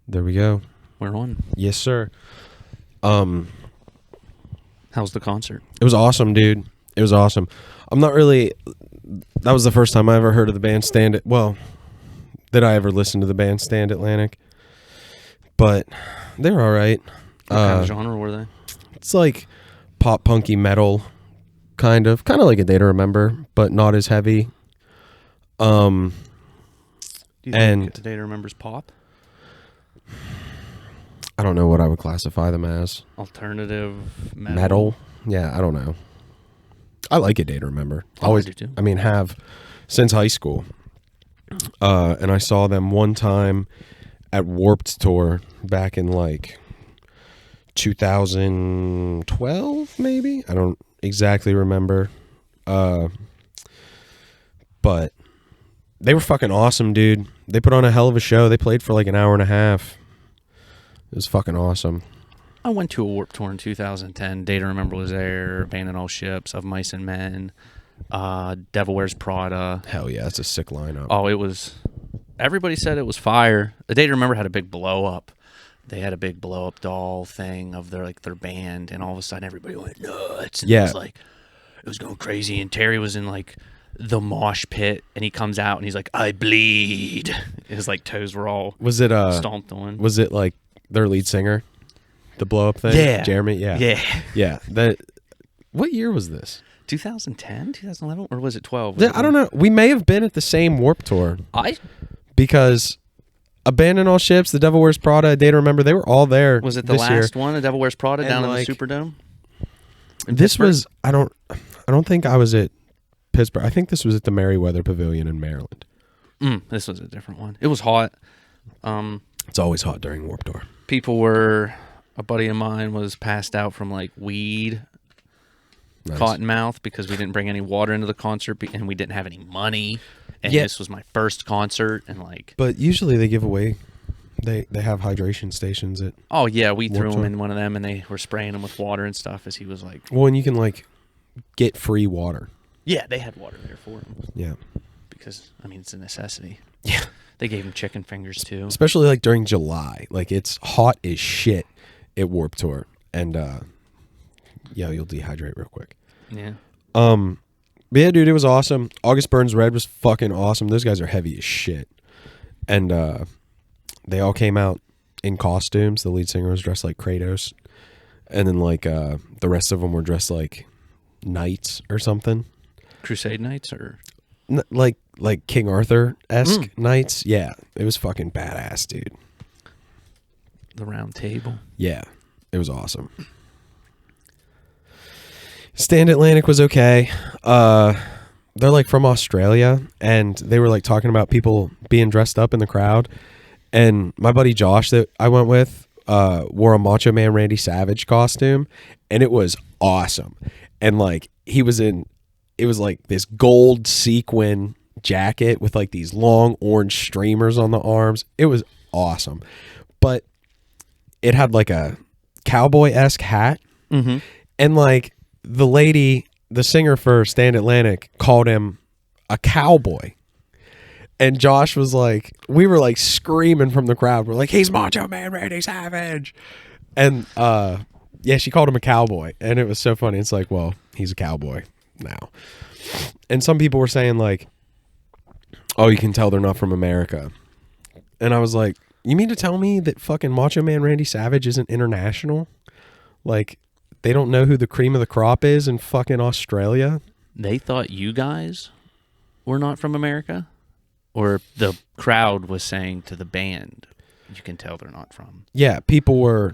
There we go. We're on. Yes, sir. How's the concert? It was awesome, dude. It was awesome. I'm not really... That was the first time I ever heard of the band Stand... Well, did I ever listen to the band Stand Atlantic? But they were all right. What kind of genre were they? It's like pop punky metal, kind of like A Day to Remember, but not as heavy. Do you think A Day to Remember's pop? I don't know what I would classify them as. Alternative Metal? Yeah, I don't know. I like A Day to Remember. I do too. I mean, have since high school. And I saw them one time at Warped Tour back in like 2012, maybe? I don't exactly remember. But they were fucking awesome, dude. They put on a hell of a show. They played for like an hour and a half. It was fucking awesome. I went to a Warped Tour in 2010. Day to Remember was there. Abandon All Ships, Of Mice and Men, Devil Wears Prada. Hell yeah, that's a sick lineup. Oh, it was... Everybody said it was fire. A Day to Remember had a big blow up. They had a big blow up doll thing of their band, and all of a sudden everybody went nuts. And yeah, it was going crazy. And Terry was in like the mosh pit, and he comes out and he's like, "I bleed." His like toes were all stomped on. Was it like their lead singer, the blow up thing? Yeah, Jeremy. Yeah. What year was this? 2010, 2011, or was it 12? I don't know. We may have been at the same Warped Tour. Because Abandon All Ships, The Devil Wears Prada, A Day to Remember, they were all there. Was it the last one, The Devil Wears Prada, down in the Superdome? This was, I don't think I was at Pittsburgh. I think this was at the Merriweather Pavilion in Maryland. This was a different one. It was hot. It's always hot during Warped Tour. A buddy of mine was passed out from like weed, nice. Cottonmouth, because we didn't bring any water into the concert and we didn't have any money. And this was my first concert, and like. But usually they give away, they have hydration stations at. Oh yeah, we threw him in one of them, and they were spraying him with water and stuff as he was like. Well, and you can like get free water. Yeah, they had water there for him. Yeah. Because I mean, it's a necessity. Yeah. They gave him chicken fingers too. Especially like during July, like it's hot as shit at Warped Tour, and you'll dehydrate real quick. Yeah. But yeah, dude, it was awesome. August Burns Red was fucking awesome. Those guys are heavy as shit. And they all came out in costumes. The lead singer was dressed like Kratos. And then like the rest of them were dressed like knights or something. Crusade Knights or? Like King Arthur-esque knights. Yeah, it was fucking badass, dude. The Round Table. Yeah, it was awesome. Stand Atlantic was okay. They're like from Australia, and they were like talking about people being dressed up in the crowd. And my buddy Josh that I went with wore a Macho Man Randy Savage costume, and it was awesome. And like it was like this gold sequin jacket with like these long orange streamers on the arms. It was awesome, but it had like a cowboy-esque hat, and like. The lady, the singer for Stand Atlantic, called him a cowboy. And Josh was like, we were like screaming from the crowd. We're like, he's Macho Man Randy Savage. And she called him a cowboy. And it was so funny. It's like, well, he's a cowboy now. And some people were saying like, oh, you can tell they're not from America. And I was like, you mean to tell me that fucking Macho Man Randy Savage isn't international? Like, they don't know who the cream of the crop is in fucking Australia? They thought you guys were not from America? Or the crowd was saying to the band, you can tell they're not from? Yeah, people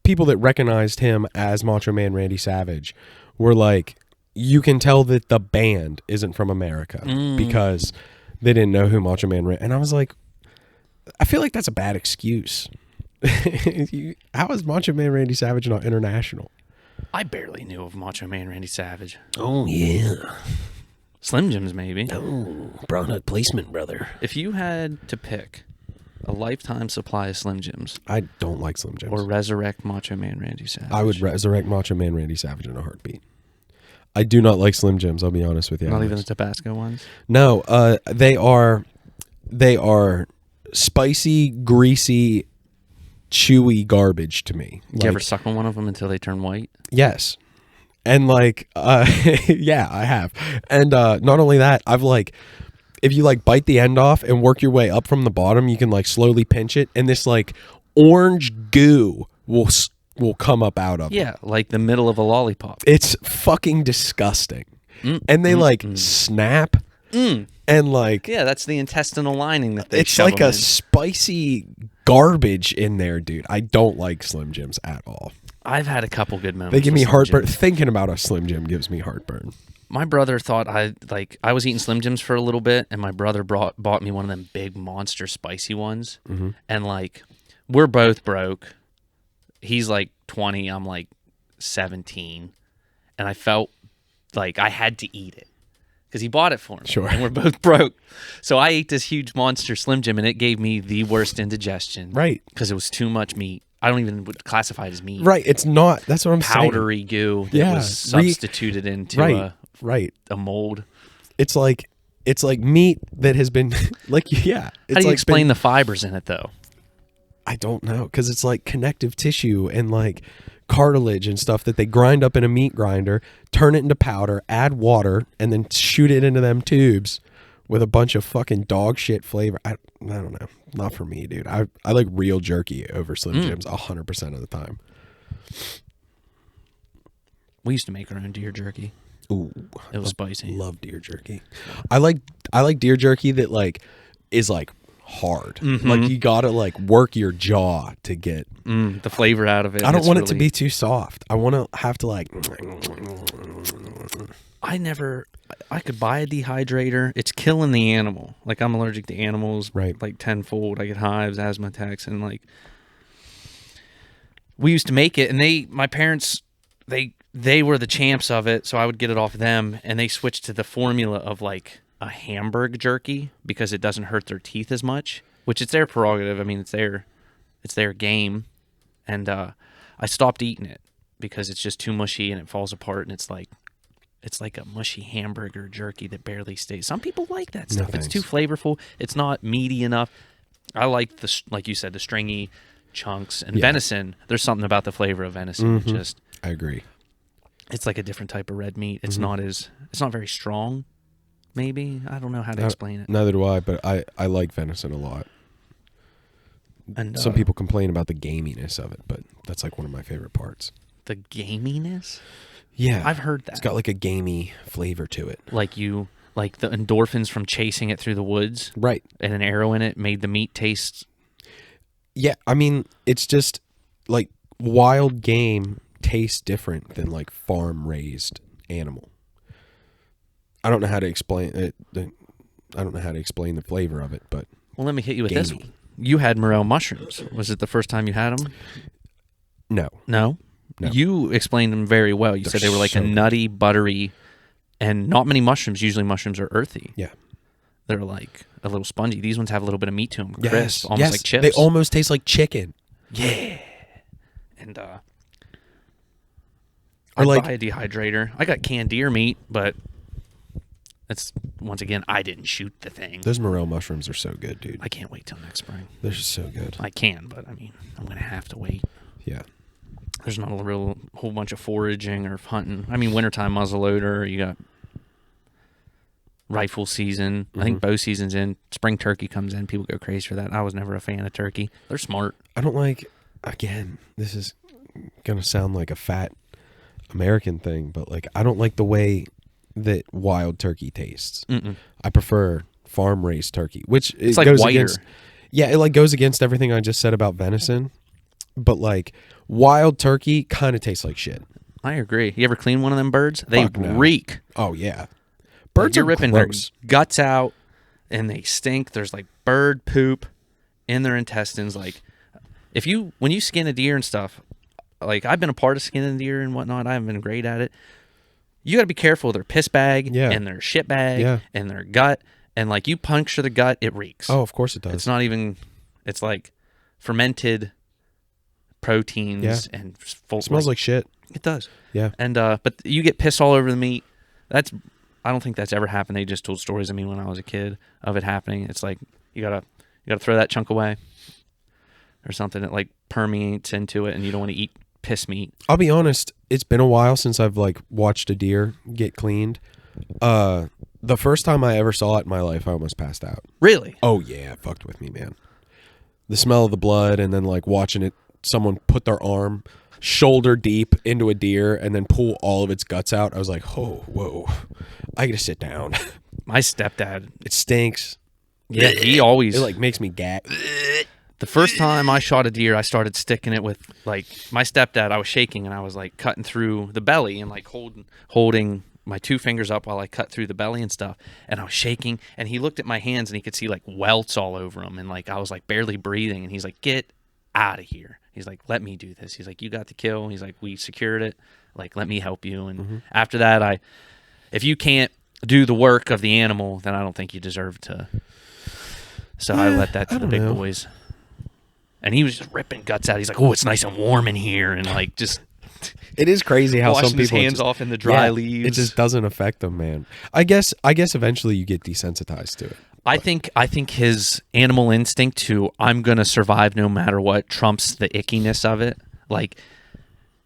that recognized him as Macho Man Randy Savage were like, you can tell that the band isn't from America because they didn't know who Macho Man Randy... And I was like, I feel like that's a bad excuse. How is Macho Man Randy Savage not international? I barely knew of Macho Man Randy Savage. Oh, yeah. Slim Jims, maybe. Oh, brown hood placement, brother. If you had to pick a lifetime supply of Slim Jims... I don't like Slim Jims. Or resurrect Macho Man Randy Savage. I would resurrect Macho Man Randy Savage in a heartbeat. I do not like Slim Jims, I'll be honest with you. Not even the Tabasco ones? No, they are spicy, greasy, chewy garbage to me. Did you ever suck on one of them until they turn white? Yes. And like, yeah, I have. And not only that, I've like, if you like bite the end off and work your way up from the bottom, you can like slowly pinch it, and this like orange goo will come up out of it. Yeah, like the middle of a lollipop. It's fucking disgusting. And they like snap. And like, yeah, that's the intestinal lining that they it's shove like them a in. spicy garbage in there, dude. I don't like Slim Jims at all. I've had a couple good moments. They give me with Slim heartburn. Jims. Thinking about a Slim Jim gives me heartburn. My brother thought I was eating Slim Jims for a little bit, and my brother bought me one of them big monster spicy ones. And like, we're both broke. He's like 20, I'm like 17, and I felt like I had to eat it because he bought it for me. Sure. And we're both broke, so I ate this huge monster Slim Jim, and it gave me the worst indigestion. Right. Because it was too much meat. I don't even would classify it as meat. Right. It's not. That's what I'm saying. Powdery goo that was substituted into a mold. It's like meat that has been like, yeah. It's How do you like explain the fibers in it though? I don't know, because it's like connective tissue and like cartilage and stuff that they grind up in a meat grinder, turn it into powder, add water, and then shoot it into them tubes with a bunch of fucking dog shit flavor. I don't know. Not for me, dude. I like real jerky over Slim Jims 100% of the time. We used to make our own deer jerky. Ooh, It was spicy. Love deer jerky. I like deer jerky that like is like hard. Like you gotta like work your jaw to get the flavor out of it. I don't want it to be too soft. I want to have to like. I could buy a dehydrator. It's killing the animal. Like, I'm allergic to animals, Right. like tenfold. I get hives, asthma attacks, and like, we used to make it, and my parents, they were the champs of it, so I would get it off them, and they switched to the formula of like a Hamburg jerky because it doesn't hurt their teeth as much, which it's their prerogative. I mean, it's their game, and I stopped eating it because it's just too mushy and it falls apart, and it's like a mushy hamburger jerky that barely stays. Some people like that stuff. No, it's too flavorful. It's not meaty enough. I like like you said, the stringy chunks and venison. There's something about the flavor of venison. Just I agree. It's like a different type of red meat. It's not very strong. Maybe I don't know how to explain it. Neither do I, but I like venison a lot. And some people complain about the gaminess of it, but that's like one of my favorite parts. The gaminess. Yeah, I've heard that. It's got like a gamey flavor to it. Like the endorphins from chasing it through the woods. Right. And an arrow in it made the meat taste. Yeah, I mean, it's just like wild game tastes different than like farm raised animal. I don't know how to explain it. I don't know how to explain the flavor of it, but well, let me hit you with gamey. this one. You had morel mushrooms. Was it the first time you had them? No. No. You explained them very well. You said they were like a nutty, buttery, and not many mushrooms. Usually mushrooms are earthy. Yeah. They're like a little spongy. These ones have a little bit of meat to them. Crisp, almost yes. like chips. They almost taste like chicken. Yeah. And Or I'd like- buy a dehydrator. I got canned deer meat, but it's, once again, I didn't shoot the thing. Those morel mushrooms are so good, dude. I can't wait till next spring. They're just so good. I can, but I mean, I'm going to have to wait. Yeah. There's not a whole bunch of foraging or hunting. I mean, wintertime muzzleloader, you got rifle season. I think bow season's in. Spring turkey comes in. People go crazy for that. I was never a fan of turkey. They're smart. I don't like, again, this is going to sound like a fat American thing, but like, I don't like the way that wild turkey tastes. I prefer farm raised turkey, which it's like whiter. It like goes against everything I just said about venison, but like wild turkey kind of tastes like shit. I agree. You ever clean one of them birds? They Fuck no. reek. Oh yeah, Birds are ripping gross. their guts out, and they stink. There's like bird poop in their intestines. Like, when you skin a deer and stuff, like I've been a part of skinning deer and whatnot. I haven't been great at it. You got to be careful of their piss bag and their shit bag and their gut. And like you puncture the gut, it reeks. Oh, of course it does. It's not even. It's like fermented proteins and full. It smells like shit. It does. Yeah. And but you get piss all over the meat. I don't think that's ever happened. They just told stories of me when I was a kid of it happening. It's like you gotta throw that chunk away. or something. It like permeates into it, and you don't want to eat piss meat. I'll be honest, it's been a while since I've like watched a deer get cleaned. The first time I ever saw it in my life, I almost passed out. Really? Oh yeah, it fucked with me, man. The smell of the blood, and then like watching it, someone put their arm shoulder deep into a deer and then pull all of its guts out. I was like, oh, whoa, I gotta sit down. My stepdad, It stinks. yeah, he always. It like makes me gag. The first time I shot a deer, I started sticking it with like my stepdad. I was shaking and I was like cutting through the belly and like holding my 2 fingers up while I cut through the belly and stuff. And I was shaking, and he looked at my hands and he could see like welts all over them, and like I was like barely breathing. And he's like, "Get out of here." He's like, "Let me do this." He's like, "You got the kill." He's like, "We secured it. Like, let me help you." And after that, if you can't do the work of the animal, then I don't think you deserve to. So I let that to the big boys. And he was just ripping guts out. He's like, "Oh, it's nice and warm in here," and like just. It is crazy how washing some people his hands off in the dry leaves. It just doesn't affect them, man. I guess eventually you get desensitized to it. I think his animal instinct to I'm gonna survive no matter what trumps the ickiness of it like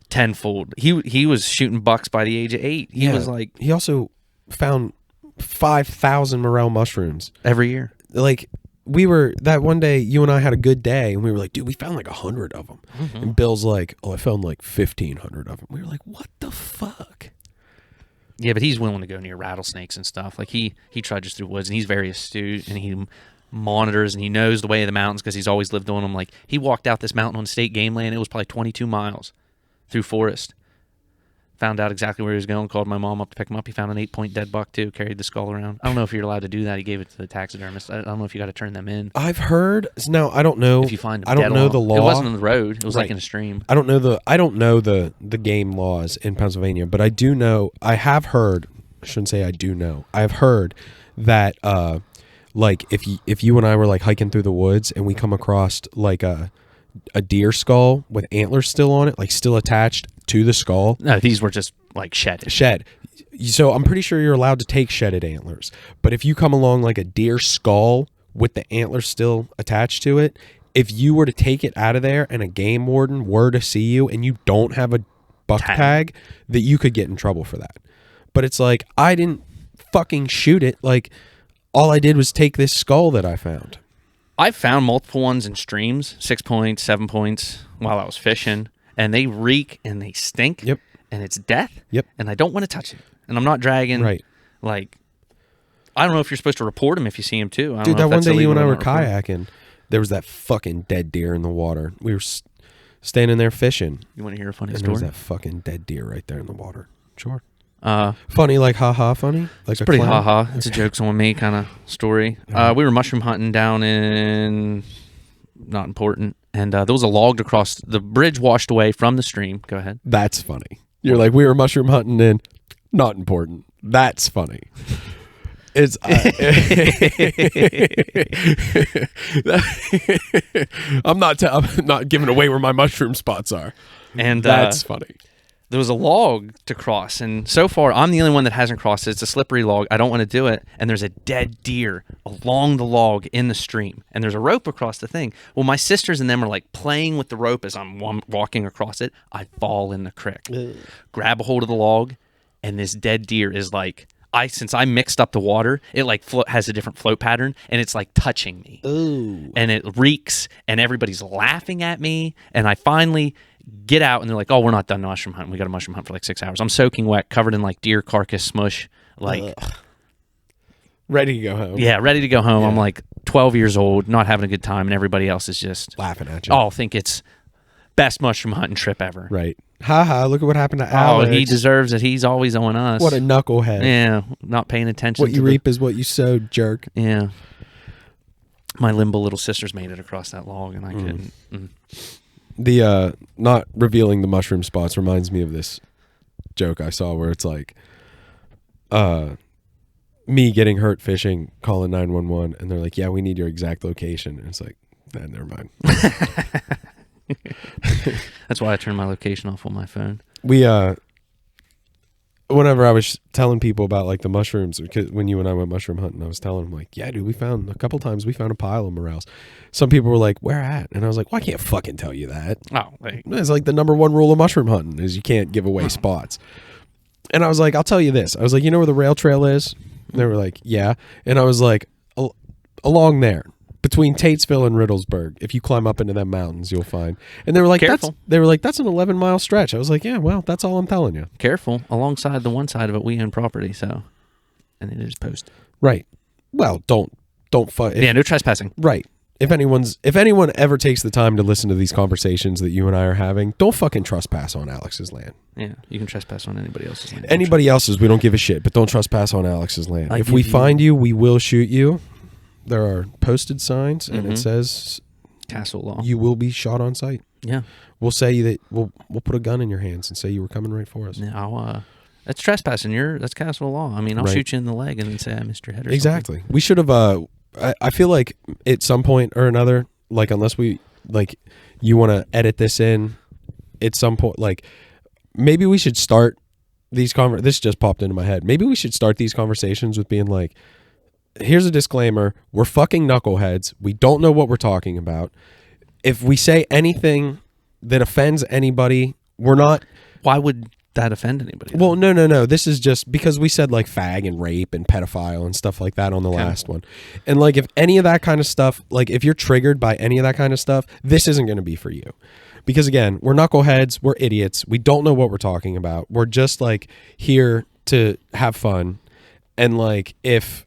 tenfold. He was shooting bucks by the age of 8. He was like, he also found 5,000 morel mushrooms every year. Like we were that one day, you and I had a good day, and we were like, dude, we found like 100 of them. And Bill's like, oh, I found like 1,500 of them. We were like, what the fuck? Yeah, but he's willing to go near rattlesnakes and stuff. Like he trudges through woods, and he's very astute, and he monitors, and he knows the way of the mountains because he's always lived on them. Like he walked out this mountain on state game land. It was probably 22 miles through forest. Found out exactly where he was going, called my mom up to pick him up. He found an 8-point dead buck, too, carried the skull around. I don't know if you're allowed to do that. He gave it to the taxidermist. I don't know if you got to turn them in. I've heard. Now, I don't know. If you find them I don't know the law. It wasn't on the road. It was Right. like in a stream. I don't know the game laws in Pennsylvania, but I do know. I have heard. I shouldn't say I do know. I've heard that like if you and I were like hiking through the woods and we come across like a deer skull with antlers still on it, like still attached to the skull. No, these were just like shed. So I'm pretty sure you're allowed to take shedded antlers. But if you come along like a deer skull with the antlers still attached to it, if you were to take it out of there and a game warden were to see you and you don't have a buck tag, that you could get in trouble for that. But it's like, I didn't fucking shoot it. Like, all I did was take this skull that I found. I've found multiple ones in streams, 6 points, 7 points, while I was fishing, and they reek and they stink. Yep. And it's death. Yep. And I don't want to touch it. And I'm not dragging. Right. Like, I don't know if you're supposed to report them if you see them too. I don't Dude, know that if one that's day you illegal and I or were not reporting. kayaking, there was that fucking dead deer in the water. We were standing there fishing. You want to hear a funny And there was story? that fucking dead deer right there in the water. Sure. Uh, Funny, like haha funny? Like It's a pretty clown? haha. It's a jokes on me kind of story. We were mushroom hunting down in, not important, and there was a log across the bridge, washed away from the stream. Go ahead. That's funny. You're like, we were mushroom hunting in, not important. That's funny. It's I'm not giving away where my mushroom spots are. And that's funny. There was a log to cross, and so far I'm the only one that hasn't crossed it. It's a slippery log. I don't want to do it. And there's a dead deer along the log in the stream, and there's a rope across the thing. Well, my sisters and them are like playing with the rope as I'm walking across it. I fall in the creek, grab a hold of the log, and this dead deer is like, since I mixed up the water, it like has a different float pattern, and it's like touching me. Ooh. And it reeks, and everybody's laughing at me, and I finally get out, and they're like, oh, we're not done mushroom hunting. We got a mushroom hunt for like 6 hours. I'm soaking wet, covered in like deer carcass smush, like ready to go home. yeah, ready to go home. Yeah. I'm like 12 years old, not having a good time, and everybody else is just Laughing at you. oh, think it's best mushroom hunting trip ever. Right. Haha, look at what happened to Alex. Oh, he deserves it. He's always on us. What a knucklehead. yeah, not paying attention. What you reap is what you sowed, jerk. Yeah. My limbo little sisters made it across that log, and I couldn't. The not revealing the mushroom spots reminds me of this joke I saw where it's like me getting hurt fishing, calling 911, and they're like, yeah, we need your exact location. And it's like, nah, never mind. That's why I turned my location off on my phone. We whenever I was telling people about like the mushrooms, because when you and I went mushroom hunting, I was telling them like, yeah, dude, we found a pile of morels. Some people were like, where at? And I was like, well, I can't fucking tell you that. Oh, wait. It's like the number one rule of mushroom hunting is you can't give away spots. And I was like, I'll tell you this. I was like, you know where the rail trail is? And they were like, yeah. And I was like, along there. Between Tatesville and Riddlesburg, if you climb up into them mountains, you'll find. And they were like, Careful. that's an 11-mile stretch. I was like, yeah, well, that's all I'm telling you. Careful. Alongside the one side of it, we own property, so, and it is posted. Right. Well, don't fight. Yeah, no trespassing. Right. If anyone ever takes the time to listen to these conversations that you and I are having, don't fucking trespass on Alex's land. Yeah, you can trespass on anybody else's land. Anybody else's, we don't give a shit, but don't trespass on Alex's land. If we find you, we will shoot you. There are posted signs, and it says castle law. You will be shot on sight. Yeah. We'll say that we'll put a gun in your hands and say you were coming right for us. Yeah, that's trespassing. That's castle law. I mean, I'll shoot you in the leg and then say I missed your head or exactly. something. We should have I feel like at some point or another, like unless we like you want to edit this in at some point, like maybe we should start these this just popped into my head. Maybe we should start these conversations with being like, here's a disclaimer. We're fucking knuckleheads. We don't know what we're talking about. If we say anything that offends anybody, we're not. Why would that offend anybody? Well, no. This is just because we said like fag and rape and pedophile and stuff like that on the last one. And like if any of that kind of stuff, like if you're triggered by any of that kind of stuff, this isn't going to be for you. Because again, we're knuckleheads. We're idiots. We don't know what we're talking about. We're just like here to have fun. And like if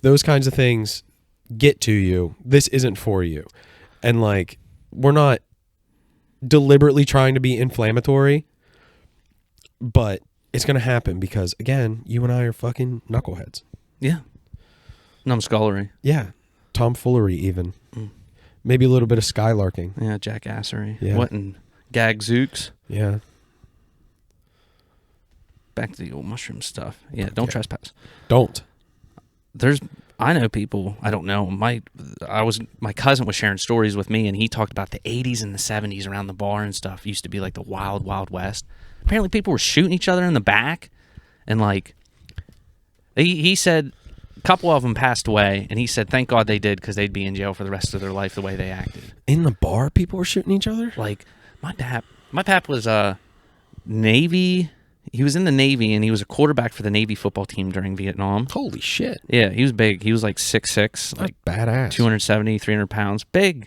those kinds of things get to you, this isn't for you. And like, we're not deliberately trying to be inflammatory, but it's going to happen because again, you and I are fucking knuckleheads. Yeah. Numbskullery. Yeah. Tomfoolery even. Maybe a little bit of skylarking. Yeah. Jackassery. Yeah. What in gagzooks? Yeah. Back to the old mushroom stuff. Yeah. Don't trespass. Don't. I know people, I don't know, my cousin was sharing stories with me, and he talked about the 80s and the 70s around the bar and stuff. It used to be like the wild, wild west. Apparently people were shooting each other in the back, and like, he said a couple of them passed away, and he said thank God they did, because they'd be in jail for the rest of their life the way they acted. In the bar, people were shooting each other? Like, my pap was Navy. He was in the Navy, and he was a quarterback for the Navy football team during Vietnam. Holy shit. Yeah, he was big. He was like 6'6", like badass. 270, 300 pounds. Big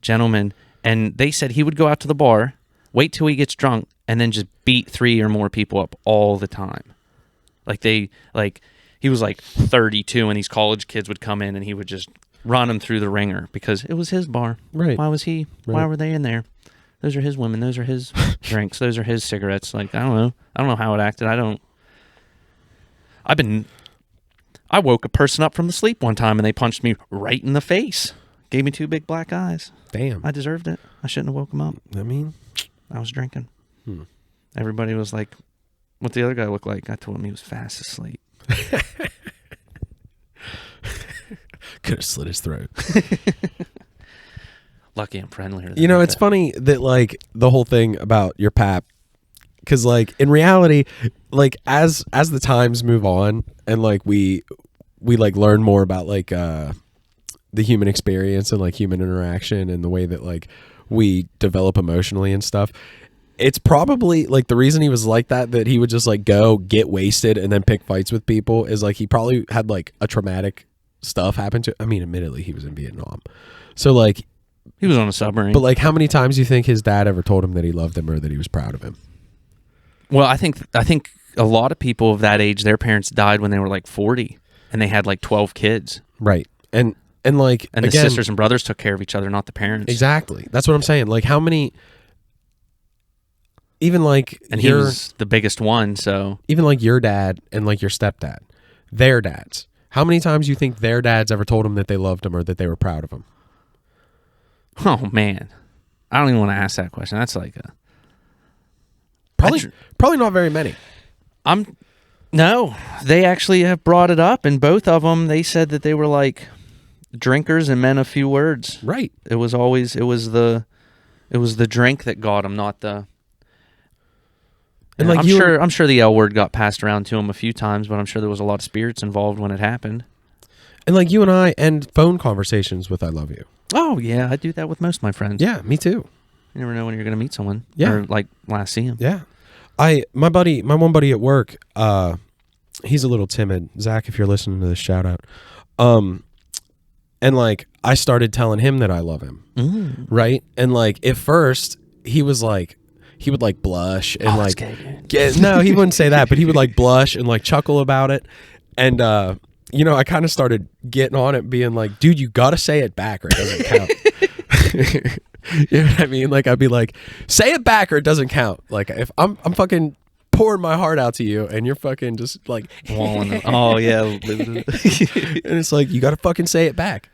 gentleman. And they said he would go out to the bar, wait till he gets drunk, and then just beat 3 or more people up all the time. He was like 32, and these college kids would come in, and he would just run them through the ringer because it was his bar. Right. Why was he? Right. Why were they in there? Those are his women. Those are his drinks. Those are his cigarettes. Like, I don't know. I don't know how it acted. I woke a person up from the sleep one time, and they punched me right in the face. Gave me 2 big black eyes. Damn. I deserved it. I shouldn't have woke him up. I mean, I was drinking. Everybody was like, what the other guy looked like? I told him he was fast asleep. Could have slit his throat. Lucky I'm friendlier. You know, it's funny that like the whole thing about your pap, because like in reality, like as the times move on and like we like learn more about like the human experience and like human interaction and the way that like we develop emotionally and stuff, it's probably like the reason he was like that he would just like go get wasted and then pick fights with people is like he probably had like a traumatic stuff happen to. I mean, admittedly, he was in Vietnam, so like. He was on a submarine. But like, how many times do you think his dad ever told him that he loved him or that he was proud of him? Well, I think a lot of people of that age, their parents died when they were like 40, and they had like 12 kids. Right. And like, and the sisters and brothers took care of each other, not the parents. Exactly. That's what I'm saying. Like, how many? Even like, and he was the biggest one. So even like your dad and like your stepdad, their dads. How many times do you think their dads ever told him that they loved him or that they were proud of him? Oh man, I don't even want to ask that question. That's like a probably not very many. No, they actually have brought it up, and both of them they said that they were like drinkers and men of few words. Right. It was the drink that got them, not the. And Yeah, like I'm sure the L word got passed around to him a few times, but I'm sure there was a lot of spirits involved when it happened. and like you and I end phone conversations with "I love you." Oh yeah, I do that with most of my friends. Yeah, me too. You never know when you're going to meet someone. Yeah. Or like last see him. Yeah, my one buddy at work, he's a little timid. Zach, if you're listening to this, shout out. And like I started telling him that I love him, right? And like at first he was like, he would like blush and like, no, he wouldn't say that, but he would like blush and like chuckle about it. And you know, I kind of started getting on it, being like, dude, you got to say it back or it doesn't count. You know what I mean? Like I'd be like, say it back or it doesn't count. Like if I'm fucking pouring my heart out to you and you're fucking just like oh yeah. And it's like you got to fucking say it back.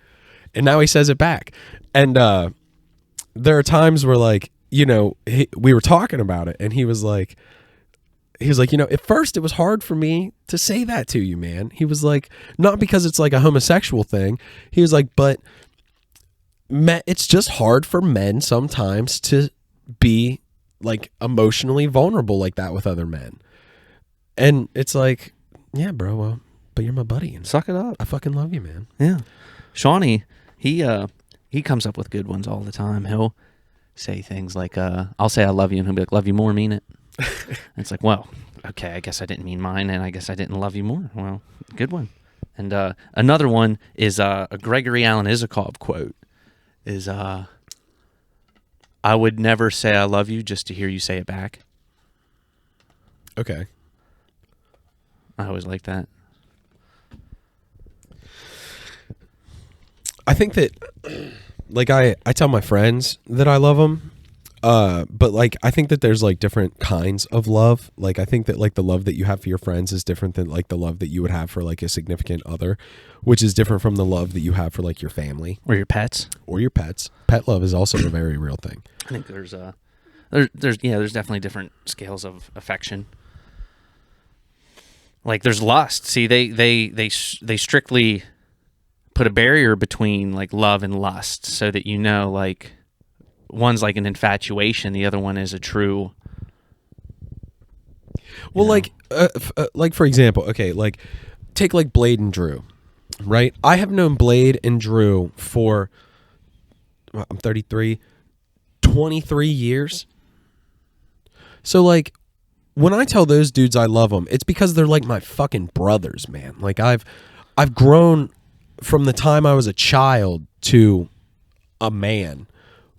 And now he says it back. And there are times where like, you know, we were talking about it and he was like, you know, at first it was hard for me to say that to you, man. He was like, not because it's like a homosexual thing. He was like, but it's just hard for men sometimes to be like emotionally vulnerable like that with other men. And it's like, yeah, bro, well, but you're my buddy. And suck it up. I fucking love you, man. Yeah. Shawnee, he comes up with good ones all the time. He'll say things like, I'll say I love you, and he'll be like, love you more, mean it. And it's like, well, okay, I guess I didn't mean mine, and I guess I didn't love you more. Well, good one. And another one is a Gregory Alan Isakov quote is, I would never say I love you just to hear you say it back. Okay. I always like that. I think that, like, I tell my friends that I love them, but, like, I think that there's, like, different kinds of love. Like, I think that, like, the love that you have for your friends is different than, like, the love that you would have for, like, a significant other, which is different from the love that you have for, like, your family. Or your pets. Or your pets. Pet love is also a very real thing. I think there's definitely different scales of affection. Like, there's lust. See, they strictly put a barrier between like love and lust so that, you know, like one's like an infatuation, the other one is a true, well, like for example, okay, like take like Blade and Drew, right? I have known Blade and Drew for, I'm 33, 23 years. So like when I tell those dudes I love them, it's because they're like my fucking brothers, man. Like I've grown from the time I was a child to a man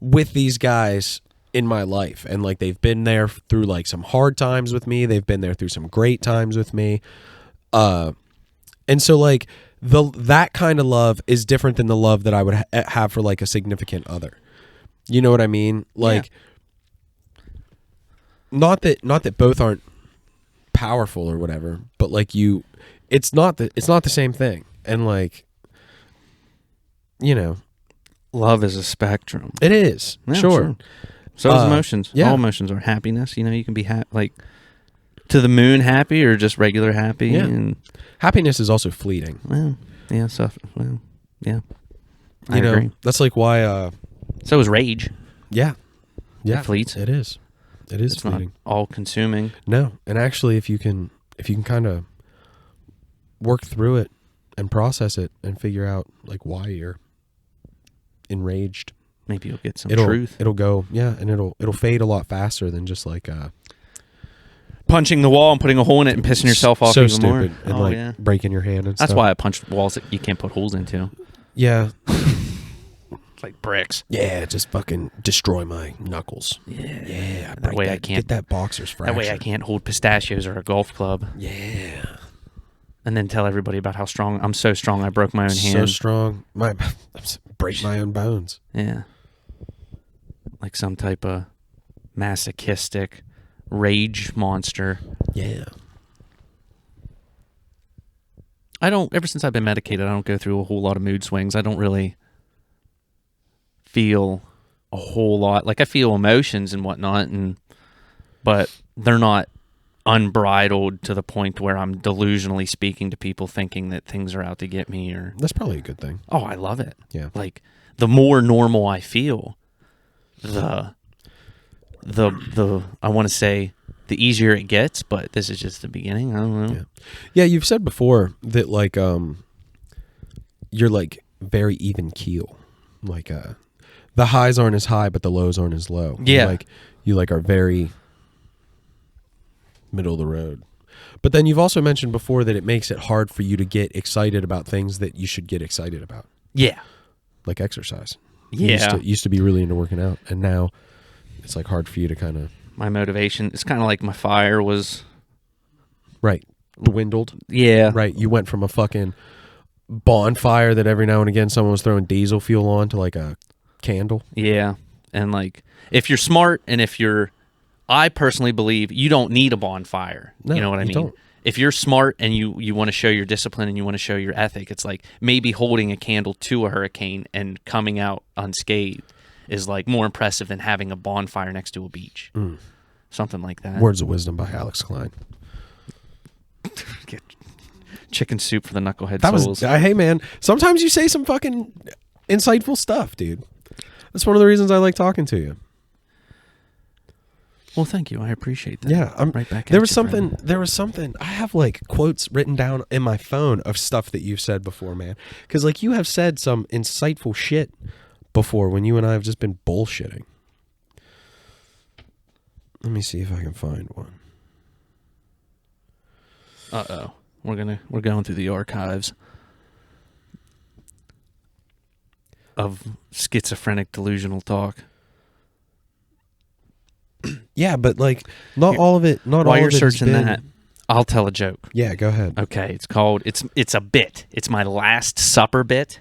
with these guys in my life. And like, they've been there through like some hard times with me. They've been there through some great times with me. And so like that kind of love is different than the love that I would have for like a significant other. You know what I mean? Like, not that both aren't powerful or whatever, but like it's not the same thing. And like, you know, love is a spectrum. It is. Yeah, sure. So is emotions. Yeah. All emotions are happiness. You know, you can be like to the moon happy or just regular happy. Yeah. And happiness is also fleeting. Well, yeah. Yeah. I You know, agree. that's like why. So is rage. Yeah. Yeah. It fleets. It is. It is It's fleeting. not all consuming. No, and actually, if you can kind of work through it and process it and figure out like why you're enraged, maybe you'll get some truth. truth. It'll go, yeah, and it'll fade a lot faster than just like punching the wall and putting a hole in it and pissing yourself off so even stupid more. and like breaking your hand and That's stuff. why I punch walls that you can't put holes into. Yeah. It's like bricks. Yeah, just fucking destroy my knuckles. Yeah. That way I can't get that boxer's fracture. That way I can't hold pistachios or a golf club. Yeah. And then tell everybody about how strong I'm. So strong I broke my own hand. So strong, break my own bones. Yeah. Like some type of masochistic rage monster. Yeah. Ever since I've been medicated, I don't go through a whole lot of mood swings. I don't really feel a whole lot. Like, I feel emotions and whatnot, but they're not unbridled to the point where I'm delusionally speaking to people thinking that things are out to get me. Or That's probably a good thing. Oh, I love it. Yeah. Like, the more normal I feel, the I want to say the easier it gets, but this is just the beginning. I don't know. Yeah, you've said before that like you're like very even keel. Like the highs aren't as high, but the lows aren't as low. Yeah. You are very middle of the road. But then you've also mentioned before that it makes it hard for you to get excited about things that you should get excited about. Yeah. Like exercise. Yeah. You used to be really into working out, and now it's like hard for you to kind of... My motivation, it's kind of like my fire was... Right. Dwindled. Yeah. Right. You went from a fucking bonfire that every now and again someone was throwing diesel fuel on to like a candle. Yeah. And like, if you're smart and if you're... I personally believe you don't need a bonfire. No, you know what I mean? Don't. If you're smart and you want to show your discipline and you want to show your ethic, it's like maybe holding a candle to a hurricane and coming out unscathed is like more impressive than having a bonfire next to a beach. Something like that. Words of Wisdom by Alex Klein. Get chicken soup for the knucklehead That souls. hey man, sometimes you say some fucking insightful stuff, dude. That's one of the reasons I like talking to you. Well, thank you. I appreciate that. Yeah, I'm right back. There was something. I have like quotes written down in my phone of stuff that you've said before, man. Because like you have said some insightful shit before when you and I have just been bullshitting. Let me see if I can find one. Uh-oh. We're going through the archives of schizophrenic delusional talk. Yeah, but like not all of it. Not While all you're of it searching has been... that, I'll tell a joke. Yeah, go ahead. Okay, it's called it's a bit. It's my Last Supper bit.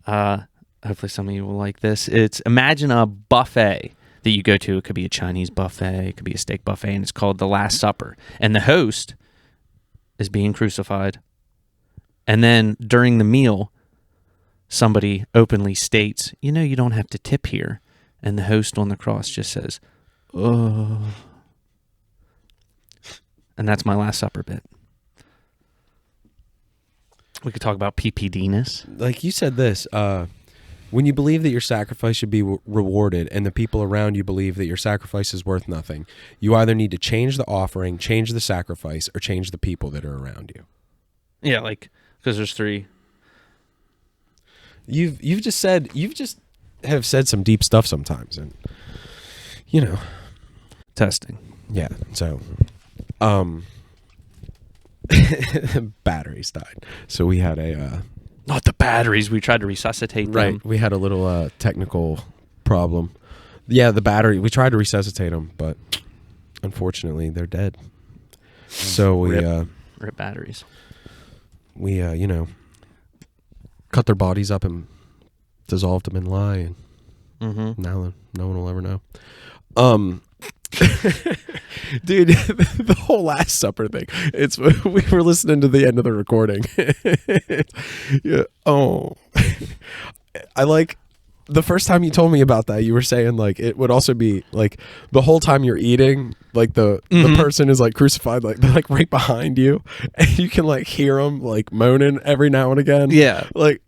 Hopefully some of you will like this. It's imagine a buffet that you go to. It could be a Chinese buffet, it could be a steak buffet, and it's called the Last Supper. And the host is being crucified. And then during the meal, somebody openly states, "You know, you don't have to tip here." And the host on the cross just says, "Oh." And that's my Last Supper bit. We could talk about PPD-ness. Like you said this, when you believe that your sacrifice should be rewarded and the people around you believe that your sacrifice is worth nothing, you either need to change the offering, change the sacrifice, or change the people that are around you. Yeah, like, because there's three. You've just have said some deep stuff sometimes, and you know, Testing. yeah. So, batteries died, so we had a Not the batteries. We tried to resuscitate them. right. We had a little technical problem. Yeah, the battery. We tried to resuscitate them, but unfortunately, they're dead. So we Rip batteries. We cut their bodies up and dissolved them in lye, and now no one will ever know. Dude, the whole Last Supper thing. It's we were listening to the end of the recording. Yeah. Oh, I like the first time you told me about that. You were saying like it would also be like the whole time you're eating, like the person is like crucified, like they're like right behind you, and you can like hear them like moaning every now and again. Yeah. Like,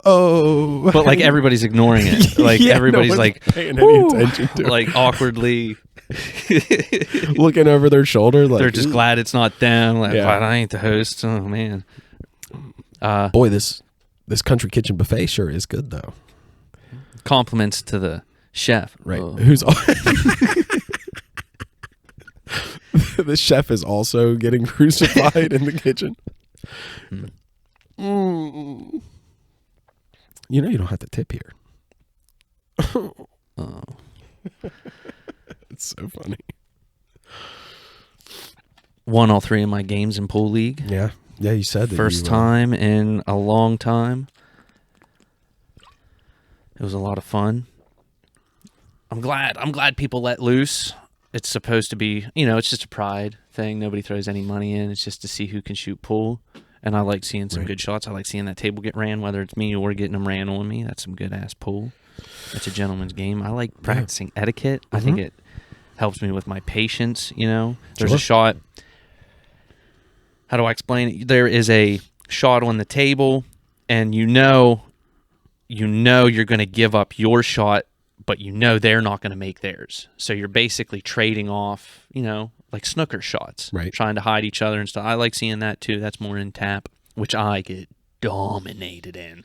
oh, But like everybody's ignoring it. Like Yeah, everybody's no one's like paying any attention to it. like awkwardly. Looking over their shoulder, like They're just glad it's not them. Like, Yeah. "But I ain't the host." Oh man. boy, this country kitchen buffet sure is good though. Compliments to the chef. Right? Oh. Who's the chef is also getting crucified in the kitchen. Mm. You know you don't have to tip here. Oh. It's so funny. Won all three of my games in pool league. Yeah, you said that. First time in a long time. It was a lot of fun. I'm glad people let loose. It's supposed to be, it's just a pride thing. Nobody throws any money in. It's just to see who can shoot pool. And I like seeing some good shots. I like seeing that table get ran, whether it's me or getting them ran on me. That's some good ass pool. It's a gentleman's game. I like practicing etiquette. I think it helps me with my patience. There's a shot. How do I explain it? There is a shot on the table, and you know you're going to give up your shot, but they're not going to make theirs. So you're basically trading off, like snooker shots, Right. trying to hide each other and stuff. I like seeing that too. That's more in tap, which I get dominated in.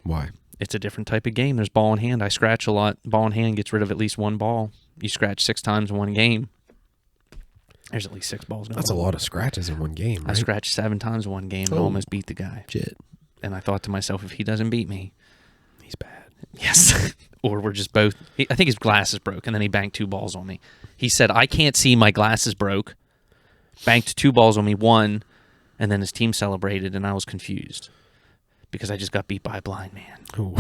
Why? It's a different type of game. There's ball in hand. I scratch a lot. Ball in hand gets rid of at least one ball. You scratch 6 times in one game. There's at least 6 balls going. That's a lot of scratches in one game, right? I scratched 7 times in one game and almost beat the guy. Shit. And I thought to myself, if he doesn't beat me, he's bad. Yes. Or we're just both. I think his glasses broke, and then he banked 2 balls on me. He said, I can't see, my glasses broke. Banked 2 balls on me, won, and then his team celebrated, and I was confused because I just got beat by a blind man. Ooh.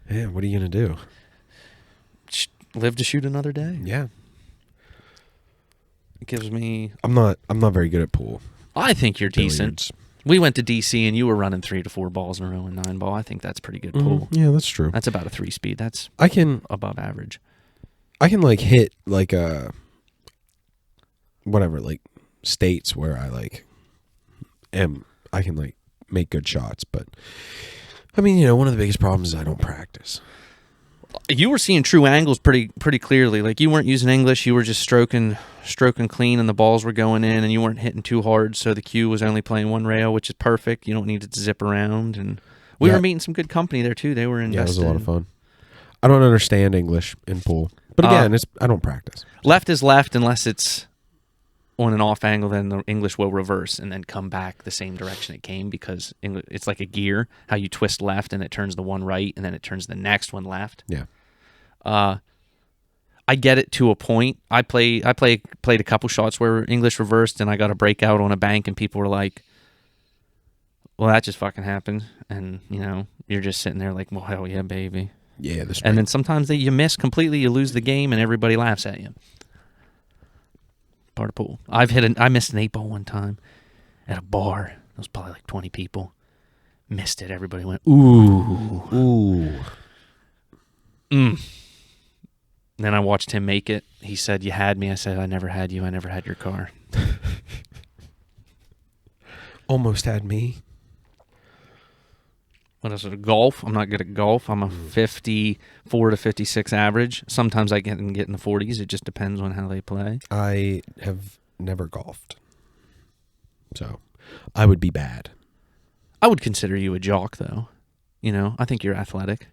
Yeah, what are you going to do? Live to shoot another day. Yeah. It gives me... I'm not very good at pool. I think you're decent. Billiards. We went to DC, and you were running 3 to 4 balls in a row and 9 ball. I think that's pretty good pool. Yeah, that's true. That's about a 3-speed. That's I can above average. like hit like whatever, like states where I like I can like make good shots, but I mean, one of the biggest problems is I don't practice. You were seeing true angles pretty clearly. Like, you weren't using English. You were just stroking clean, and the balls were going in, and you weren't hitting too hard. So the cue was only playing one rail, which is perfect. You don't need it to zip around. And we were meeting some good company there too. They were invested. Yeah, it was a lot of fun. I don't understand English in pool, but again, I don't practice. Left is left unless it's on an off angle. Then the English will reverse and then come back the same direction it came, because it's like a gear. How you twist left and it turns the one right, and then it turns the next one left. Yeah. I get it to a point. I played a couple shots where English reversed, and I got a breakout on a bank, and people were like, "Well, that just fucking happened," and you're just sitting there like, "Well, hell yeah, baby." Yeah, that's right. And then sometimes you miss completely, you lose the game, and everybody laughs at you. Part of pool. I missed an 8-ball one time at a bar. There was probably like 20 people. Missed it. Everybody went, ooh. And then I watched him make it. He said, "You had me." I said, "I never had you. I never had your car." Almost had me. What is it? Golf? I'm not good at golf. I'm a 54 to 56 average. Sometimes I get in the 40s. It just depends on how they play. I have never golfed, so I would be bad. I would consider you a jock, though. I think you're athletic.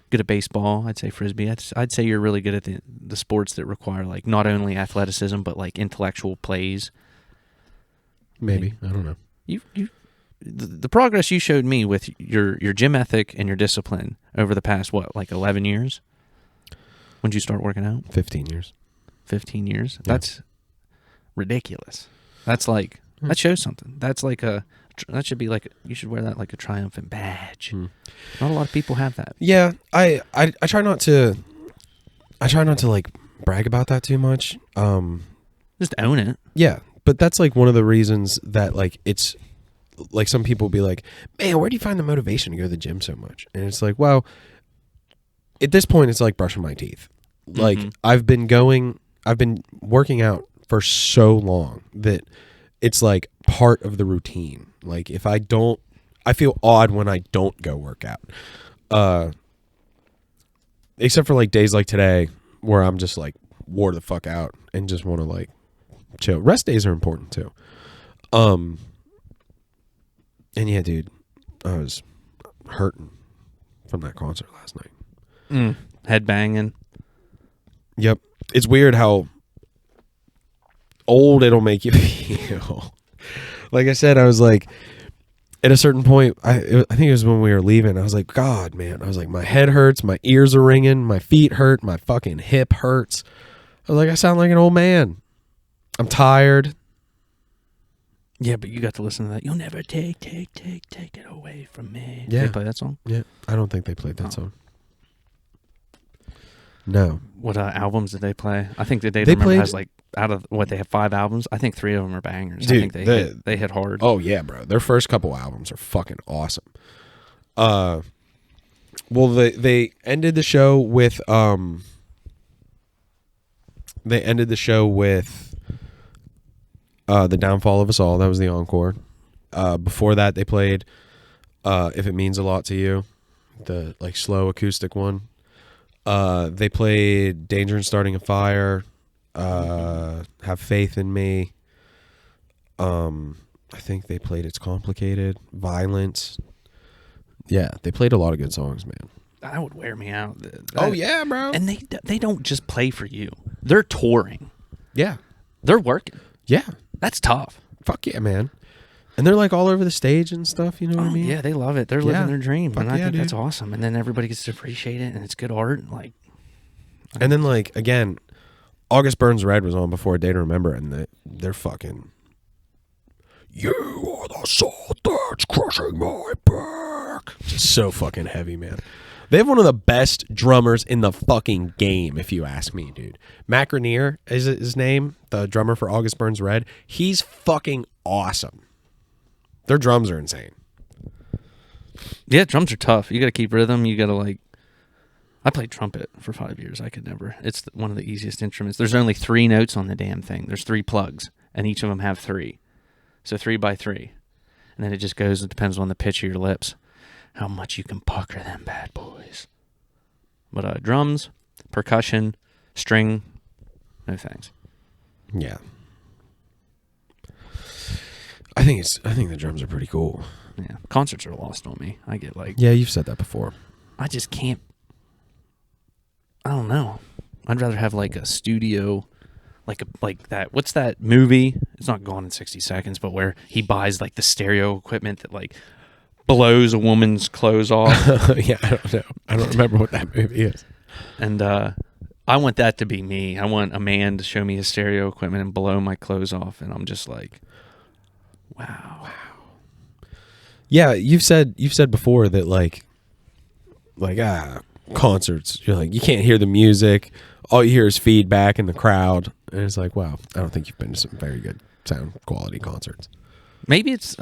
Good at baseball. I'd say frisbee. I'd say you're really good at the sports that require like not only athleticism but like intellectual plays. Maybe. I don't know. The progress you showed me with your gym ethic and your discipline over the past, like 11 years? When did you start working out? 15 years. 15 years? Yeah. That's ridiculous. That's like, that shows something. That should be like, you should wear that like a triumphant badge. Not a lot of people have that. Yeah, I try not to like brag about that too much. Just own it. Yeah, but that's like one of the reasons that like it's like some people be like, "Man, where do you find the motivation to go to the gym so much?" And it's like, well, at this point it's like brushing my teeth. Like I've been working out for so long that it's like part of the routine. Like if I feel odd when I don't go work out. Except for like days like today where I'm just like wore the fuck out and just want to like chill. Rest days are important too. And yeah, dude, I was hurting from that concert last night. Head banging. Yep. It's weird how old it'll make you feel. Like I said, I was like, at a certain point, I think it was when we were leaving, I was like, God, man. I was like, my head hurts, my ears are ringing, my feet hurt, my fucking hip hurts. I was like, I sound like an old man. I'm tired. Yeah, but you got to listen to that. You'll never take it away from me. Yeah. They play that song? Yeah. I don't think they played that song. No. What albums did they play? I think that they played, has like, out of what, they have 5 albums. I think 3 of them are bangers. Dude, I think they hit hard. Oh yeah, bro. Their first couple albums are fucking awesome. Well, they ended the show with The Downfall of Us All. That was the encore. Before that, they played If It Means a Lot to You, the like slow acoustic one. They played Danger in Starting a Fire, Have Faith in Me. I think they played It's Complicated, Violence. Yeah, they played a lot of good songs, man. That would wear me out. Oh yeah, bro. And they don't just play for you. They're touring. Yeah. They're working. Yeah. That's tough. Fuck yeah, man. And they're like all over the stage and stuff, you know what I mean? Yeah, they love it. They're living their dream. Fuck And I yeah, think dude. that's awesome. And then everybody gets to appreciate it and it's good art. Like, And then like again, August Burns Red was on before A Day to Remember, and they're fucking You are the salt that's crushing my back. Just so fucking heavy, man. They have one of the best drummers in the fucking game, if you ask me, dude. Matt Grenier is his name, the drummer for August Burns Red. He's fucking awesome. Their drums are insane. yeah, drums are tough. You got to keep rhythm. You got to like. I played trumpet for 5 years. I could never. It's one of the easiest instruments. There's only 3 notes on the damn thing. There's 3 plugs, and each of them have 3. So 3 by 3. And then it just goes, it depends on the pitch of your lips, how much you can pucker them bad boys. But drums, percussion, string, no thanks. Yeah. I think the drums are pretty cool. Yeah, concerts are lost on me. I get like, Yeah, you've said that before. I just can't. I don't know. I'd rather have like a studio, like that. What's that movie? It's not Gone in 60 Seconds, but where he buys like the stereo equipment that like blows a woman's clothes off. Yeah, I don't know. I don't remember what that movie is. And I want that to be me. I want a man to show me his stereo equipment and blow my clothes off, and I'm just like, wow. Yeah, you've said before that like concerts, you're like you can't hear the music, all you hear is feedback in the crowd, and it's like, wow, I don't think you've been to some very good sound quality concerts. Maybe it's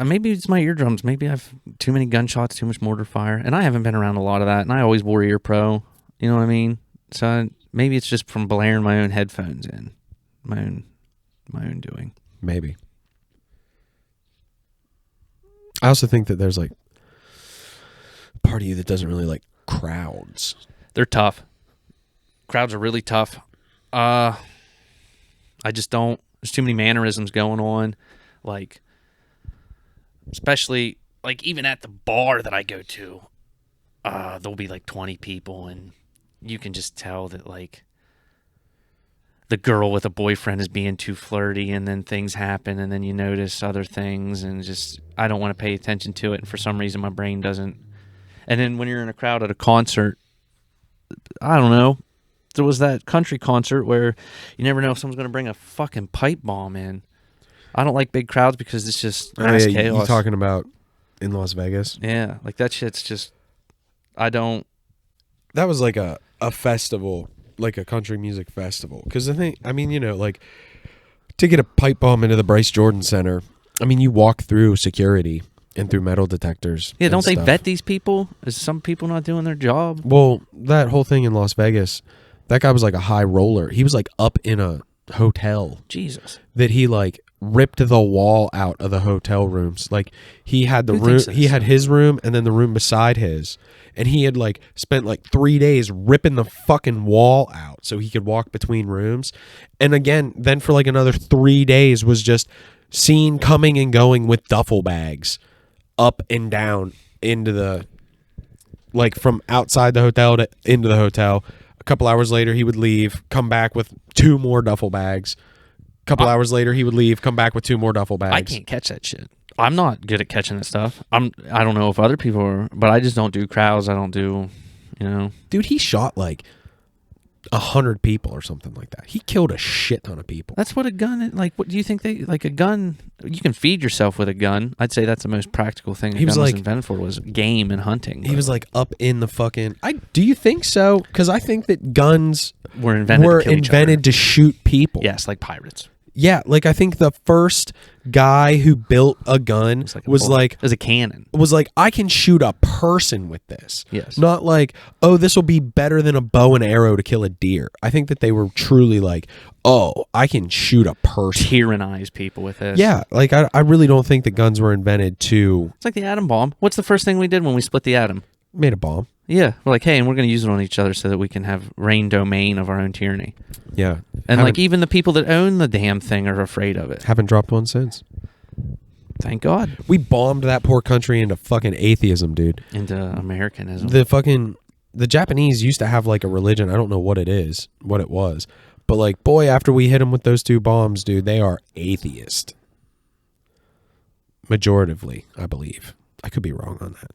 my eardrums. Maybe I've too many gunshots, too much mortar fire, and I haven't been around a lot of that. And I always wore ear pro. You know what I mean? So maybe it's just from blaring my own headphones in, my own doing. Maybe. I also think that there's like a part of you that doesn't really like crowds. They're tough. Crowds are really tough. I just don't. There's too many mannerisms going on, like especially like even at the bar that I go to, there'll be like 20 people, and you can just tell that like the girl with a boyfriend is being too flirty, and then things happen, and then you notice other things, and just I don't want to pay attention to it, and for some reason my brain doesn't. And then when you're in a crowd at a concert, I don't know. There was that country concert where you never know if someone's going to bring a fucking pipe bomb in. I don't like big crowds because it's just mass chaos. You talking about in Las Vegas? Yeah, like that shit's just. I don't. That was like a festival, like a country music festival. Because I mean, you know, like to get a pipe bomb into the Bryce Jordan Center, I mean, you walk through security and through metal detectors. Yeah, don't they stuff. vet these people? Is some people not doing their job? Well, that whole thing in Las Vegas, that guy was like a high roller. He was like up in a hotel. Jesus. That he like ripped the wall out of the hotel rooms. Like he had the Who room, thinks this? he had his room and then the room beside his. And he had like spent like 3 days ripping the fucking wall out so he could walk between rooms. And again, then for like another 3 days was just seen coming and going with duffel bags up and down into the, like from outside the hotel to into the hotel. A couple hours later, he would leave, come back with 2 more duffel bags. A couple hours later, he would leave, come back with 2 more duffel bags. I can't catch that shit. I'm not good at catching that stuff. I don't know if other people are, but I just don't do crowds. I don't do, you know. Dude, he shot like 100 people or something like that. He killed a shit ton of people. That's what a gun, like, what do you think like a gun, you can feed yourself with a gun. I'd say that's the most practical thing a gun was invented for was game and hunting. He was like up in the fucking, do you think so? Because I think that guns were invented to shoot people. Yes, like pirates. Yeah, like I think the first guy who built a gun was like as a cannon. Was like, I can shoot a person with this. Yes. Not like, oh, this will be better than a bow and arrow to kill a deer. I think that they were truly like, oh, I can shoot a person. Tyrannize people with this. Yeah, like I really don't think that guns were invented to. It's like the atom bomb. What's the first thing we did when we split the atom? Made a bomb. Yeah, we're like, hey, and we're going to use it on each other so that we can have reign domain of our own tyranny. Yeah. And like even the people that own the damn thing are afraid of it. Haven't dropped one since. Thank God. We bombed that poor country into fucking atheism, dude. Into Americanism. The Japanese used to have like a religion. I don't know what it was. But like, boy, after we hit them with those 2 bombs, dude, they are atheist. Majoritively, I believe. I could be wrong on that.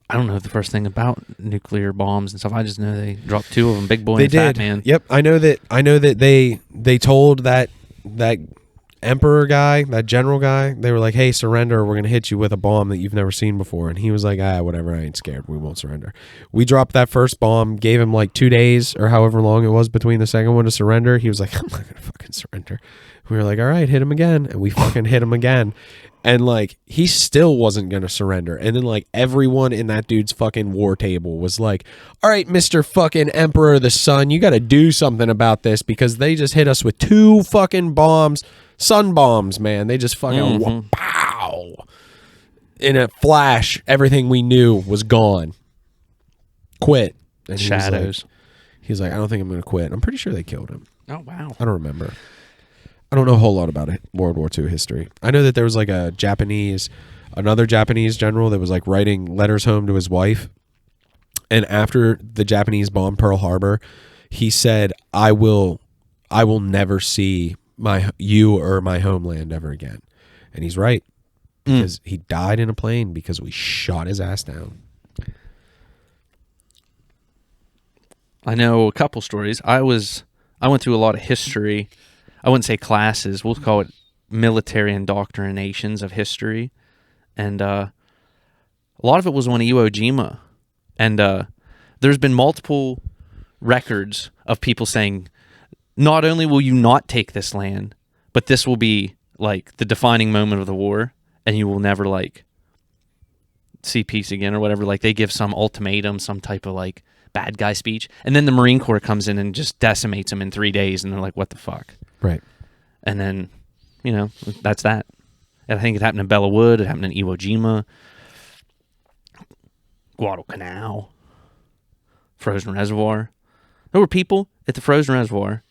I don't know the first thing about nuclear bombs and stuff. I just know they dropped 2 of them, Big Boy They and Fat did. Man. Yep, I know that they told that emperor guy, that general guy, they were like, hey, surrender, we're going to hit you with a bomb that you've never seen before. And he was like, whatever, I ain't scared, we won't surrender. We dropped that first bomb, gave him like 2 days or however long it was between the second one to surrender. He was like, I'm not going to fucking surrender. We were like, all right, hit him again. And we fucking hit him again. And like, he still wasn't going to surrender. And then like everyone in that dude's fucking war table was like, all right, Mr. fucking Emperor of the Sun, you got to do something about this because they just hit us with 2 fucking bombs. Sun bombs, man. They just fucking pow. In a flash, everything we knew was gone. Quit. And Shadows. He's like, I don't think I'm going to quit. I'm pretty sure they killed him. Oh, wow. I don't remember. I don't know a whole lot about it, World War II history. I know that there was like another Japanese general that was like writing letters home to his wife. And after the Japanese bombed Pearl Harbor, he said, I will never see you or my homeland ever again. And he's right. Because he died in a plane because we shot his ass down. I know a couple stories. I went through a lot of history. I wouldn't say classes. We'll call it military indoctrinations of history. And a lot of it was on Iwo Jima. And there's been multiple records of people saying, not only will you not take this land, but this will be like the defining moment of the war, and you will never like see peace again or whatever. Like they give some ultimatum, some type of like bad guy speech, and then the Marine Corps comes in and just decimates them in 3 days, and they're like, what the fuck? Right. And then, that's that. And I think it happened in Bella Wood, it happened in Iwo Jima, Guadalcanal, Frozen Reservoir. There were people at the Frozen Reservoir.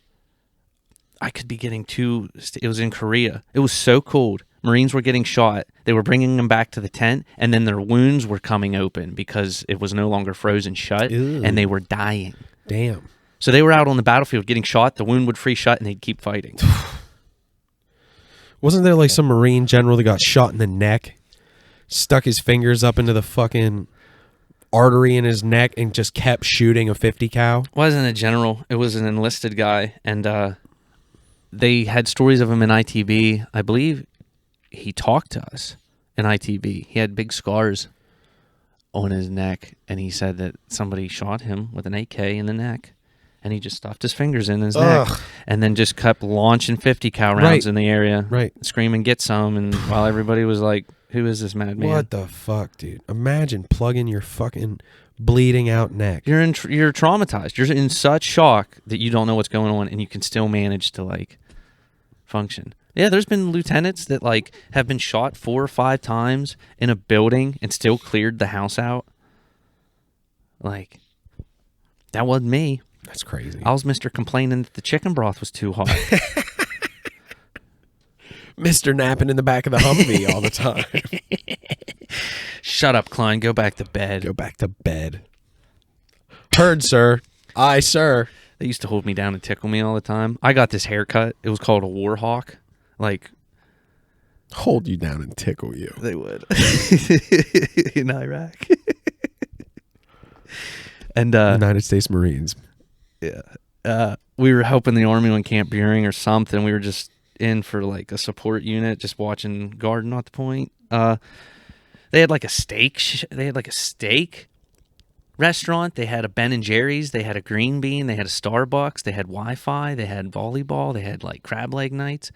I could be getting it was in Korea. It was so cold. Marines were getting shot. They were bringing them back to the tent, and then their wounds were coming open because it was no longer frozen shut. Ew. And they were dying. Damn. So they were out on the battlefield getting shot. The wound would freeze shut, and they'd keep fighting. Wasn't there like some Marine general that got shot in the neck, stuck his fingers up into the fucking artery in his neck, and just kept shooting a 50 cal? Wasn't a general. It was an enlisted guy, and they had stories of him in ITB. I believe he talked to us in ITB. He had big scars on his neck, and he said that somebody shot him with an AK in the neck, and he just stuffed his fingers in his neck, and then just kept launching 50 cal rounds in the area, screaming, get some, and while everybody was like, who is this madman? What the fuck, dude? Imagine plugging your fucking bleeding out neck. You're traumatized. You're in such shock that you don't know what's going on, and you can still manage to like function. Yeah, there's been lieutenants that like have been shot 4 or 5 times in a building and still cleared the house out. Like, that wasn't me. That's crazy. I was Mr. complaining that the chicken broth was too hot. Mr. napping in the back of the Humvee all the time. Shut up, Klein. Go back to bed. Go back to bed. Heard, sir. Aye, sir. They used to hold me down and tickle me all the time. I got this haircut. It was called a war hawk. Like, hold you down and tickle you. They would. In Iraq. And United States Marines. Yeah. We were helping the Army on Camp Buring or something. We were just in for like a support unit, just watching guard not the point. They had like a steak. They had like a steak restaurant. They had a Ben and Jerry's. They had a Green Bean. They had a Starbucks. They had Wi-Fi. They had volleyball. They had like crab leg nights.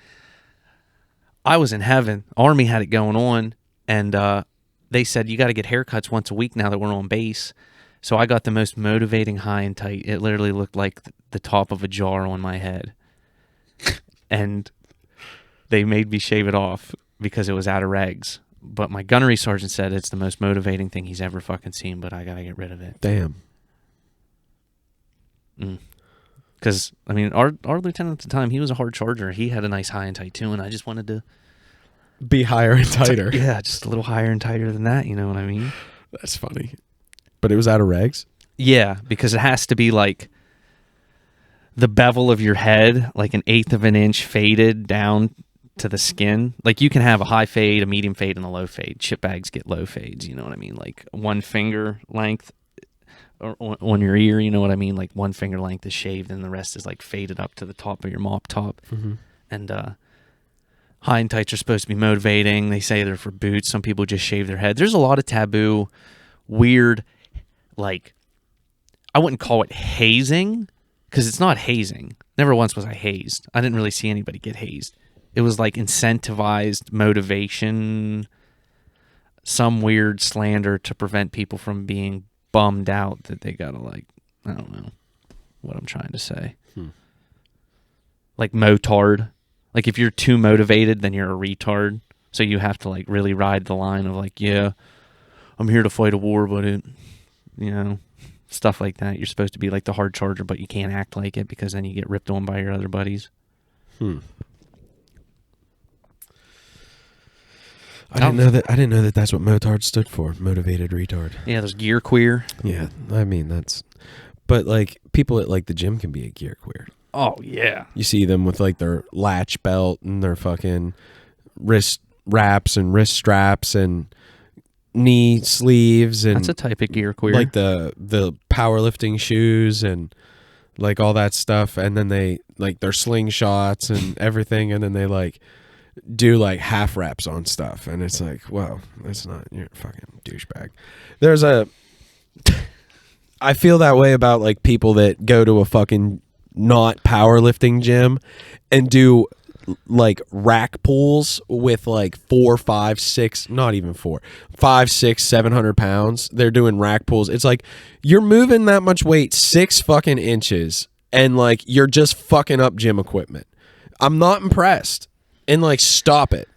I was in heaven. Army had it going on, and they said, you got to get haircuts once a week now that we're on base. So I got the most motivating high and tight. It literally looked like the top of a jar on my head. And they made me shave it off because it was out of regs. But my gunnery sergeant said it's the most motivating thing he's ever fucking seen, but I got to get rid of it. Damn. Because, I mean, our lieutenant at the time, he was a hard charger. He had a nice high and tight too, and I just wanted to be higher and tighter. Yeah, just a little higher and tighter than that, you know what I mean? That's funny. But it was out of regs? Yeah, because it has to be like the bevel of your head, like 1/8 of an inch faded down to the skin. Like you can have a high fade, a medium fade, and a low fade. Chip bags get low fades, you know what I mean? Like 1 finger length on your ear, you know what I mean? Like 1 finger length is shaved and the rest is like faded up to the top of your mop top. Mm-hmm. And high and tights are supposed to be motivating. They say they're for boots. Some people just shave their head. There's a lot of taboo, weird, like, I wouldn't call it hazing, because it's not hazing. Never once was I hazed. I didn't really see anybody get hazed. It was like incentivized motivation, some weird slander to prevent people from being bummed out that they gotta, like, I don't know what I'm trying to say. Like motard. Like if you're too motivated, then you're a retard. So you have to like really ride the line of like, yeah, I'm here to fight a war, but it, you know, stuff like that. You're supposed to be like the hard charger, but you can't act like it because then you get ripped on by your other buddies. I didn't know that that's what motard stood for. Motivated retard. Yeah, there's gear queer. Yeah, I mean but like people at like the gym can be a gear queer. Oh yeah. You see them with like their latch belt and their fucking wrist wraps and wrist straps and knee sleeves and that's a type of gear queer. Like the powerlifting shoes and like all that stuff, and then they like their slingshots and everything, and then they like do like half reps on stuff, and it's like, whoa, that's not, you're a fucking douchebag. I feel that way about like people that go to a fucking not powerlifting gym and do like rack pulls with like 4, 5, 6, not even 4, 5, 6, 700 pounds. They're doing rack pulls. It's like you're moving that much weight 6 fucking inches and like you're just fucking up gym equipment. I'm not impressed. And like, stop it.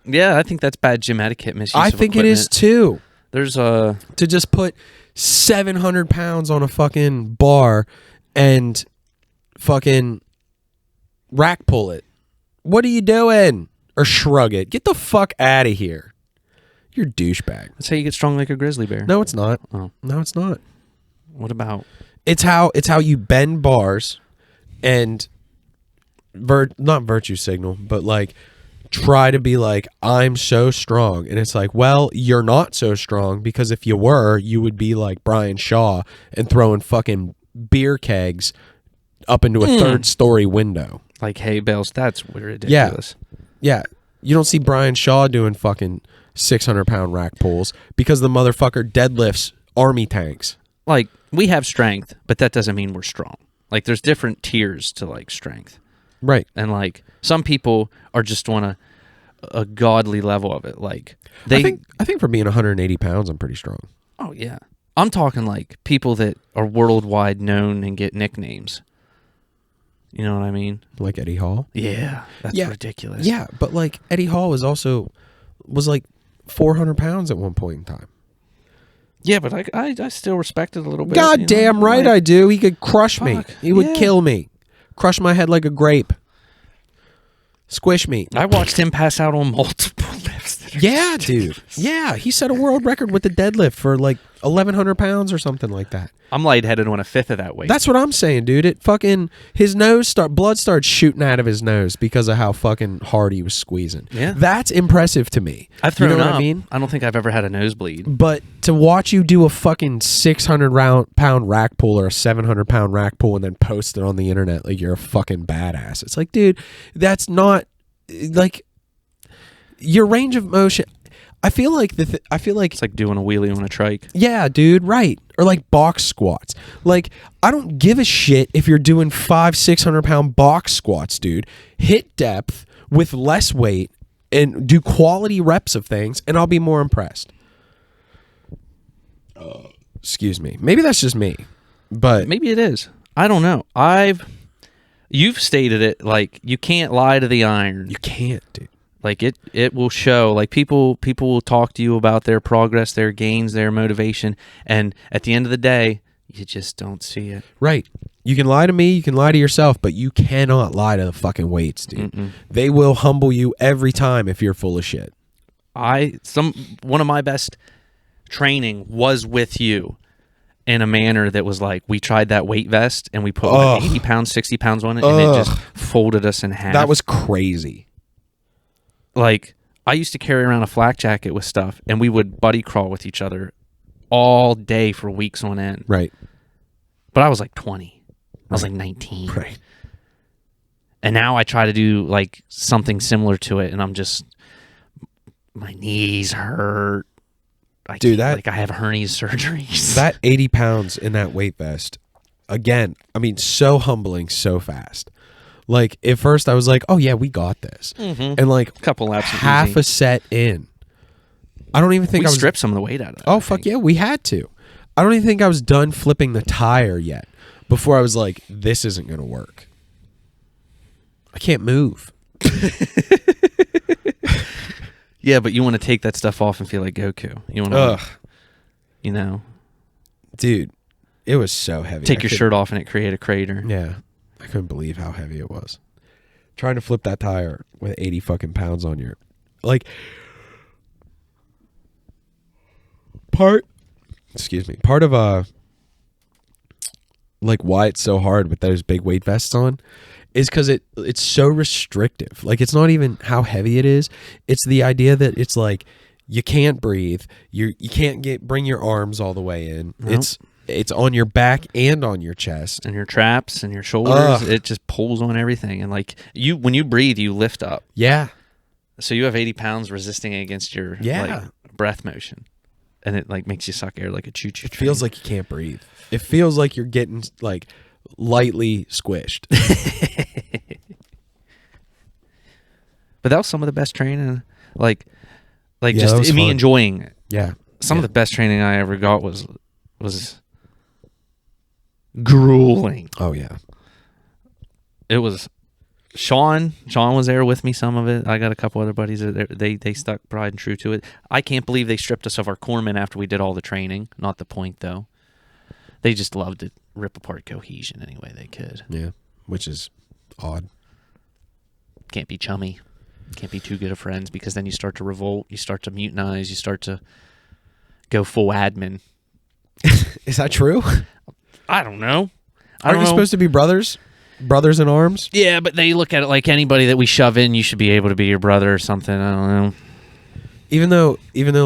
Yeah, I think that's bad gym etiquette. Misuse I of think equipment. it is too. There's to just put 700 pounds on a fucking bar and fucking rack pull it. What are you doing? Or shrug it. Get the fuck out of here. You're a douchebag. That's how you get strong like a grizzly bear. No, it's not. Oh. No, it's not. What about? It's how you bend bars and not virtue signal, but like try to be like, I'm so strong. And it's like, well, you're not so strong, because if you were, you would be like Brian Shaw and throwing fucking beer kegs up into a 3rd story window. Like hay bales. That's ridiculous. Yeah. You don't see Brian Shaw doing fucking 600-pound rack pulls because the motherfucker deadlifts army tanks. Like, we have strength, but that doesn't mean we're strong. Like, there's different tiers to like strength. Right. And like some people are just on a godly level of it. Like I think for being 180 pounds, I'm pretty strong. Oh yeah. I'm talking like people that are worldwide known and get nicknames. You know what I mean? Like Eddie Hall? Yeah. That's ridiculous. Yeah, but like Eddie Hall was like 400 pounds at one point in time. Yeah, but I still respect it a little bit. God damn right I do. He could crush me. He would kill me. Crush my head like a grape. Squish me. I watched him pass out on multiple lifts. Yeah, dude. Yeah, he set a world record with the deadlift for like 1,100 pounds or something like that. I'm lightheaded on 1/5 of that weight. That's what I'm saying, dude. It fucking, his blood started shooting out of his nose because of how fucking hard he was squeezing. Yeah. That's impressive to me. I've thrown what up. I mean? I don't think I've ever had a nosebleed. But to watch you do a fucking 600-pound rack pull or a 700-pound rack pull and then post it on the internet like you're a fucking badass. It's like, dude, that's not like your range of motion. I feel like It's like doing a wheelie on a trike. Yeah, dude, right. Or like box squats. Like, I don't give a shit if you're doing 500-600-pound box squats, dude. Hit depth with less weight and do quality reps of things, and I'll be more impressed. Excuse me. Maybe that's just me, but maybe it is. I don't know. You've stated it like you can't lie to the iron. You can't, dude. Like it will show. Like people will talk to you about their progress, their gains, their motivation, and at the end of the day, you just don't see it. Right. You can lie to me, you can lie to yourself, but you cannot lie to the fucking weights, dude. They will humble you every time if you're full of shit. One of my best training was with you in a manner that was like, we tried that weight vest and we put like 80 pounds, 60 pounds on it, and it just folded us in half. That was crazy. Like, I used to carry around a flak jacket with stuff, and we would buddy crawl with each other all day for weeks on end. Right. But I was like 20. I was like 19. Right. And now I try to do like something similar to it, and I'm just, my knees hurt. Dude, I have hernia surgeries. That 80 pounds in that weight vest, again, I mean, so humbling so fast. Like, at first I was like, oh yeah, we got this. And like, a couple laps, half a set in, I don't even think I was stripped some of the weight out of that. Oh, fuck yeah, we had to. I don't even think I was done flipping the tire yet before I was like, this isn't going to work. I can't move. Yeah, but you want to take that stuff off and feel like Goku. You want to, you know. Dude, it was so heavy. Take your shirt off and it create a crater. Yeah. I couldn't believe how heavy it was. Trying to flip that tire with 80 fucking pounds on your, like, part of like why it's so hard with those big weight vests on is because it's so restrictive. Like, it's not even how heavy it is. It's the idea that it's like you can't breathe. You can't bring your arms all the way in. Nope. It's on your back and on your chest and your traps and your shoulders. It just pulls on everything. And like when you breathe, you lift up. Yeah. So you have 80 pounds resisting against your like, breath motion, and it like makes you suck air like a choo-choo train. It feels like you can't breathe. It feels like you're getting like lightly squished. But that was some of the best training. Like yeah, just me enjoying it. Yeah. Some of the best training I ever got was grueling. Oh yeah. It was Sean was there with me, some of it. I got a couple other buddies that they stuck pride and true to it. I can't believe they stripped us of our corpsmen after we did all the training. Not the point though. They just loved to rip apart cohesion any way they could. Yeah, which is odd. Can't be chummy. Can't be too good of friends, because then you start to revolt, you start to mutinize, you start to go full admin. Is that true? I don't know. Aren't you supposed to be brothers? Brothers in arms? Yeah, but they look at it like anybody that we shove in, you should be able to be your brother or something. I don't know. Even though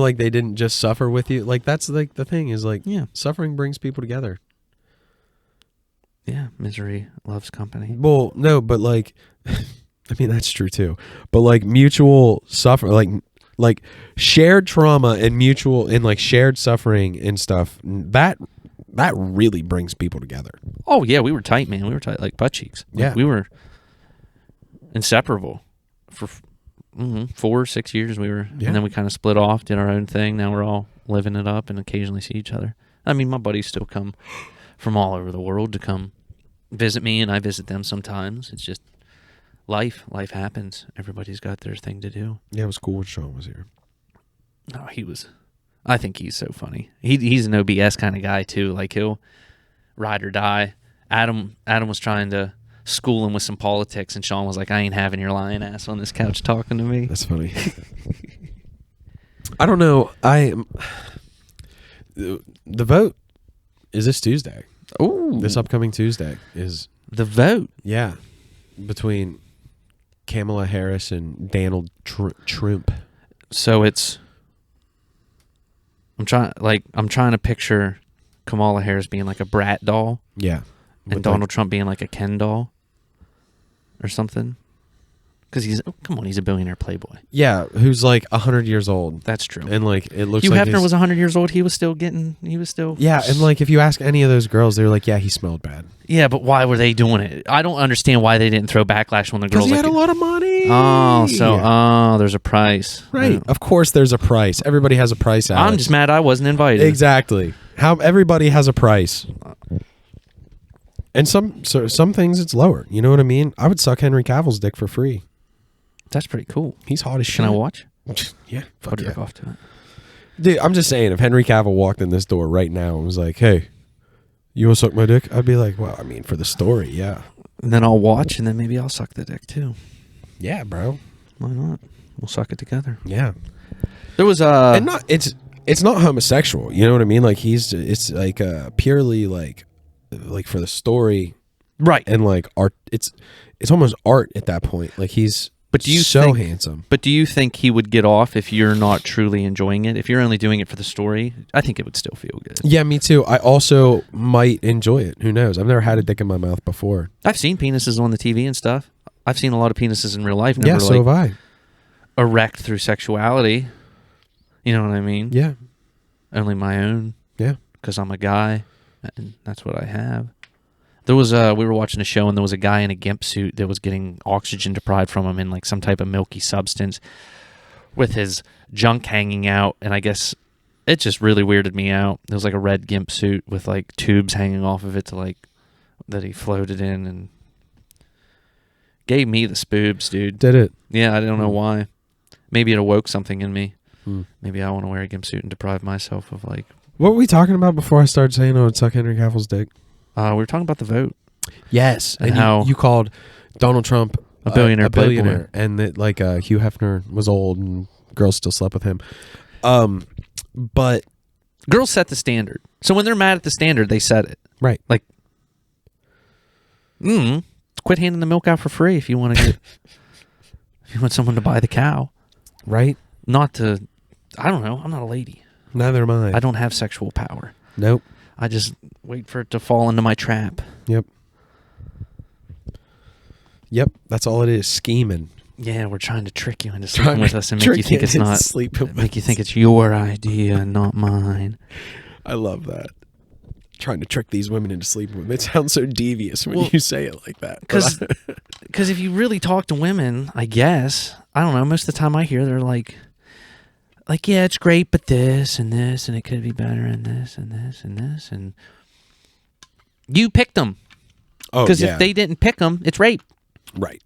like they didn't just suffer with you, like that's like the thing is like, yeah, suffering brings people together. Yeah, misery loves company. Well, no, but like, I mean that's true too. But like mutual suffer, like shared trauma and like shared suffering and stuff, that really brings people together. Oh yeah, we were tight, man. We were tight like butt cheeks. Yeah, we were inseparable for 4 or 6 years. We were, and then we kind of split off, did our own thing. Now we're all living it up and occasionally see each other. I mean, my buddies still come from all over the world to come visit me, and I visit them sometimes. It's just life happens. Everybody's got their thing to do. Yeah, it was cool when Sean was here. No, I think he's so funny. He's an OBS kind of guy too. Like, he'll ride or die. Adam was trying to school him with some politics, and Sean was like, I ain't having your lying ass on this couch talking to me. That's funny. I don't know. The vote is this Tuesday. Oh, this upcoming Tuesday is the vote. Yeah, between Kamala Harris and Donald Trump. So I'm trying to picture Kamala Harris being like a brat doll. Yeah. And Donald Trump being like a Ken doll or something. Because he's a billionaire playboy. Yeah, who's like 100 years old. That's true. And like it looks Hugh like Hefner was 100 years old. He was still. Yeah, and like if you ask any of those girls, they're like, yeah, he smelled bad. Yeah, but why were they doing it? I don't understand why they didn't throw backlash when the girls. Because he had a lot of money. There's a price. Right. Of course, there's a price. Everybody has a price. Alex. I'm just mad I wasn't invited. Exactly. Everybody has a price. And some things it's lower. You know what I mean? I would suck Henry Cavill's dick for free. That's pretty cool. He's hot as shit. Can I watch? Yeah, I'll fuck jerk yeah. off to it. Dude, I'm just saying, if Henry Cavill walked in this door right now and was like, "Hey, you want to suck my dick?" I'd be like, "Well, I mean, for the story, yeah." And then I'll watch, and then maybe I'll suck the dick too. Yeah, bro. Why not? We'll suck it together. Yeah. There was and not it's not homosexual. You know what I mean? Like it's like purely like for the story, right, and like art. It's almost art at that point. Like he's so handsome. But do you think he would get off if you're not truly enjoying it? If you're only doing it for the story, I think it would still feel good. Yeah, me too. I also might enjoy it. Who knows? I've never had a dick in my mouth before. I've seen penises on the TV and stuff. I've seen a lot of penises in real life. Never, yeah, so have I. Erect through sexuality. You know what I mean? Yeah. Only my own. Yeah. Because I'm a guy, and that's what I have. There was we were watching a show, and there was a guy in a gimp suit that was getting oxygen deprived from him in like some type of milky substance with his junk hanging out, and I guess it just really weirded me out. It was like a red gimp suit with like tubes hanging off of it to like that he floated in, and gave me the spoobs, dude. Did it? Yeah, I don't know why. Maybe it awoke something in me. Hmm. Maybe I want to wear a gimp suit and deprive myself of like... What were we talking about before I started saying I would suck Henry Cavill's dick? We were talking about the vote. Yes. And And how you called Donald Trump a billionaire, billionaire, and that like Hugh Hefner was old and girls still slept with him. But girls set the standard. So when they're mad at the standard, they set it. right. Like, quit handing the milk out for free if you want to get... if you want someone to buy the cow. Right? Not to... I don't know. I'm not a lady. Neither am I. I don't have sexual power. Nope. I just wait for it to fall into my trap. Yep. Yep. That's all it is. Scheming. Yeah, we're trying to trick you into sleeping with us and make you think it's not... sleeping. Make you think it's your idea, not mine. I love that. Trying to trick these women into sleeping with me. It sounds so devious when Well, you say it like that. Because if you really talk to women, I guess, I don't know, most of the time I hear they're like, yeah, it's great, but this, and it could be better, and this, and this, and this, and you picked them. Oh, Because yeah. if they didn't pick them, it's rape. Right.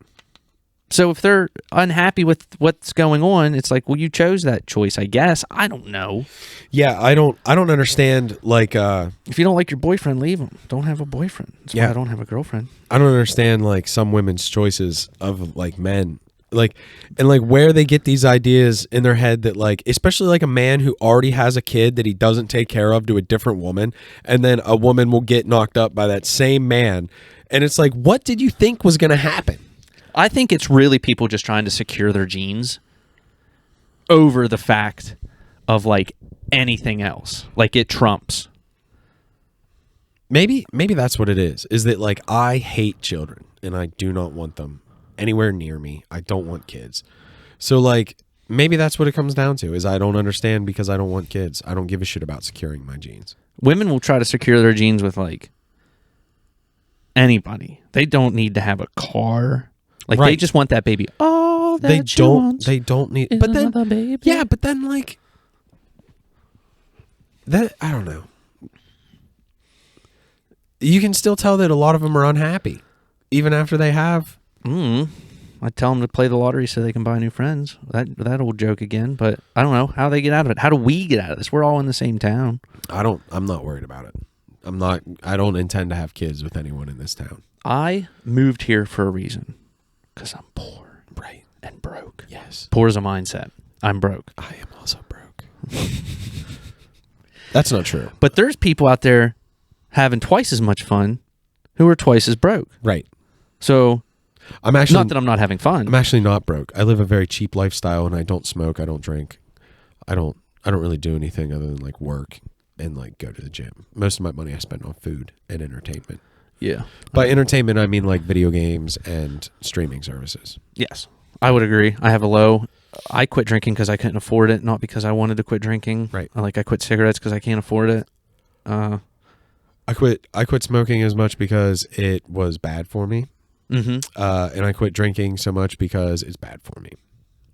So if they're unhappy with what's going on, it's like, well, you chose that choice, I guess. I don't know. Yeah, I don't understand, like, If you don't like your boyfriend, leave him. Don't have a boyfriend. That's why Yeah. I don't have a girlfriend. I don't understand, like, some women's choices of, like, men. Like, and, like, where they get these ideas in their head that, like, especially, like, a man who already has a kid that he doesn't take care of to a different woman, and then a woman will get knocked up by that same man. And it's like, what did you think was going to happen? I think it's really people just trying to secure their genes over the fact of like anything else. Like it trumps. Maybe that's what it is that like I hate children and I do not want them anywhere near me. I don't want kids. So like maybe that's what it comes down to is I don't understand because I don't want kids. I don't give a shit about securing my genes. Women will try to secure their genes with like anybody. They don't need to have a car. Like Right. they just want that baby. Oh, that They she don't wants they don't need is but then another baby. yeah, but then like that I don't know. You can still tell that a lot of them are unhappy even after they have I tell them to play the lottery so they can buy new friends. That old joke again, but I don't know how they get out of it. How do we get out of this? We're all in the same town. I'm not worried about it. I don't intend to have kids with anyone in this town. I moved here for a reason. Because I'm poor. Right. And broke. Yes. Poor is a mindset. I'm broke. I am also broke. That's not true. But there's people out there having twice as much fun who are twice as broke. Right. So, I'm actually not that I'm not having fun. I'm actually not broke. I live a very cheap lifestyle and I don't smoke, I don't drink. I don't really do anything other than like work and like go to the gym. Most of my money I spend on food and entertainment. Yeah. By entertainment, I mean like video games and streaming services. Yes. I would agree. I have a low. I quit drinking because I couldn't afford it, not because I wanted to quit drinking. Right. I quit cigarettes because I can't afford it. I quit smoking as much because it was bad for me. Mm-hmm. And I quit drinking so much because it's bad for me.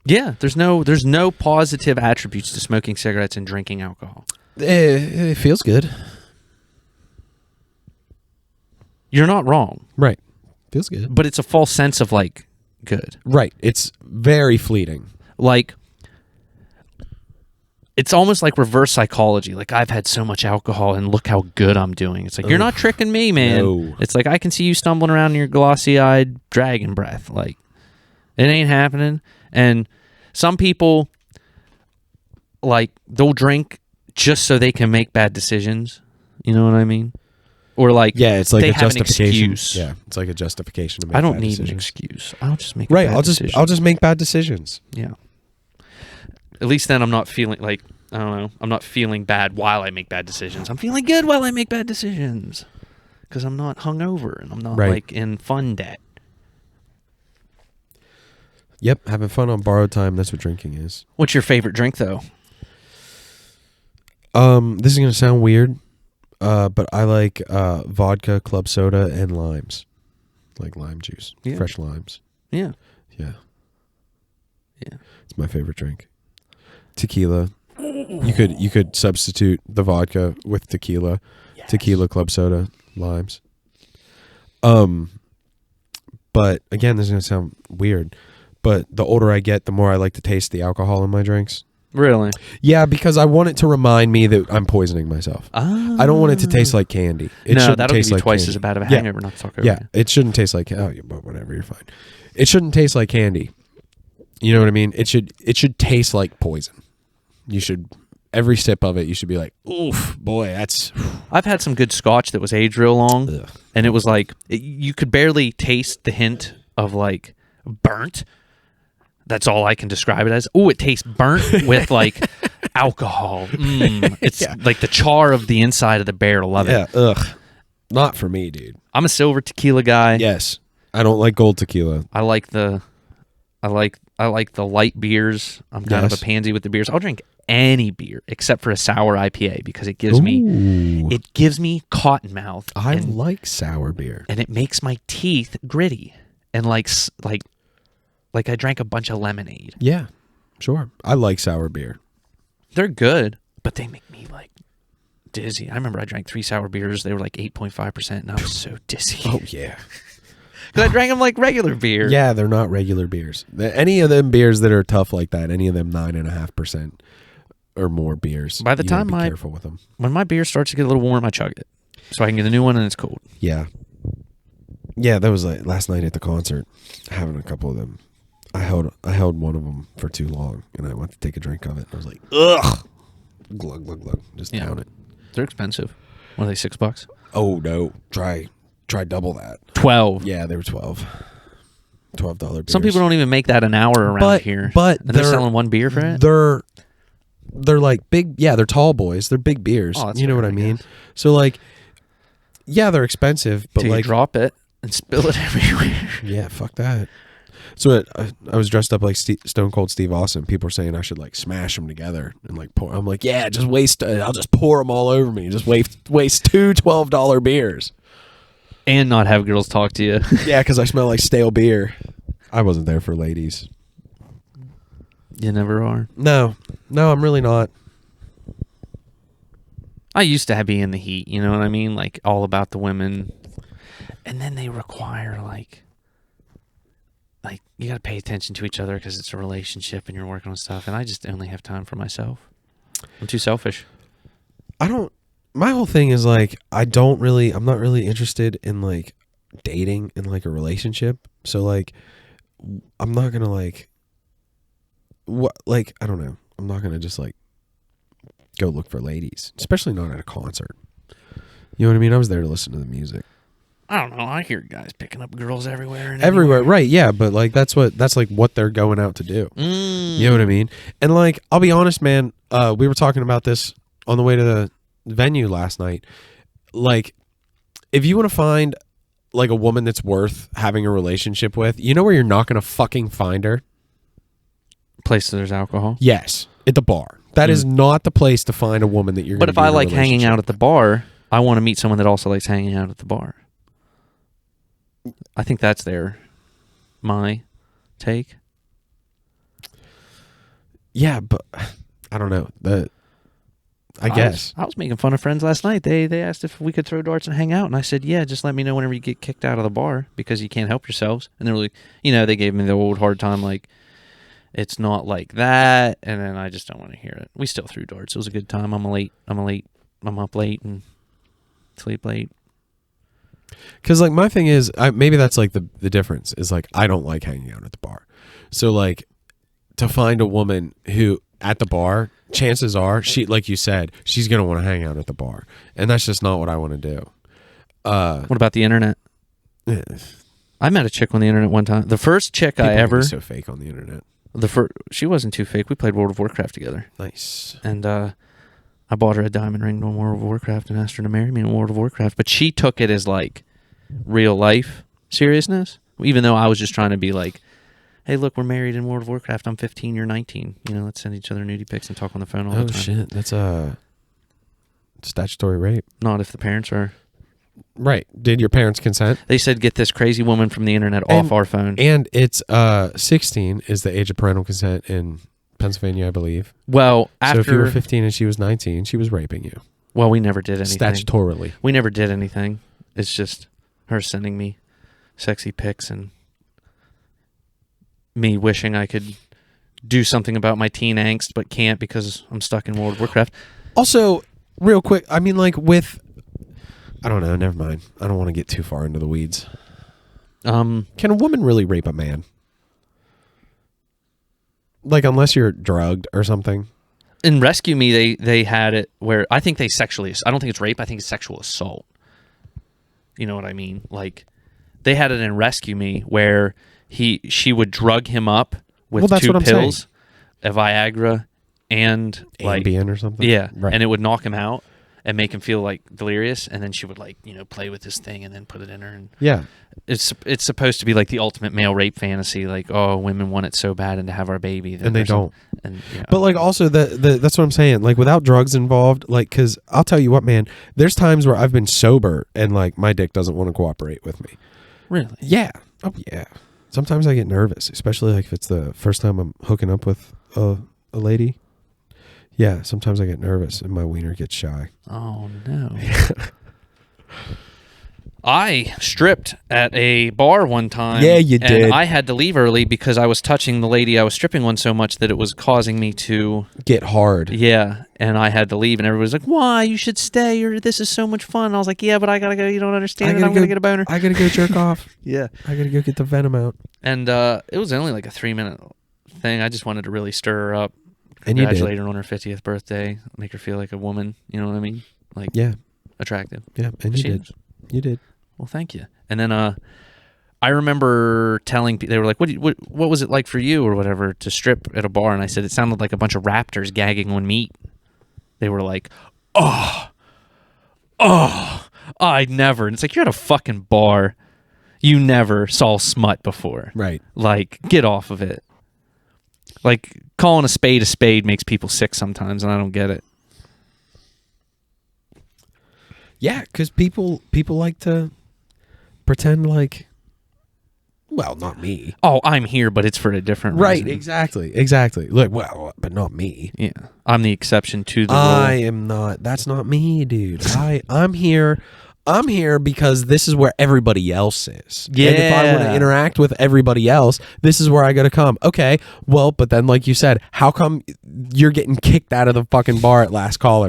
Yeah. There's no positive attributes to smoking cigarettes and drinking alcohol. It feels good. You're not wrong. Right. Feels good. But it's a false sense of like good. Right. It's very fleeting. Like, it's almost like reverse psychology. Like, I've had so much alcohol and look how good I'm doing. It's like, you're not tricking me, man. No. It's like, I can see you stumbling around in your glossy-eyed dragon breath. Like, it ain't happening. And some people, like, they'll drink just so they can make bad decisions. You know what I mean? Or like, yeah, it's like they a have justification. An excuse. Yeah, it's like a justification to make I don't bad need decisions. an excuse. I'll just make Right. a bad decision. I'll just make bad decisions. Yeah. At least then I'm not feeling like, I don't know, I'm not feeling bad while I make bad decisions. I'm feeling good while I make bad decisions because I'm not hungover and I'm not like in fun debt. Yep, having fun on borrowed time. That's what drinking is. What's your favorite drink though? This is gonna sound weird, but I like vodka, club soda, and limes, like lime juice, fresh limes. Yeah. Yeah. Yeah. It's my favorite drink. Tequila. You could substitute the vodka with tequila. Yes. Tequila, club soda, limes. But again, this is gonna sound weird, but the older I get, the more I like to taste the alcohol in my drinks. Really? Yeah, because I want it to remind me that I'm poisoning myself. Oh. I don't want it to taste like candy. It no, that'll taste give you like twice candy. as bad of a hangover. Not to talk over. Yeah, it shouldn't taste like but whatever, you're fine. It shouldn't taste like candy. You know what I mean? It should taste like poison. You should every sip of it. You should be like, oof, boy, that's. I've had some good scotch that was aged real long, and it was like you could barely taste the hint of like burnt. That's all I can describe it as. Oh, it tastes burnt with like alcohol. It's like the char of the inside of the barrel. Love it. Ugh. Not for me, dude. I'm a silver tequila guy. Yes. I don't like gold tequila. I like the light beers. I'm kind of a pansy with the beers. I'll drink any beer except for a sour IPA because it gives me cotton mouth. I like sour beer. And it makes my teeth gritty and like I drank a bunch of lemonade. Yeah. Sure. I like sour beer. They're good, but they make me like dizzy. I remember I drank 3 sour beers. They were like 8.5%, and I was so dizzy. Oh, yeah. Because I drank them like regular beer. Yeah, they're not regular beers. Any of them beers that are tough like that, any of them 9.5% or more beers, by the time be careful with them. When my beer starts to get a little warm, I chug it. So I can get a new one and it's cold. Yeah. Yeah, that was like last night at the concert, having a couple of them. I held one of them for too long, and I went to take a drink of it. And I was like, ugh, glug glug glug, just down it. They're expensive. What are they, $6? Oh no, try double that. 12. Yeah, they were $12 beers. Some people don't even make that an hour around here. But and they're selling one beer for it. They're like big. Yeah, they're tall boys. They're big beers. Oh, you know what I mean? So like, yeah, they're expensive, but till like you drop it and spill it everywhere. Yeah, fuck that. So I was dressed up like Stone Cold Steve Austin. People were saying I should like smash them together and like pour. I'm like, yeah, just waste. I'll just pour them all over me. Just waste two $12 beers. And not have girls talk to you. Yeah, because I smell like stale beer. I wasn't there for ladies. You never are. No, I'm really not. I used to be in the heat, you know what I mean? Like, all about the women. And then they require, like you got to pay attention to each other because it's a relationship and you're working on stuff. And I just only have time for myself. I'm too selfish. My whole thing is, like, I'm not really interested in, like, dating in, like, a relationship. So, like, I'm not going to, like, I don't know. I'm not going to just, like, go look for ladies, especially not at a concert. You know what I mean? I was there to listen to the music. I don't know. I hear guys picking up girls everywhere. Everywhere, right? Yeah, but like that's like what they're going out to do. You know what I mean? And like, I'll be honest, man. We were talking about this on the way to the venue last night. Like, if you want to find like a woman that's worth having a relationship with, you know where you're not going to fucking find her? Place that there's alcohol. Yes, at the bar. That is not the place to find a woman that you're. But if I like hanging out at the bar, I want to meet someone that also likes hanging out at the bar. I think that's my take. Yeah, but I don't know. I guess. I was making fun of friends last night. They asked if we could throw darts and hang out, and I said, yeah, just let me know whenever you get kicked out of the bar because you can't help yourselves. And they're like, they gave me the old hard time, like, it's not like that. And then I just don't want to hear it. We still threw darts. It was a good time. I'm up late and sleep late. Because, like, my thing is, maybe that's, like, the difference is, like, I don't like hanging out at the bar. So, like, to find a woman who, at the bar, chances are, she, like you said, she's going to want to hang out at the bar. And that's just not what I want to do. What about the internet? I met a chick on the internet one time. The first chick People I ever... can be so fake on the internet. She wasn't too fake. We played World of Warcraft together. Nice. And I bought her a diamond ring on World of Warcraft and asked her to marry me in World of Warcraft. But she took it as, like, real life seriousness. Even though I was just trying to be like, hey, look, we're married in World of Warcraft. I'm 15, you're 19. Let's send each other nudie pics and talk on the phone all the time. Oh, shit. That's a statutory rape. Not if the parents are... Right. Did your parents consent? They said, get this crazy woman from the internet off our phone. And it's 16 is the age of parental consent in Pennsylvania, I believe. Well, so if you were 15 and she was 19, she was raping you. Well, we never did anything. Statutorily. We never did anything. It's just her sending me sexy pics and me wishing I could do something about my teen angst but can't because I'm stuck in World of Warcraft. Also, real quick, I mean, like, with... I don't know. Never mind. I don't want to get too far into the weeds. Can a woman really rape a man? Like, unless you're drugged or something. In Rescue Me, they had it where I think they sexually... I don't think it's rape. I think it's sexual assault. You know what I mean? Like, they had it in Rescue Me where she would drug him up with two pills, a Viagra, and like Ambien or something. Yeah, right. And it would knock him out and make him feel like delirious, and then she would like play with this thing and then put it in her. And yeah, it's supposed to be like the ultimate male rape fantasy. Like, oh, women want it so bad and to have our baby, and they don't. And but like also that's what I'm saying. Like without drugs involved, like because I'll tell you what, man. There's times where I've been sober and like my dick doesn't want to cooperate with me. Really? Yeah. Oh yeah. Sometimes I get nervous, especially like if it's the first time I'm hooking up with a lady. Yeah, sometimes I get nervous and my wiener gets shy. Oh, no. I stripped at a bar one time. Yeah, you did. And I had to leave early because I was touching the lady I was stripping on so much that it was causing me to... get hard. Yeah, and I had to leave, and everybody was like, why? You should stay, or this is so much fun. I was like, yeah, but I gotta go. You don't understand it. I'm gonna get a boner. I gotta go jerk off. Yeah. I gotta go get the venom out. And it was only like a 3-minute thing. I just wanted to really stir her up. And you did. Congratulate her on her 50th birthday. Make her feel like a woman. You know what I mean? Like, yeah, attractive. Yeah, and you did. You did. Well, thank you. And then I remember telling people, they were like, what was it like for you or whatever to strip at a bar? And I said, it sounded like a bunch of raptors gagging on meat. They were like, I'd never. And it's like, you're at a fucking bar. You never saw smut before. Right. Like, get off of it. Like, calling a spade makes people sick sometimes, and I don't get it. Yeah, because people like to pretend like, well, not me. Oh, I'm here, but it's for a different reason. Right, exactly. Look, well, but not me. Yeah, I'm the exception to the rule. I am not. That's not me, dude. I'm here. I'm here because this is where everybody else is. Yeah. And if I want to interact with everybody else, this is where I got to come. Okay, well, but then like you said, how come you're getting kicked out of the fucking bar at last call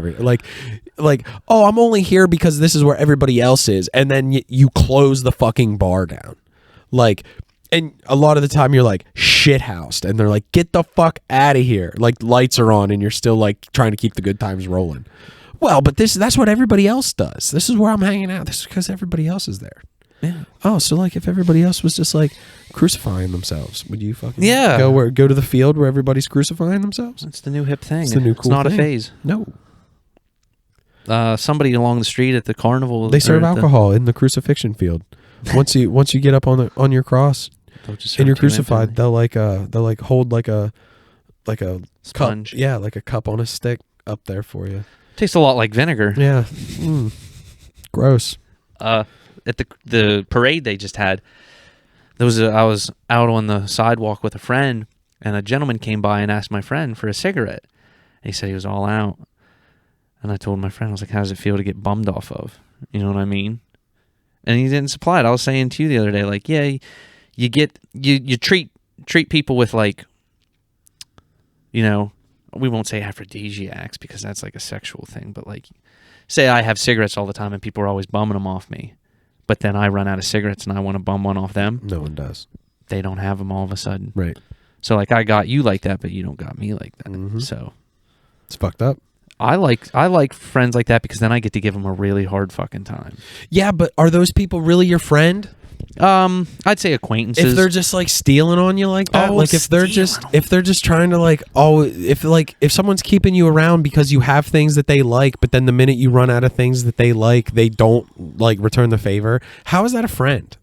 like, oh, I'm only here because this is where everybody else is. And then you close the fucking bar down. Like, and a lot of the time you're like shithoused and they're like, get the fuck out of here. Like lights are on and you're still like trying to keep the good times rolling. Well, but that's what everybody else does. This is where I'm hanging out. This is because everybody else is there. Yeah. Oh, so like if everybody else was just like crucifying themselves, would you fucking go to the field where everybody's crucifying themselves? It's the new hip thing. It's the new cool It's not thing. a phase. No. Somebody along the street at the carnival. They serve alcohol in the crucifixion field. Once you get up on your cross and you're crucified, they'll hold like a sponge. Cup, yeah, like a cup on a stick up there for you. Tastes a lot like vinegar. Yeah. Gross. At the parade they just had, I was out on the sidewalk with a friend, and a gentleman came by and asked my friend for a cigarette. And he said he was all out. And I told my friend, I was like, how does it feel to get bummed off of? You know what I mean? And he didn't supply it. I was saying to you the other day, like, yeah, you treat people with, like, you know, we won't say aphrodisiacs because that's like a sexual thing, but like, say I have cigarettes all the time and people are always bumming them off me, but then I run out of cigarettes and I want to bum one off them. No one does. They don't have them all of a sudden. Right. So like, I got you like that, but you don't got me like that. Mm-hmm. So it's fucked up. I like friends like that because then I get to give them a really hard fucking time. Yeah, but are those people really your friend? I'd say acquaintances. If they're just like stealing on you like that, like if they're just trying to like, if someone's keeping you around because you have things that they like, but then the minute you run out of things that they like, they don't like return the favor. How is that a friend?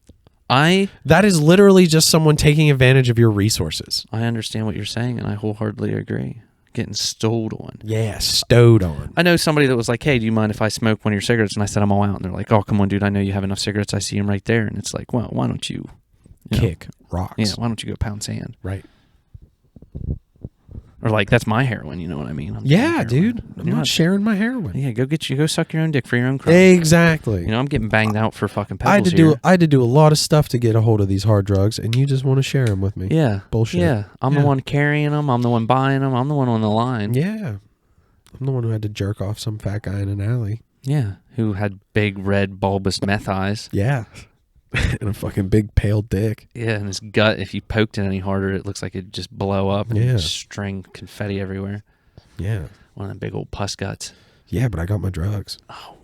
That is literally just someone taking advantage of your resources. I understand what you're saying, and I wholeheartedly agree. Getting stowed on. Yeah, stowed on. I know somebody that was like, hey, do you mind if I smoke one of your cigarettes? And I said, I'm all out. And they're like, oh, come on, dude. I know you have enough cigarettes. I see them right there. And it's like, well, why don't you kick rocks? Yeah, why don't you go pound sand? Right. Or like, that's my heroin. You know what I mean? Yeah, dude. I'm not sharing my heroin. Yeah, go suck your own dick for your own crime. Exactly. You know, I'm getting banged out for fucking pebbles I had to do a lot of stuff to get a hold of these hard drugs, and you just want to share them with me. Yeah. Bullshit. Yeah. I'm the one carrying them. I'm the one buying them. I'm the one on the line. Yeah. I'm the one who had to jerk off some fat guy in an alley. Yeah. Who had big, red, bulbous meth eyes. Yeah. And a fucking big pale dick. Yeah, and his gut, if you poked it any harder, it looks like it'd just blow up and string confetti everywhere. Yeah. One of them big old pus guts. Yeah, but I got my drugs. Oh,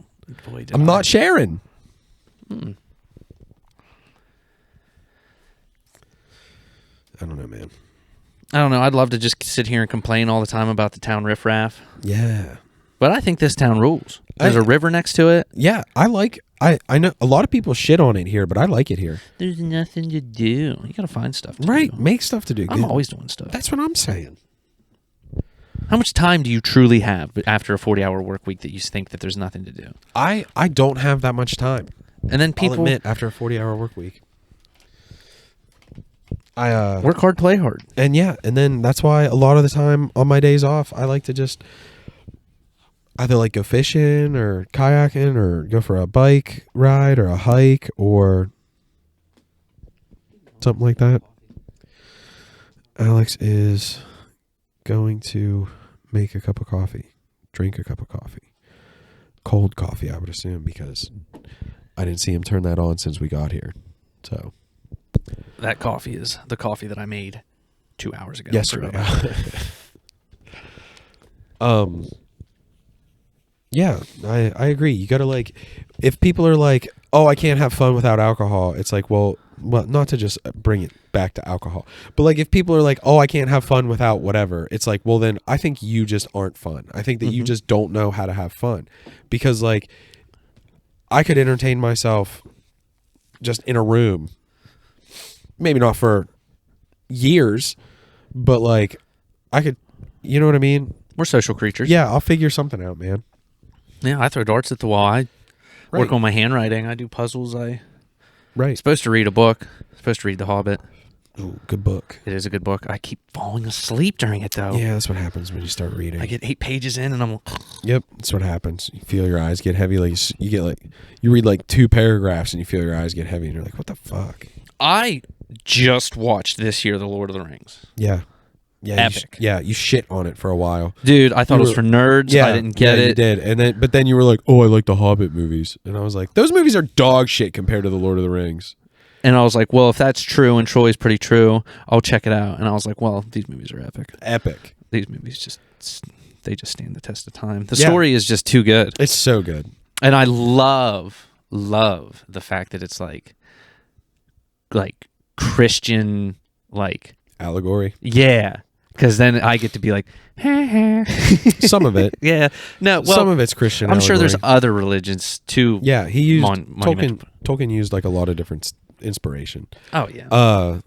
boy, I'm not sharing. Mm. I don't know, man. I don't know. I'd love to just sit here and complain all the time about the town riffraff. Yeah. But I think this town rules. There's a river next to it. Yeah, I know a lot of people shit on it here, but I like it here. There's nothing to do. You got to find stuff to do. Right, make stuff to do. I'm always doing stuff. That's what I'm saying. How much time do you truly have after a 40-hour work week that you think that there's nothing to do? I don't have that much time. And then people I'll admit, after a 40-hour work week. I work hard, play hard. And then that's why a lot of the time on my days off, I like to just either like go fishing or kayaking or go for a bike ride or a hike or something like that. Alex is going to make a cup of coffee, drink a cup of coffee. Cold coffee, I would assume, because I didn't see him turn that on since we got here. So that coffee is the coffee that I made 2 hours ago. Yesterday. Yeah, I agree. You got to like, if people are like, oh, I can't have fun without alcohol. It's like, well, not to just bring it back to alcohol, but like if people are like, oh, I can't have fun without whatever. It's like, well, then I think you just aren't fun. I think that you just don't know how to have fun, because like I could entertain myself just in a room, maybe not for years, but like I could, you know what I mean? We're social creatures. Yeah, I'll figure something out, man. Yeah, I throw darts at the wall. I work on my handwriting. I do puzzles. Supposed to read a book. Supposed to read The Hobbit. Ooh, good book. It is a good book. I keep falling asleep during it, though. Yeah, that's what happens when you start reading. I get 8 pages in, and I'm. Yep, that's what happens. You feel your eyes get heavy. Like you read like 2 paragraphs, and you feel your eyes get heavy, and you're like, "What the fuck?" I just watched this year The Lord of the Rings. Yeah. Yeah, epic. You shit on it for a while, dude. I thought it was for nerds. Yeah, I didn't get it. You did, but then you were like, "Oh, I like the Hobbit movies," and I was like, "Those movies are dog shit compared to the Lord of the Rings." And I was like, "Well, if that's true and Troy's pretty true, I'll check it out." And I was like, "Well, these movies are epic. Epic. These movies just stand the test of time. The story is just too good. It's so good, and I love the fact that it's like Christian allegory. Yeah. Because then I get to be like, some of it. Yeah. No, well, some of it's Christian I'm allegory. sure there's other religions too. Yeah, he used Tolkien used like a lot of different inspiration. Oh, yeah.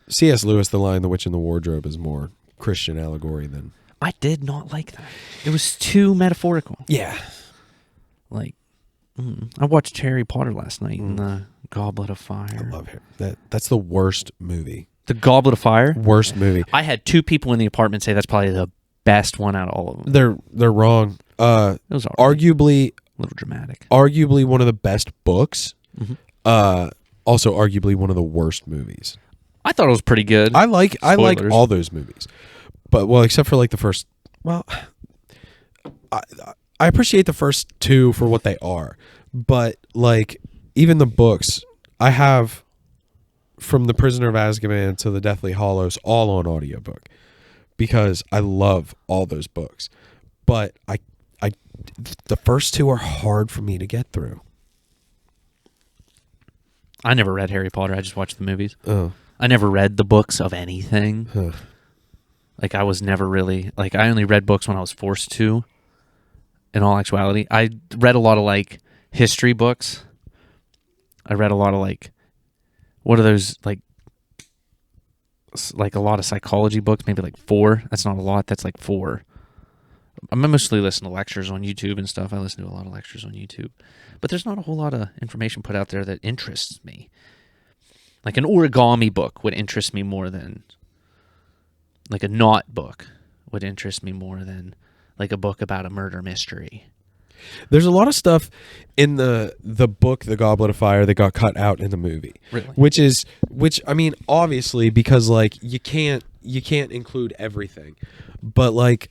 C.S. Lewis, The Lion, the Witch, and the Wardrobe is more Christian allegory than... I did not like that. It was too metaphorical. Yeah. I watched Harry Potter last night in the Goblet of Fire. I love Harry. That's the worst movie. The Goblet of Fire? Worst movie. I had 2 people in the apartment say that's probably the best one out of all of them. They're wrong. It was already arguably a little dramatic. Arguably one of the best books. Mm-hmm. Also arguably one of the worst movies. I thought it was pretty good. I like Spoilers. all those movies. But well, except for like the first, well, I appreciate the first two for what they are. But like even the books, I have from The Prisoner of Azkaban to The Deathly Hallows all on audiobook because I love all those books. But the first two are hard for me to get through. I never read Harry Potter. I just watched the movies. Oh. I never read the books of anything. Huh. Like, I was never really... Like, I only read books when I was forced to, in all actuality. I read a lot of, like, history books. I read a lot of, like... What are those, like a lot of psychology books, maybe like 4. That's not a lot. That's like 4. I mostly listen to lectures on YouTube and stuff. I listen to a lot of lectures on YouTube. But there's not a whole lot of information put out there that interests me. Like an origami book would interest me more than... Like a knot book would interest me more than like a book about a murder mystery. There's a lot of stuff in the book, The Goblet of Fire, that got cut out in the movie. Really? Which I mean, obviously, because like you can't include everything. But like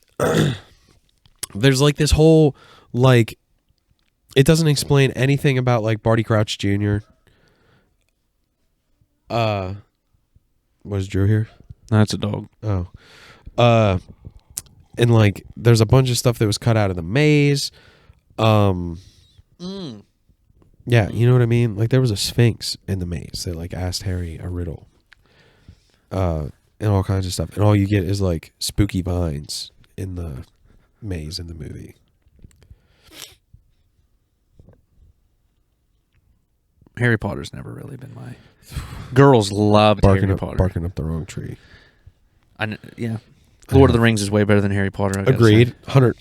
there's like this whole like it doesn't explain anything about like Barty Crouch Jr. Was Drew here? That's a dog. Oh. And like there's a bunch of stuff that was cut out of the maze. Yeah, you know what I mean? Like there was a sphinx in the maze that like asked Harry a riddle. And all kinds of stuff. And all you get is like spooky vines in the maze in the movie. Harry Potter's never really been my... Girls loved Harry Potter. Barking up the wrong tree. Yeah. Lord of the Rings is way better than Harry Potter. Agreed. 100.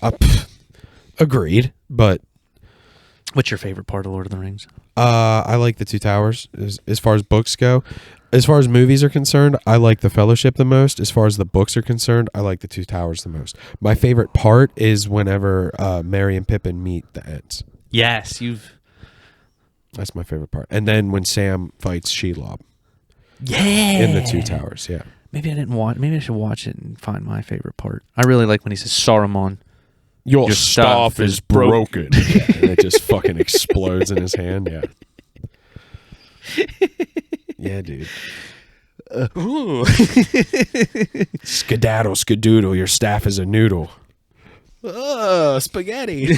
Agreed. But what's your favorite part of Lord of the Rings? I like the Two Towers as far as books go. As far as movies are concerned, I like the Fellowship the most. As far as the books are concerned, I like the Two Towers the most. My favorite part is whenever Merry and Pippin meet the Ents. Yes, That's my favorite part. And then when Sam fights Shelob. Yeah. In the Two Towers, yeah. Maybe I should watch it and find my favorite part. I really like when he says, Saruman, Your staff is broken. Yeah, and it just fucking explodes in his hand, yeah. Yeah, dude. Skedaddle, skadoodle, your staff is a noodle. Spaghetti.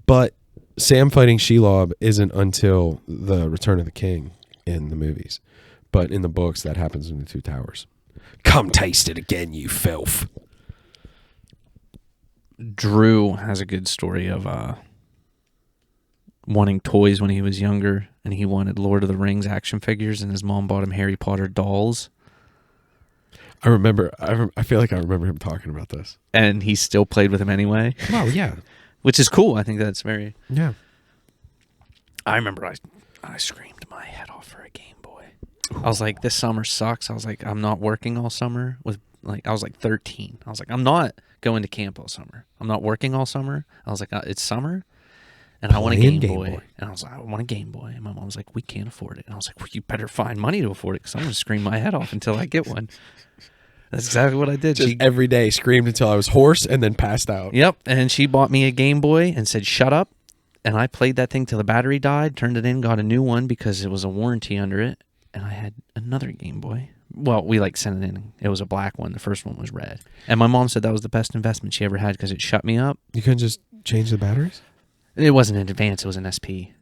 But Sam fighting Shelob isn't until the Return of the King in the movies. But in the books, that happens in the Two Towers. Come taste it again, you filth. Drew has a good story of wanting toys when he was younger, and he wanted Lord of the Rings action figures, and his mom bought him Harry Potter dolls. I remember. I feel like I remember him talking about this. And he still played with him anyway. Oh, yeah. Which is cool. I think that's very... Yeah. I remember I screamed my head off for a Game Boy. I was like, this summer sucks. I was like, I'm not working all summer. I was like 13. I was like, I'm not going to camp all summer. I'm not working all summer. I was like, it's summer, and I want a Game Boy. And I was like, I want a Game Boy. And my mom was like, we can't afford it. And I was like, well, you better find money to afford it, because I'm going to scream my head off until I get one. That's exactly what I did. Just every day screamed until I was hoarse and then passed out. Yep. And she bought me a Game Boy and said, shut up. And I played that thing till the battery died, turned it in, got a new one because it was a warranty under it. And I had another Game Boy. Well, we sent it in. It was a black one. The first one was red. And my mom said that was the best investment she ever had because it shut me up. You couldn't just change the batteries? It wasn't an Advance. It was an SP.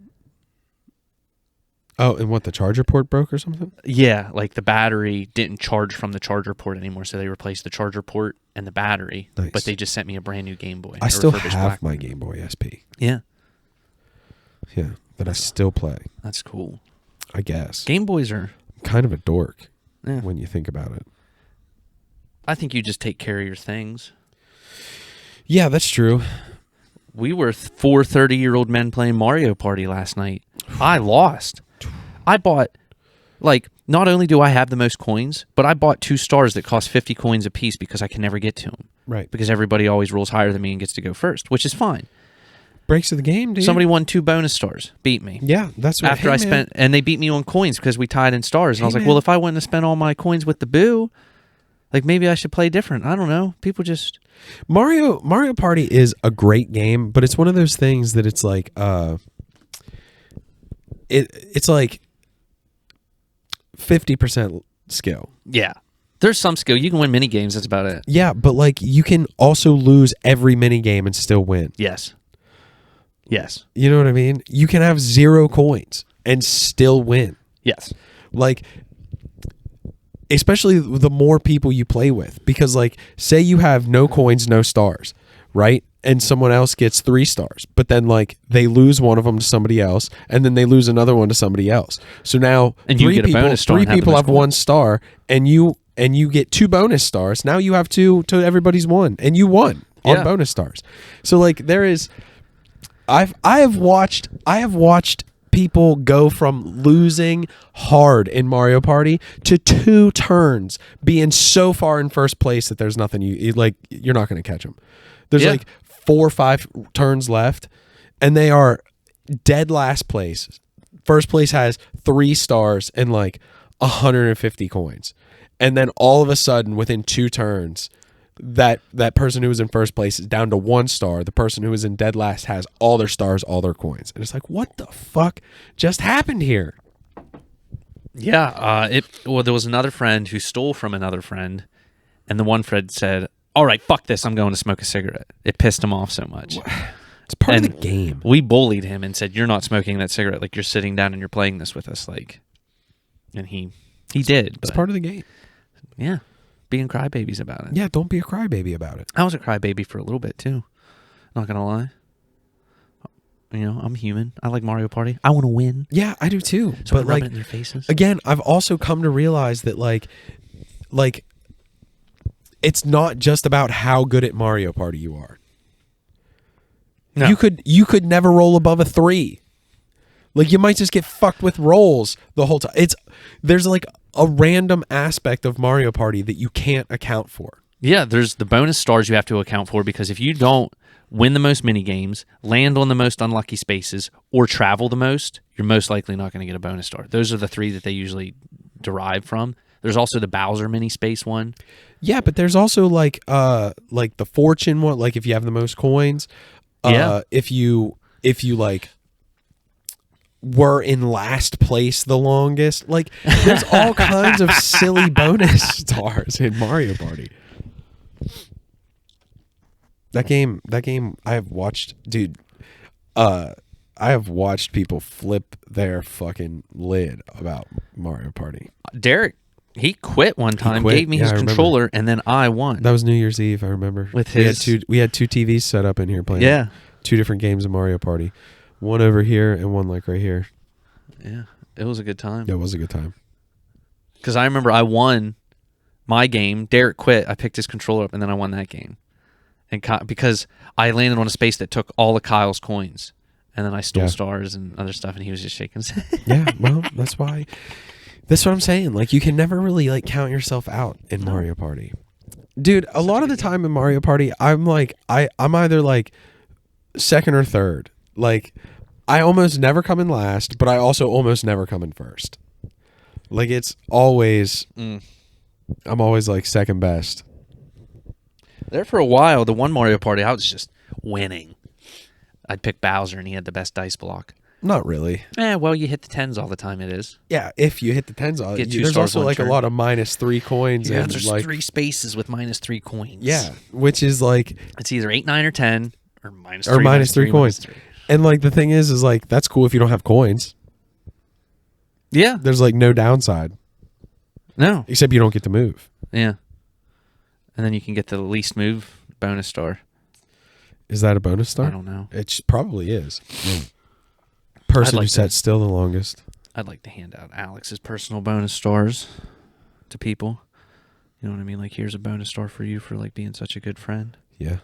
Oh, and what, the charger port broke or something? Yeah, like the battery didn't charge from the charger port anymore, so they replaced the charger port and the battery. Nice. But they just sent me a brand new Game Boy. I still have my Game Boy SP. Yeah. Yeah, that I still play. That's cool. I guess. Game Boys are... kind of a dork when you think about it. I think you just take care of your things. Yeah, that's true. We were 4 30-year-old men playing Mario Party last night. I lost. I bought, not only do I have the most coins, but I bought 2 stars that cost 50 coins apiece because I can never get to them. Right. Because everybody always rolls higher than me and gets to go first, which is fine. Breaks of the game, dude. Somebody won 2 bonus stars, beat me. Yeah, that's what. After I spent, and they beat me on coins because we tied in stars. And I was like, well, if I wouldn't have spent all my coins with the boo, like maybe I should play different. I don't know. People just Mario Party is a great game, but it's one of those things that it's like it's like 50% skill. Yeah. There's some skill. You can win mini games. That's about it. Yeah, but like you can also lose every mini game and still win. Yes. Yes. You know what I mean? You can have 0 coins and still win. Yes. Like, especially the more people you play with, because like say you have no coins, no stars, right? And someone else gets 3 stars, but then like they lose one of them to somebody else, and then they lose another one to somebody else. So now and you get a bonus star. 3 people have 1 star, and you get 2 bonus stars. Now you have 2 to everybody's 1, and you won on bonus stars. So like there is, I have watched people go from losing hard in Mario Party to 2 turns being so far in first place that there's nothing you're not going to catch them. There's like 4 or 5 turns left, and they are dead last place. First place has 3 stars and like 150 coins. And then all of a sudden, within 2 turns, that person who was in first place is down to 1 star. The person who was in dead last has all their stars, all their coins. And it's like, what the fuck just happened here? Yeah. There was another friend who stole from another friend, and the one friend said, all right, fuck this, I'm going to smoke a cigarette. It pissed him off so much. It's part of the game. We bullied him and said, you're not smoking that cigarette. Like, you're sitting down and you're playing this with us. Like, and he did. It's part of the game. Yeah. Being crybabies about it. Yeah, don't be a crybaby about it. I was a crybaby for a little bit, too. Not going to lie. You know, I'm human. I like Mario Party. I want to win. Yeah, I do too. So but rub like, it in their faces. Again, I've also come to realize that like it's not just about how good at Mario Party you are. No. You could never roll above a 3. Like you might just get fucked with rolls the whole time. There's like a random aspect of Mario Party that you can't account for. Yeah, there's the bonus stars you have to account for, because if you don't win the most mini games, land on the most unlucky spaces, or travel the most, you're most likely not going to get a bonus star. Those are the 3 that they usually derive from. There's also the Bowser mini space one. Yeah, but there's also like the fortune one, like if you have the most coins. If you like were in last place the longest. Like there's all kinds of silly bonus stars in Mario Party. That game I have watched, dude. I have watched people flip their fucking lid about Mario Party. Derek, he quit one time, gave me his controller, and then I won. That was New Year's Eve, I remember. With we had two TVs set up in here playing 2 different games of Mario Party. One over here and one like right here. Yeah, it was a good time. Yeah, it was a good time. Because I remember I won my game. Derek quit. I picked his controller up, and then I won that game. And because I landed on a space that took all of Kyle's coins, and then I stole stars and other stuff, and he was just shaking his head. Yeah, well, that's what I'm saying. Like, you can never really like count yourself out in Mario Party, dude. A lot of the time in Mario Party, I'm like, I'm either like second or third. Like, I almost never come in last, but I also almost never come in first. Like, it's always, I'm always like second best. There for a while, the one Mario Party, I was just winning. I'd pick Bowser, and he had the best dice block. Not really. Well, you hit the 10s all the time, it is. Yeah, if you hit the 10s, there's also like a lot of -3 coins. Yeah, and there's like 3 spaces with -3 coins. Yeah, which is like... It's either 8, 9, or 10, or -3. Or -3 coins. And like the thing is like, that's cool if you don't have coins. Yeah. There's like no downside. No. Except you don't get to move. Yeah. And then you can get the least move bonus star. Is that a bonus star? I don't know. It probably is. Person who sat still the longest. I'd like to hand out Alex's personal bonus stars to people. You know what I mean? Like, here's a bonus star for you for like being such a good friend. Yeah.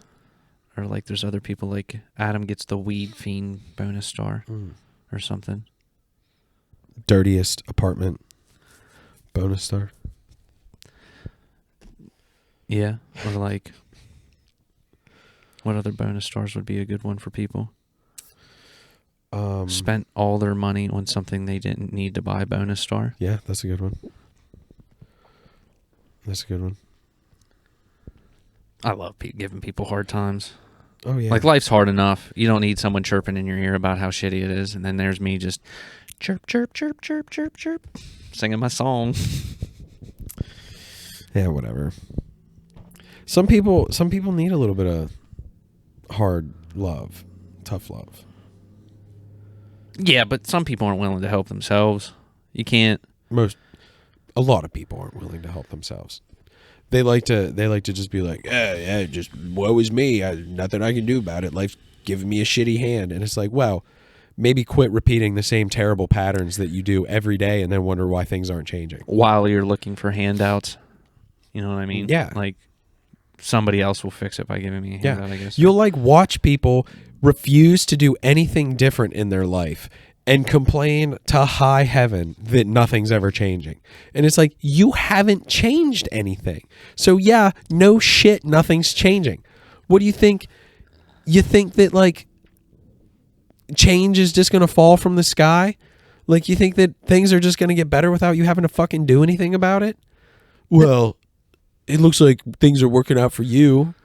Or like there's other people, like Adam gets the weed fiend bonus star or something. Dirtiest apartment. Bonus star. Yeah. Or like, what other bonus stars would be a good one for people? Spent all their money on something they didn't need to buy. Bonus star. Yeah, that's a good one. That's a good one. I love giving people hard times. Oh, yeah. Like, life's hard enough. You don't need someone chirping in your ear about how shitty it is. And then there's me just chirp, chirp, chirp, chirp, chirp, chirp, singing my song. Yeah, whatever. Some people need a little bit of hard love, tough love. Yeah, but some people aren't willing to help themselves. You can't. A lot of people aren't willing to help themselves. They like to just be like, yeah, just woe is me. Nothing I can do about it. Life's giving me a shitty hand. And it's like, well, maybe quit repeating the same terrible patterns that you do every day and then wonder why things aren't changing. While you're looking for handouts. You know what I mean? Yeah. Like, somebody else will fix it by giving me a handout, I guess. You'll like watch people refuse to do anything different in their life and complain to high heaven that nothing's ever changing. And it's like, you haven't changed anything. So yeah, no shit, nothing's changing. What do you think? You think that like change is just going to fall from the sky? Like you think that things are just going to get better without you having to fucking do anything about it? Well, it looks like things are working out for you.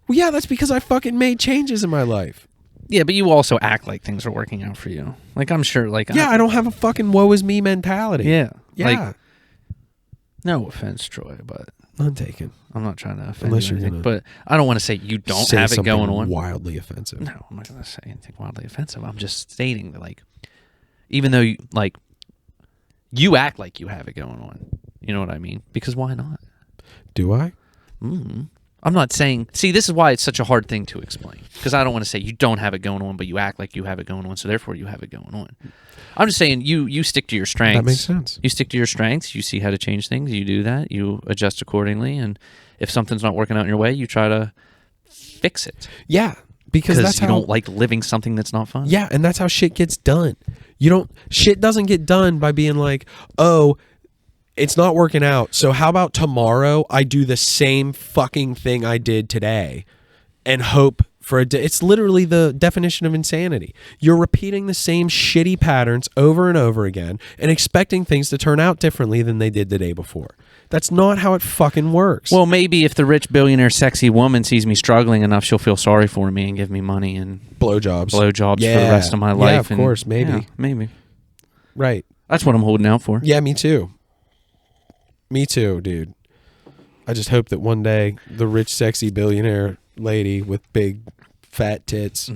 Well, yeah, that's because I fucking made changes in my life. Yeah, but you also act like things are working out for you. Like, I'm sure, like... Yeah, I don't have a fucking woe is me mentality. Yeah. Yeah. Like, no offense, Troy, but... None taken. I'm not trying to offend Unless you or you're anything, gonna but I don't want to say you don't say have it going something on. wildly offensive. No, I'm not going to say anything wildly offensive. I'm just stating that, like, even though, you, like, you act like you have it going on. You know what I mean? Because why not? Do I? I'm not saying... See, this is why it's such a hard thing to explain. Because I don't want to say you don't have it going on, but you act like you have it going on, so therefore you have it going on. I'm just saying you stick to your strengths. That makes sense. You stick to your strengths. You see how to change things. You do that. You adjust accordingly. And if something's not working out in your way, you try to fix it. Yeah, because that's you how... don't like living something that's not fun. Yeah, and that's how shit gets done. Shit doesn't get done by being like, oh... It's not working out. So how about tomorrow I do the same fucking thing I did today and hope for a day? It's literally the definition of insanity. You're repeating the same shitty patterns over and over again and expecting things to turn out differently than they did the day before. That's not how it fucking works. Well, maybe if the rich billionaire sexy woman sees me struggling enough, she'll feel sorry for me and give me money and blowjobs for the rest of my life. Yeah, of course, maybe. Yeah, maybe. Right. That's what I'm holding out for. Yeah, me too. Me too, dude. I just hope that one day the rich, sexy billionaire lady with big, fat tits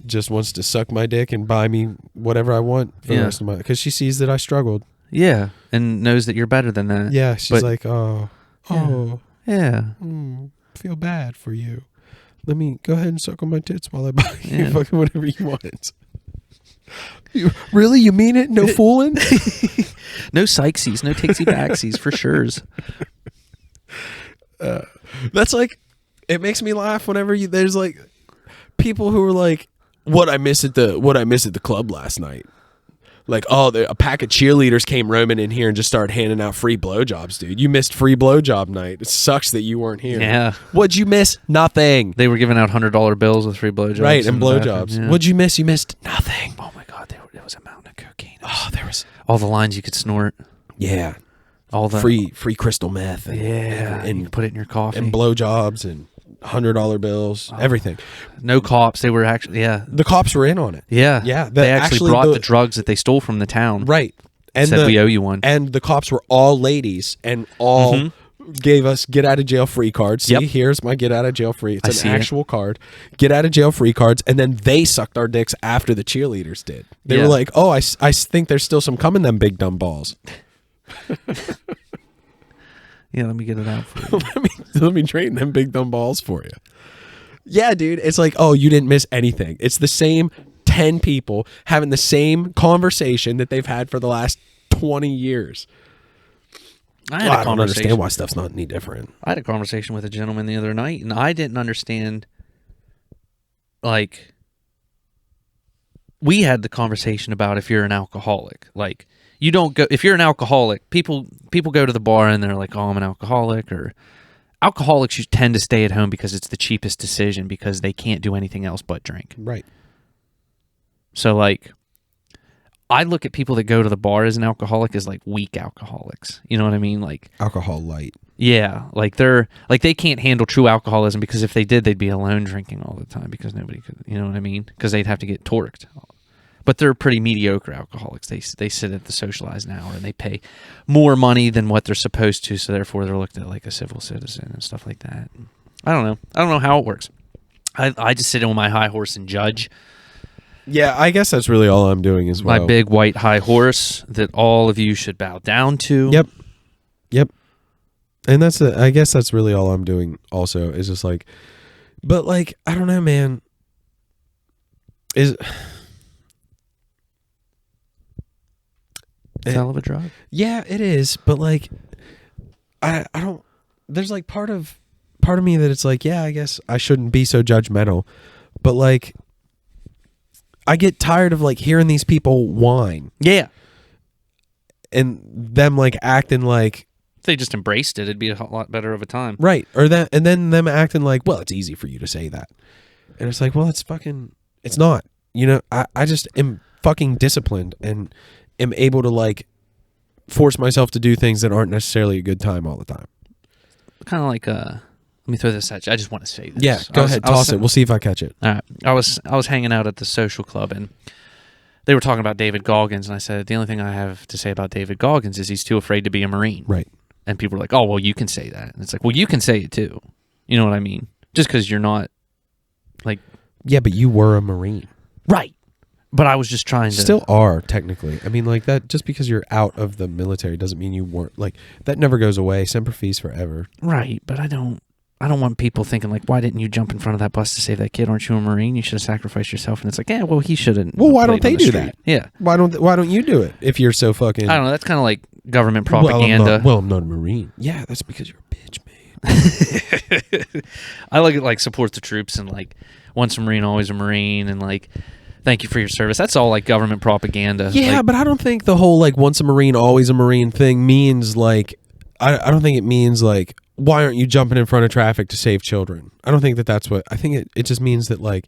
just wants to suck my dick and buy me whatever I want for the rest of my... Because she sees that I struggled. Yeah, and knows that you're better than that. Yeah, she's like, yeah. Feel bad for you. Let me go ahead and suck on my tits while I buy you fucking whatever you want. Really? You mean it? No fooling? No psychsies, no takesy-backsies for sures. That's like, it makes me laugh whenever there's like people who are like, what I miss at the club last night. Like, oh, a pack of cheerleaders came roaming in here and just started handing out free blowjobs, dude. You missed free blowjob night. It sucks that you weren't here. Yeah. What'd you miss? Nothing. They were giving out $100 bills with free blowjobs. Right, and blowjobs. Yeah. What'd you miss? You missed nothing. Oh my God, there was a mountain of cocaine. There was all the lines you could snort. Yeah. All the free crystal meth. And you put it in your coffee. And blowjobs and $100 bills, everything. No cops. They were actually, The cops were in on it. Yeah. Yeah. They actually brought the drugs that they stole from the town. Right. And said, we owe you one. And the cops were all ladies and all gave us get out of jail free cards. See, here's my get out of jail free. It's an actual card. Get out of jail free cards. And then they sucked our dicks after the cheerleaders did. They were like, oh, I think there's still some coming, them big dumb balls. Yeah, let me get it out for you. let me train them big dumb balls for you. Yeah, dude. It's like, oh, you didn't miss anything. It's the same 10 people having the same conversation that they've had for the last 20 years. I don't understand why stuff's not any different. I had a conversation with a gentleman the other night, and I didn't understand, like, we had the conversation about if you're an alcoholic. Like, You don't go if you're an alcoholic. People go to the bar and they're like, "Oh, I'm an alcoholic," or alcoholics. You tend to stay at home because it's the cheapest decision because they can't do anything else but drink. Right. So like, I look at people that go to the bar as an alcoholic as like weak alcoholics. You know what I mean? Like alcohol light. Yeah, like they're like they can't handle true alcoholism because if they did, they'd be alone drinking all the time because nobody could. You know what I mean? Because they'd have to get torqued. But they're pretty mediocre alcoholics. They sit at the socialized hour and they pay more money than what they're supposed to, so therefore they're looked at like a civil citizen and stuff like that. I don't know. I don't know how it works. I just sit on my high horse and judge. Yeah, I guess that's really all I'm doing as well. My big white high horse that all of you should bow down to. Yep. And I guess that's really all I'm doing also is just like, but like, I don't know, man. It's a hell of a drug. Yeah, it is. But like, I don't, there's like part of me that it's like, yeah, I guess I shouldn't be so judgmental. But like, I get tired of like hearing these people whine. Yeah. And them like acting like, if they just embraced it, it'd be a lot better of a time. Right. Or that, and then them acting like, well, it's easy for you to say that. And it's like, well, it's not. You know, I just am fucking disciplined and am able to like force myself to do things that aren't necessarily a good time all the time. Kind of like let me throw this at you. I just want to say this. Yeah, go ahead, toss it. We'll see if I catch it. All right. I was hanging out at the social club and they were talking about David Goggins, and I said the only thing I have to say about David Goggins is he's too afraid to be a Marine. Right. And people were like, "Oh, well, you can say that." And it's like, "Well, you can say it too." You know what I mean? Just because you're not like, yeah, but you were a Marine. Right. But I was just trying to... Still are, technically. I mean, like, that, just because you're out of the military doesn't mean you weren't, like, that never goes away. Semper Fi's forever. Right, but I don't want people thinking, like, why didn't you jump in front of that bus to save that kid? Aren't you a Marine? You should have sacrificed yourself. And it's like, yeah, well, he shouldn't. Well, why don't they do that? Yeah. Why don't you do it if you're so fucking... I don't know. That's kind of like government propaganda. Well, I'm not a Marine. Yeah, that's because you're a bitch, man. I look at, like, support the troops and, like, once a Marine, always a Marine, and, like... Thank you for your service. That's all like government propaganda. Yeah, like, but I don't think the whole like once a Marine, always a Marine thing means like, I don't think it means like, why aren't you jumping in front of traffic to save children? I don't think that's what, I think it just means that like,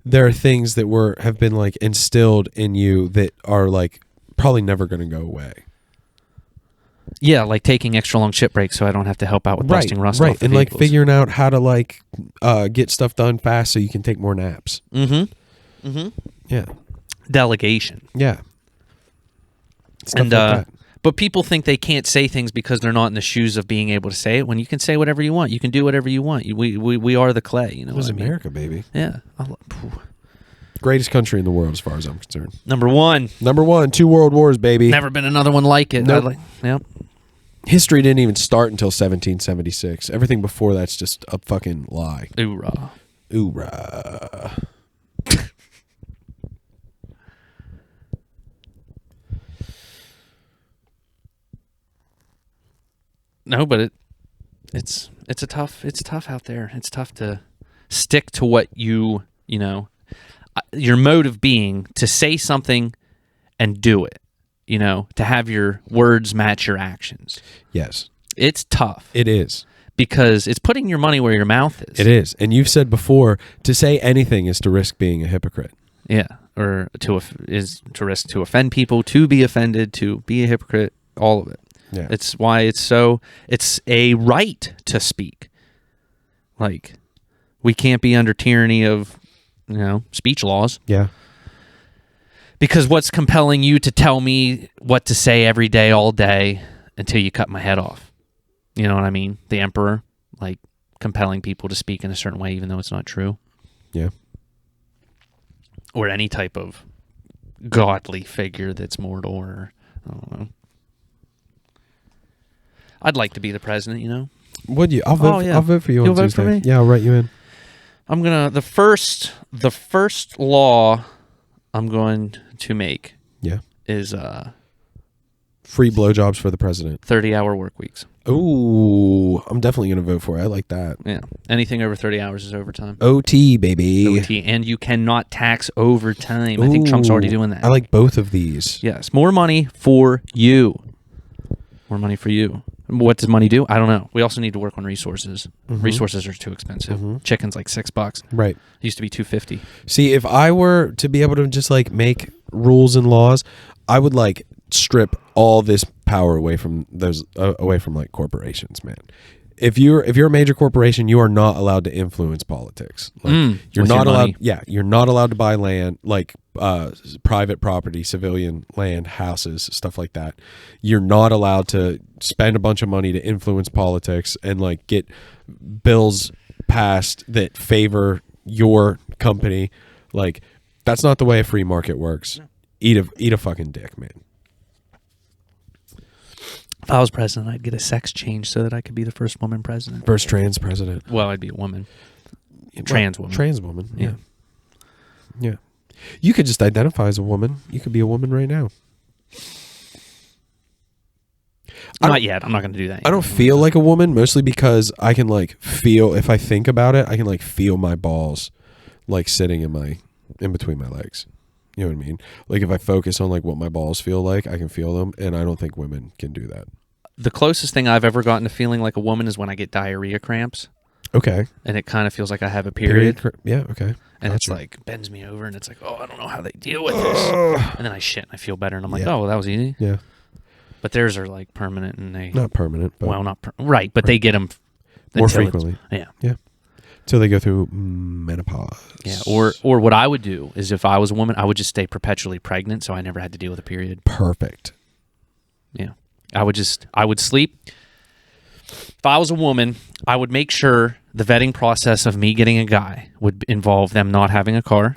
there are things that have been like instilled in you that are like probably never going to go away. Yeah, like taking extra long ship breaks so I don't have to help out with busting rust off the and vehicles. like figuring out how to like get stuff done fast so you can take more naps. Yeah. Delegation. Yeah. Stuff And like that. but people think they can't say things because they're not in the shoes of being able to say it. When you can say whatever you want, you can do whatever you want. We are the clay. You know, It was what I mean? America, baby. Yeah. Greatest country in the world, as far as I'm concerned. Number one, 2 world wars, baby. never been another one like it. Nope. Yep. History didn't even start until 1776. Everything before that's just a fucking lie. Hoorah. Hoorah. No, but it's tough out there. It's tough to stick to what your mode of being, to say something and do it, to have your words match your actions. Yes. It's tough. It is. Because it's putting your money where your mouth is. It is. And you've said before, to say anything is to risk being a hypocrite. Yeah. Or is to risk to offend people, to be offended, to be a hypocrite, all of it. Yeah. It's why it's a right to speak. Like, we can't be under tyranny of, speech laws. Yeah. Because what's compelling you to tell me what to say every day, all day, until you cut my head off? You know what I mean? The emperor, like, compelling people to speak in a certain way, even though it's not true. Yeah. Or any type of godly figure that's mortal, or, I don't know. I'd like to be the president, Would you? I'll vote for you on You'll vote Tuesday. for me? Yeah, I'll write you in. I'm gonna the first law I'm going to make Yeah. is Free blowjobs for the president. 30-hour work weeks. Ooh, I'm definitely going to vote for it. I like that. Yeah. Anything over 30 hours is overtime. OT, baby. OT. And you cannot tax overtime. I think Trump's already doing that. I like both of these. Yes. More money for you. More money for you. What does money do? I don't know. We also need to work on resources. Resources are too expensive. Chicken's like $6. Right. It used to be $2.50. See, if I were to be able to just like make rules and laws, I would like strip all this power away from those away from like corporations, man. If you're a major corporation, you are not allowed to influence politics. Like, you're not allowed. Money. Yeah, you're not allowed to buy land, like private property, civilian land, houses, stuff like that. You're not allowed to spend a bunch of money to influence politics and like get bills passed that favor your company. Like, that's not the way a free market works. No. Eat a fucking dick, man. If I was president, I'd get a sex change so that I could be the first woman president. First trans president. Well, I'd be a woman. Trans woman. Trans woman, yeah. Yeah. You could just identify as a woman. You could be a woman right now. Not yet. I'm not going to do that yet. I don't feel like a woman, mostly because I can like feel, if I think about it, I can like feel my balls like sitting in between my legs. You know what I mean? Like if I focus on like what my balls feel like, I can feel them, and I don't think women can do that. The closest thing I've ever gotten to feeling like a woman is when I get diarrhea cramps. Okay. And it kind of feels like I have a period. Yeah, okay. And it's like bends me over, and it's like, oh, I don't know how they deal with this. And then I shit and I feel better, and I'm like, oh, well, that was easy. Yeah. But theirs are like permanent, and they not permanent, but well, not right, but they get them more frequently. Yeah. Yeah. Till they go through menopause. Yeah, or what I would do is if I was a woman, I would just stay perpetually pregnant so I never had to deal with a period. Perfect. Yeah. I would sleep. If I was a woman, I would make sure the vetting process of me getting a guy would involve them not having a car.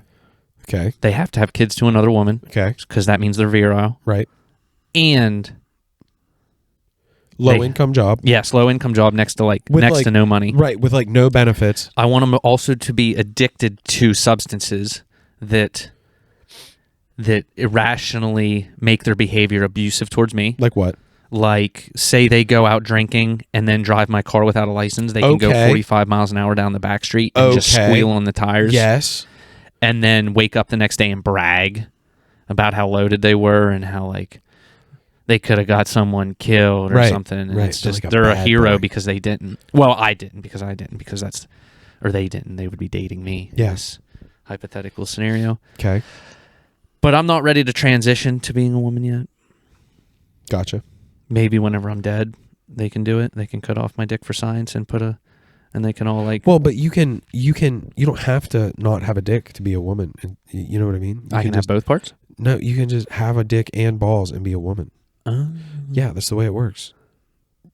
Okay. They have to have kids to another woman. Okay. Because that means they're virile. Right. And low income job. Yes, low income job next to no money. Right, with like no benefits. I want them also to be addicted to substances that irrationally make their behavior abusive towards me. Like what? Like, say they go out drinking and then drive my car without a license. They can go 45 miles an hour down the back street and just squeal on the tires. Yes. And then wake up the next day and brag about how loaded they were and how like they could have got someone killed or something. And it's just like they're a hero because they didn't. Well, I didn't because I didn't because that's, or they didn't. They would be dating me. Yes. Hypothetical scenario. Okay. But I'm not ready to transition to being a woman yet. Gotcha. Maybe whenever I'm dead, they can do it. They can cut off my dick for science and and they can all like. Well, but you don't have to not have a dick to be a woman. And you know what I mean? I can have both parts? No, you can just have a dick and balls and be a woman. Yeah, that's the way it works.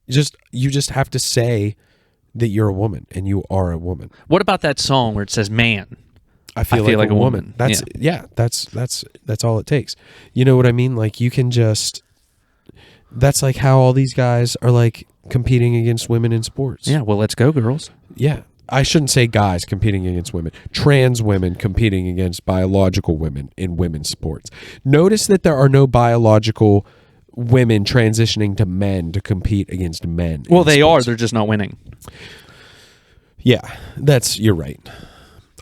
You just have to say that you're a woman and you are a woman. What about that song where it says man? I feel like a woman. That's all it takes. You know what I mean? Like you can just. That's like how all these guys are like competing against women in sports. Yeah, well, let's go, girls. Yeah. I shouldn't say guys competing against women. Trans women competing against biological women in women's sports. Notice that there are no biological women transitioning to men to compete against men. Well, they are. They're just not winning. Yeah, you're right.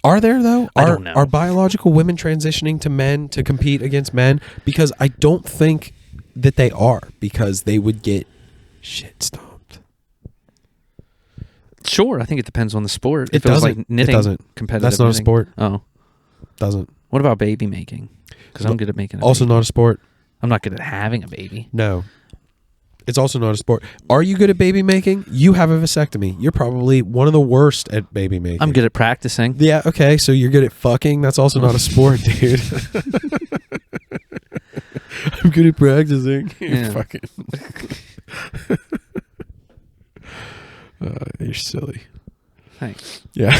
Are there, though? I don't know. Are biological women transitioning to men to compete against men? Because I don't think that they are, because they would get shit stomped. Sure, I think it depends on the sport. It doesn't. Like knitting, it doesn't. Competitive That's not knitting. A sport. Oh. Doesn't. What about baby making? Because I'm good at making a Also baby. not a sport. I'm not good at having a baby. No. It's also not a sport. Are you good at baby making? You have a vasectomy. You're probably one of the worst at baby making. I'm good at practicing. Yeah, okay, so you're good at fucking. That's also not a sport, dude. I'm good at practicing. Yeah. Fucking. You're silly. Thanks. Yeah.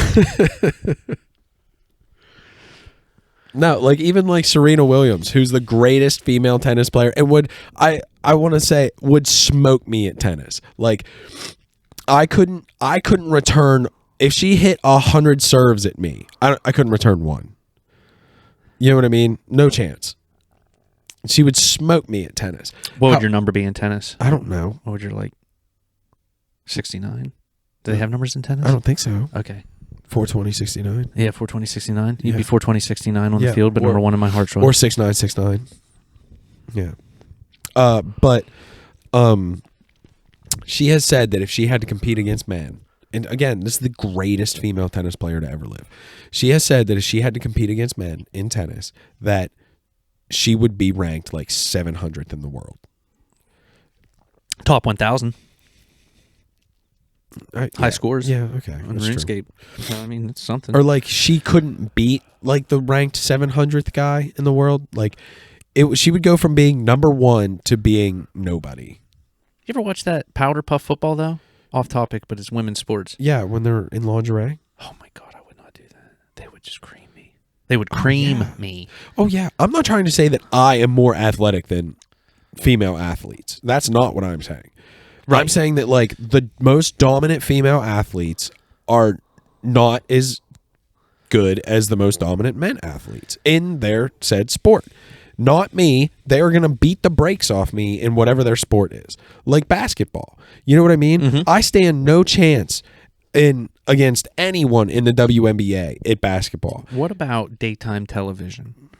No, like even like Serena Williams, who's the greatest female tennis player, and would want to say would smoke me at tennis. Like I couldn't return if she hit 100 serves at me. I couldn't return one. You know what I mean? No chance. She would smoke me at tennis. What would your number be in tennis? I don't know. What would your like? 69. Do they have numbers in tennis? I don't think so. Okay. 420, 69. Yeah, 420, 69. You'd Yeah. be 420, 69 on Yeah, the field, but or- number one in my heart rate. Or 69, 69. Yeah. But she has said that if she had to compete against men, and again, this is the greatest female tennis player to ever live. She has said that if she had to compete against men in tennis, that she would be ranked like 700th in the world. Top 1,000. Yeah, High scores. Yeah, okay. On that's true. RuneScape. So, I mean, it's something. Or like she couldn't beat like the ranked 700th guy in the world. Like she would go from being number one to being nobody. You ever watch that Powder Puff Football, though? Off topic, but it's women's sports. Yeah, when they're in lingerie. Oh, my God, I would not do that. They would just cream me. They would cream me. Oh, yeah. I'm not trying to say that I am more athletic than female athletes. That's not what I'm saying. Right. I'm saying that, like, the most dominant female athletes are not as good as the most dominant men athletes in their said sport. Not me. They are going to beat the brakes off me in whatever their sport is. Like basketball. You know what I mean? Mm-hmm. I stand no chance against anyone in the WNBA at basketball. What about daytime television?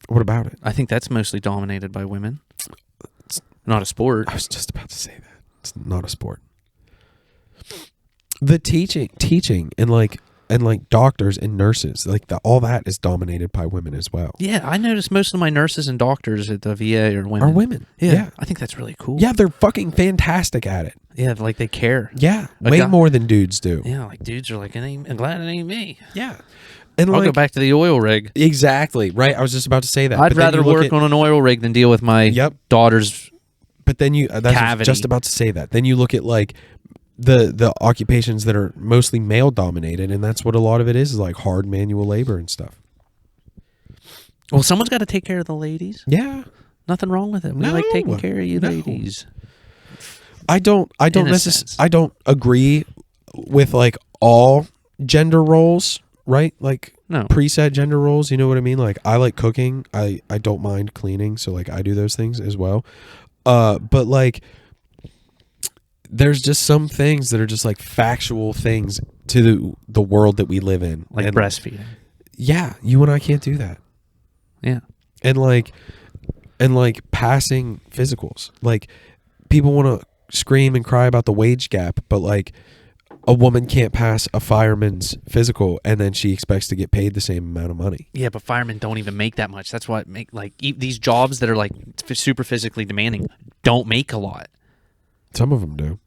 What about it? I think that's mostly dominated by women. It's not a sport. I was just about to say that. It's not a sport. The teaching and like doctors and nurses, like all that is dominated by women as well. Yeah, I noticed most of my nurses and doctors at the VA are women. Are women. Yeah. Yeah. I think that's really cool. Yeah, they're fucking fantastic at it. Yeah, like they care. Yeah, A way guy- more than dudes do. Yeah, like dudes are like, I'm glad it ain't me. Yeah. And I'll like, go back to the oil rig. Exactly, right? I was just about to say that. I'd But then rather you look work at- on an oil rig than deal with my daughter's. But then you that's Cavity. just about to say that. Then you look at like the occupations that are mostly male dominated, and that's what a lot of it is like hard manual labor and stuff. Well, someone's got to take care of the ladies. Yeah. Nothing wrong with it. We like No. taking care of you No. ladies. I don't In a necessarily sense. I don't agree with like all gender roles, right? Like No. preset gender roles, you know what I mean? Like I like cooking. I don't mind cleaning, so like I do those things as well. But like there's just some things that are just like factual things to the world that we live in. Like And, breastfeeding. yeah, you and I can't do that. Yeah. And like passing physicals. Like people want to scream and cry about the wage gap, but like a woman can't pass a fireman's physical and then she expects to get paid the same amount of money. Yeah, but firemen don't even make that much. That's why these jobs that are like super physically demanding don't make a lot. Some of them do.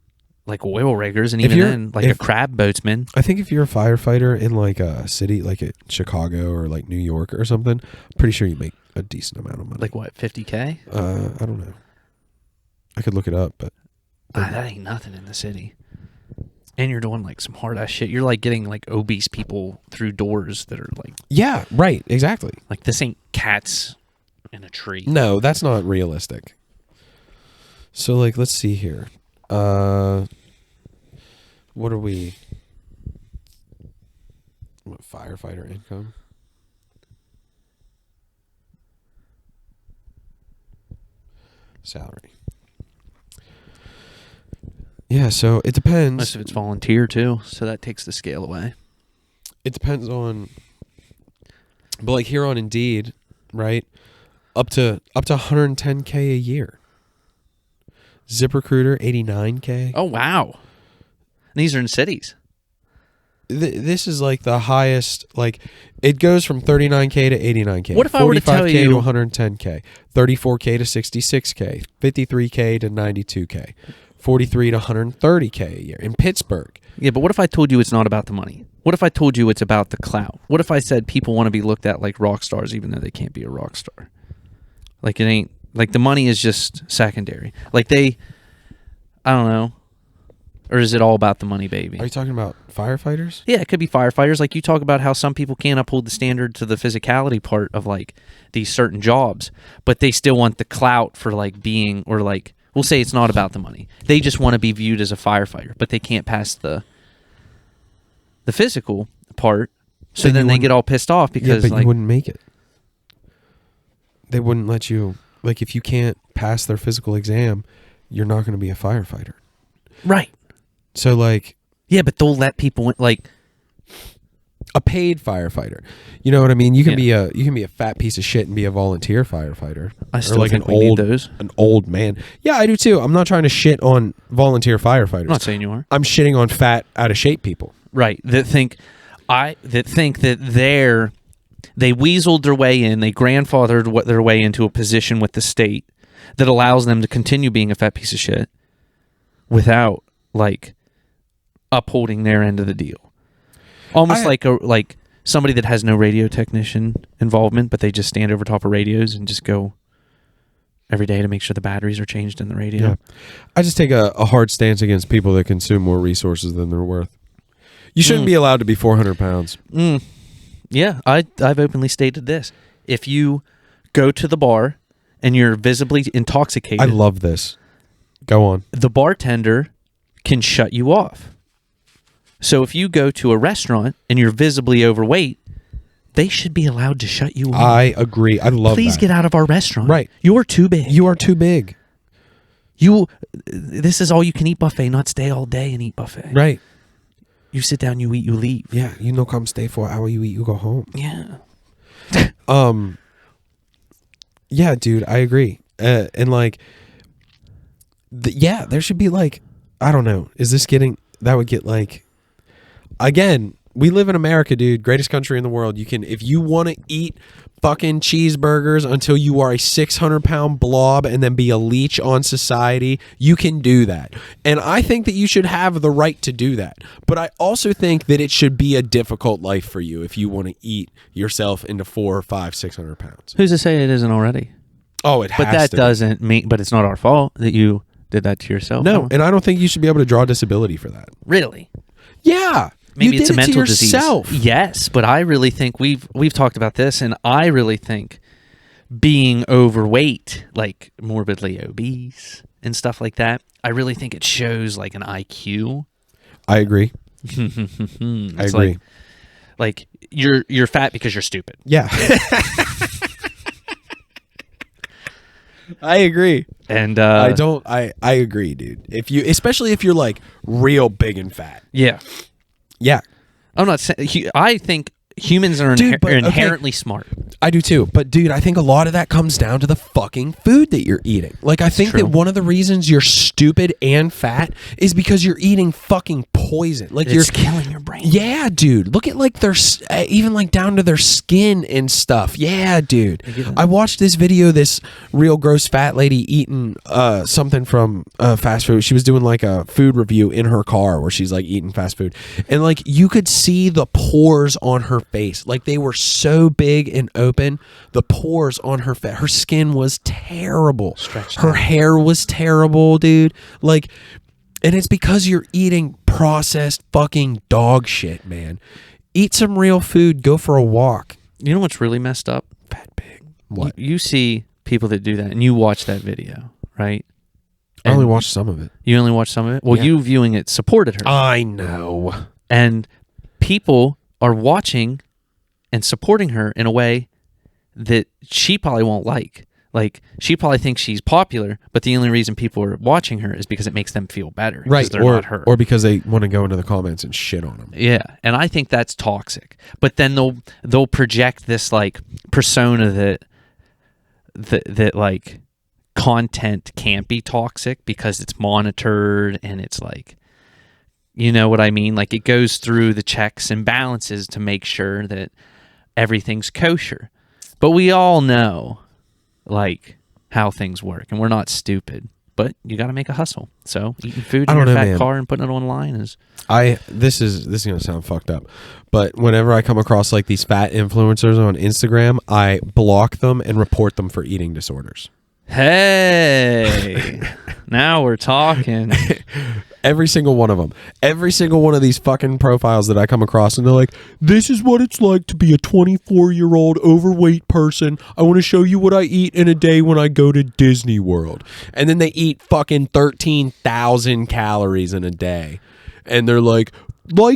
Like oil riggers, and If even you're- then, like if- a crab boatsman. I think if you're a firefighter in like a city like at Chicago or like New York or something, I'm pretty sure you make a decent amount of money. Like what, 50K? I don't know. I could look it up, but That ain't nothing in the city. And you're doing like some hard ass shit. You're like getting like obese people through doors that are yeah, right, exactly. like this ain't cats in a tree. No, that's not realistic. So like let's see here. What are we? What firefighter income? Salary. Yeah, so it depends. Most of it's volunteer too, so that takes the scale away. It depends on, but like here on Indeed, right? Up to 110K a year. ZipRecruiter 89K. Oh wow, and these are in cities. This is like the highest. Like it goes from 39K to 89K. What if I were to tell 45K you- to 110K, 34K to 66K, 53K to 92K, 43 to 130K a year in Pittsburgh. Yeah, but what if I told you it's not about the money? What if I told you it's about the clout? What if I said people want to be looked at like rock stars even though they can't be a rock star? Like it ain't like the money is just secondary. Like I don't know. Or is it all about the money, baby? Are you talking about firefighters? Yeah, it could be firefighters. Like you talk about how some people can't uphold the standard to the physicality part of like these certain jobs, but they still want the clout for like being, or like, we'll say it's not about the money. They just want to be viewed as a firefighter, but they can't pass the physical part. So Then then you they wouldn't- get all pissed off because yeah, but like, you wouldn't make it. They wouldn't let you. Like if you can't pass their physical exam, you're not going to be a firefighter. Right. So like, yeah, but they'll let people like a paid firefighter. You know what I mean? You can be a fat piece of shit and be a volunteer firefighter. I still like think an we need old those. an old man. Yeah, I do too. I'm not trying to shit on volunteer firefighters. I'm not saying you are. I'm shitting on fat, out of shape people. Right. That think that they weaseled their way in, they grandfathered their way into a position with the state that allows them to continue being a fat piece of shit without like upholding their end of the deal. Almost like somebody that has no radio technician involvement, but they just stand over top of radios and just go every day to make sure the batteries are changed in the radio. Yeah. I just take a hard stance against people that consume more resources than they're worth. You shouldn't be allowed to be 400 pounds. Yeah, I've openly stated this. If you go to the bar and you're visibly intoxicated, I love this. Go on. the bartender can shut you off. So if you go to a restaurant and you're visibly overweight, they should be allowed to shut you off. I agree. I love Please that. get out of our restaurant. Right. You're too big. You are too big. This is all you can eat buffet, not stay all day and eat buffet. Right. You sit down, you eat, you leave. Yeah. You know, come stay for an hour, you eat, you go home. Yeah. Yeah, dude, I agree. And like, there should be like, I don't know. That would get like, again, we live in America, dude. Greatest country in the world. You can, if you want to eat fucking cheeseburgers until you are a 600-pound blob and then be a leech on society, you can do that. And I think that you should have the right to do that. But I also think that it should be a difficult life for you if you want to eat yourself into 400 or 500, 600 pounds. Who's to say it isn't already? Oh, it has But that to doesn't mean, but it's not our fault that you did that to yourself. No, and I don't think you should be able to draw disability for that. Really? Yeah. Maybe you it's did a mental to yourself. disease. Yes, but I really think we've talked about this, and I really think being overweight, like morbidly obese and stuff like that, I really think it shows like an IQ. I agree. I agree. Like you're fat because you're stupid. Yeah. I agree. And I agree, dude. Especially if you're like real big and fat. yeah. Yeah. I'm not saying I think humans are inherently smart. I do too. But dude, I think a lot of that comes down to the fucking food that you're eating. Like I think that one of the reasons you're stupid and fat is because you're eating fucking poison. Like It's killing your brain. Yeah, dude. Look at like their even like down to their skin and stuff. Yeah, dude. I watched this video. This real gross fat lady eating something from fast food. She was doing like a food review in her car where she's like eating fast food, and like you could see the pores on her face. Like they were so big and open. The pores on her face. Her skin was terrible. Her hair was terrible, dude. Like. And it's because you're eating processed fucking dog shit, man. Eat some real food. Go for a walk. You know what's really messed up? Fat pig. What? You see people that do that, and you watch that video, right? I only watched some of it. You only watched some of it? Well, you viewing it supported her. I know. And people are watching and supporting her in a way that she probably won't like. Like, she probably thinks she's popular, but the only reason people are watching her is because it makes them feel better. Right. They're not her. Or because they want to go into the comments and shit on them. Yeah. And I think that's toxic. But then they'll project this, like, persona that like, content can't be toxic because it's monitored and it's like, you know what I mean? Like, it goes through the checks and balances to make sure that everything's kosher. But we all know, like, how things work, and we're not stupid, but you got to make a hustle. So eating food in your fat car and putting it online is... This is going to sound fucked up, but whenever I come across like these fat influencers on Instagram, I block them and report them for eating disorders. Hey, now we're talking. Every single one of them. Every single one of these fucking profiles that I come across, and they're like, this is what it's like to be a 24-year-old overweight person. I want to show you what I eat in a day when I go to Disney World. And then they eat fucking 13,000 calories in a day. And they're like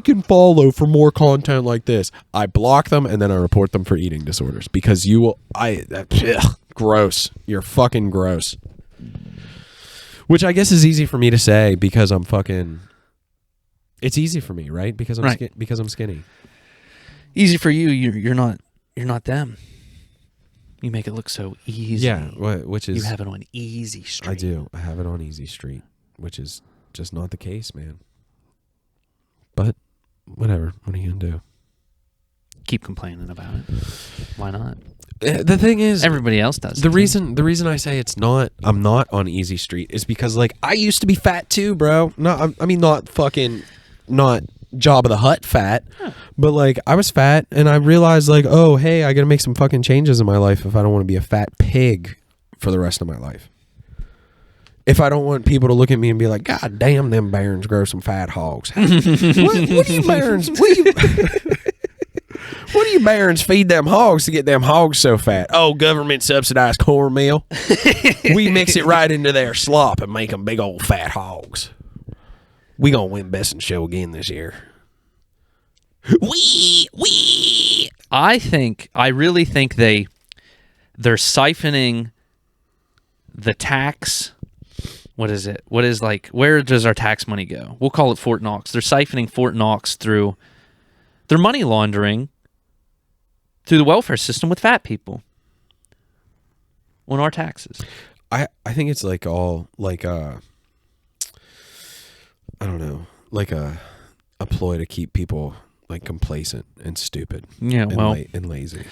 and follow for more content like this. I block them, and then I report them for eating disorders. Because gross. You're fucking gross. Which I guess is easy for me to say because I'm fucking. It's easy for me, right? Because I'm because I'm skinny. Easy for you. You're not them. You make it look so easy. Yeah, which is you have it on easy street. I do. I have it on easy street, which is just not the case, man. But whatever. What are you gonna do? Keep complaining about it. Why not? The thing is, everybody else does. The reason I say I'm not on easy street is because like I used to be fat too, bro. I mean not fucking not Job of the Hut fat, but like I was fat and I realized like, oh hey, I gotta make some fucking changes in my life if I don't want to be a fat pig for the rest of my life. If I don't want people to look at me and be like, God damn, them Barons grow some fat hogs. what do you Barons? What do you Barons feed them hogs to get them hogs so fat? Oh, government subsidized cornmeal. We mix it right into their slop and make them big old fat hogs. We gonna win Best in Show again this year. I really think they're siphoning the tax. What is it? Where does our tax money go? We'll call it Fort Knox. They're siphoning Fort Knox through their money laundering through the welfare system with fat people on our taxes. I think it's like all like I don't know, like a ploy to keep people like complacent and stupid. Yeah, and lazy.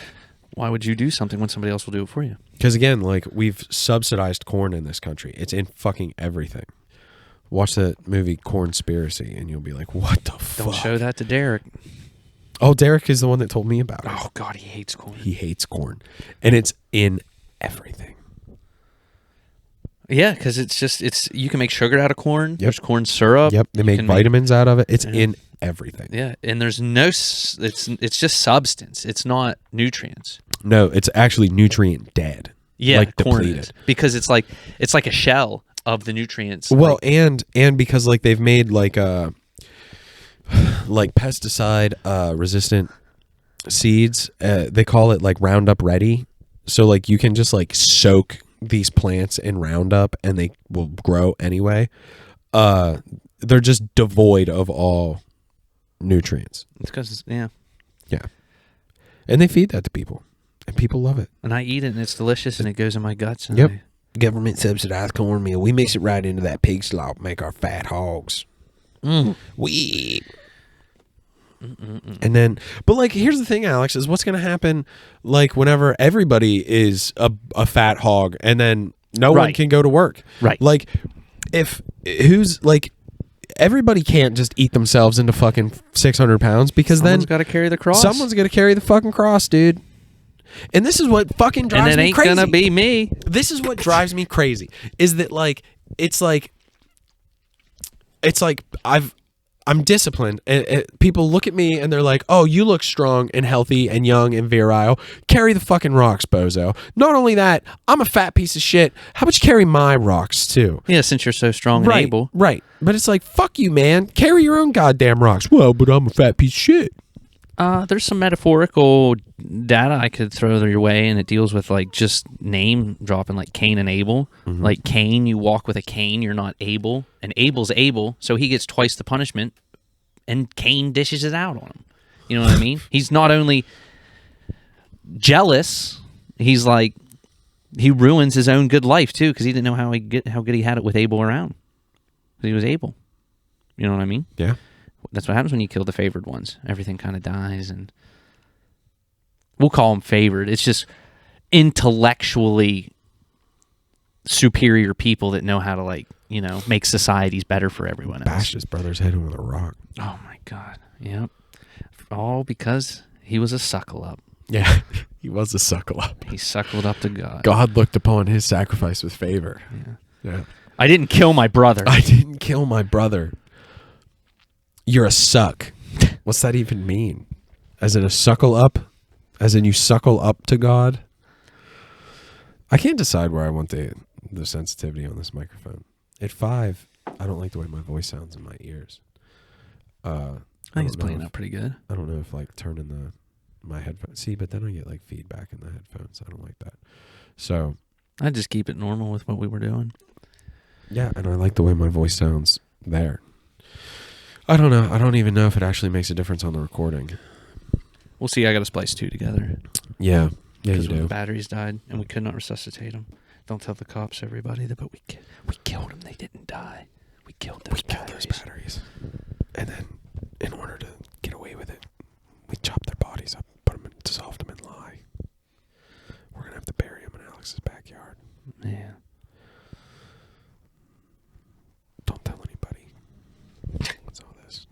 Why would you do something when somebody else will do it for you? Because again, like we've subsidized corn in this country. It's in fucking everything. Watch that movie Cornspiracy and you'll be like, what the fuck? Don't show that to Derek. Oh, Derek is the one that told me about it. Oh God, he hates corn. He hates corn. And it's in everything. Yeah, because it's you can make sugar out of corn. Yep. There's corn syrup. Yep, they make vitamins out of it. It's in everything. Yeah, and there's no. It's just substance. It's not nutrients. No, it's actually nutrient dead. Yeah, like corn depleted. Is, because it's like a shell of the nutrients. Well, and because like they've made like pesticide resistant seeds. They call it like Roundup Ready. So like you can just like soak these plants in Roundup and they will grow anyway. They're just devoid of all nutrients. It's because yeah, and they feed that to people, and people love it. And I eat it, and it's delicious, and it goes in my guts. And yep. Government subsidized cornmeal. We mix it right into that pig slop, make our fat hogs. We eat. And then, but like, here's the thing, Alex, is what's going to happen, like, whenever everybody is a fat hog and then no one can go to work. Right. Like, everybody can't just eat themselves into fucking 600 pounds because someone's then got to carry the cross. Someone's got to carry the fucking cross, dude. And this is what fucking drives me crazy. And it ain't going to be me. This is what drives me crazy, is that, like, it's like I'm disciplined, and people look at me and they're like, oh, you look strong and healthy and young and virile. Carry the fucking rocks, bozo. Not only that, I'm a fat piece of shit. How about you carry my rocks, too? Yeah, since you're so strong and able. Right. But it's like, fuck you, man. Carry your own goddamn rocks. Well, but I'm a fat piece of shit. There's some metaphorical data I could throw your way, and it deals with like just name dropping, like Cain and Abel. Mm-hmm. Like Cain, you walk with a cane, you're not Abel, and Abel's Abel, so he gets twice the punishment, and Cain dishes it out on him. You know what I mean? He's not only jealous, he's like he ruins his own good life too because he didn't know how good he had it with Abel around. Because he was Abel. You know what I mean? Yeah. That's what happens when you kill the favored ones. Everything kind of dies, and we'll call them favored. It's just intellectually superior people that know how to, like, you know, make societies better for everyone else. Bashed his brother's head with a rock. Oh my God! Yep. All because he was a suckle up. Yeah, he was a suckle up. He suckled up to God. God looked upon his sacrifice with favor. Yeah. I didn't kill my brother. I didn't kill my brother. You're a suck. What's that even mean? As in a suckle up? As in you suckle up to God? I can't decide where I want the sensitivity on this microphone. At 5, I don't like the way my voice sounds in my ears. I think it's playing out pretty good. I don't know if like turning my headphones. See, but then I get like feedback in the headphones. I don't like that. So I just keep it normal with what we were doing. Yeah, and I like the way my voice sounds there. I don't know. I don't even know if it actually makes a difference on the recording. We'll see. I got to splice 2 together. Yeah. Yeah, you Because when the do. batteries died and we could not resuscitate them. Don't tell the cops, everybody, but we killed them. They didn't die. We killed those batteries. And then, in order to get away with it, we chopped their bodies up, dissolved them in lye. We're going to have to bury them in Alex's backyard. Yeah. Don't tell anybody. What's all this?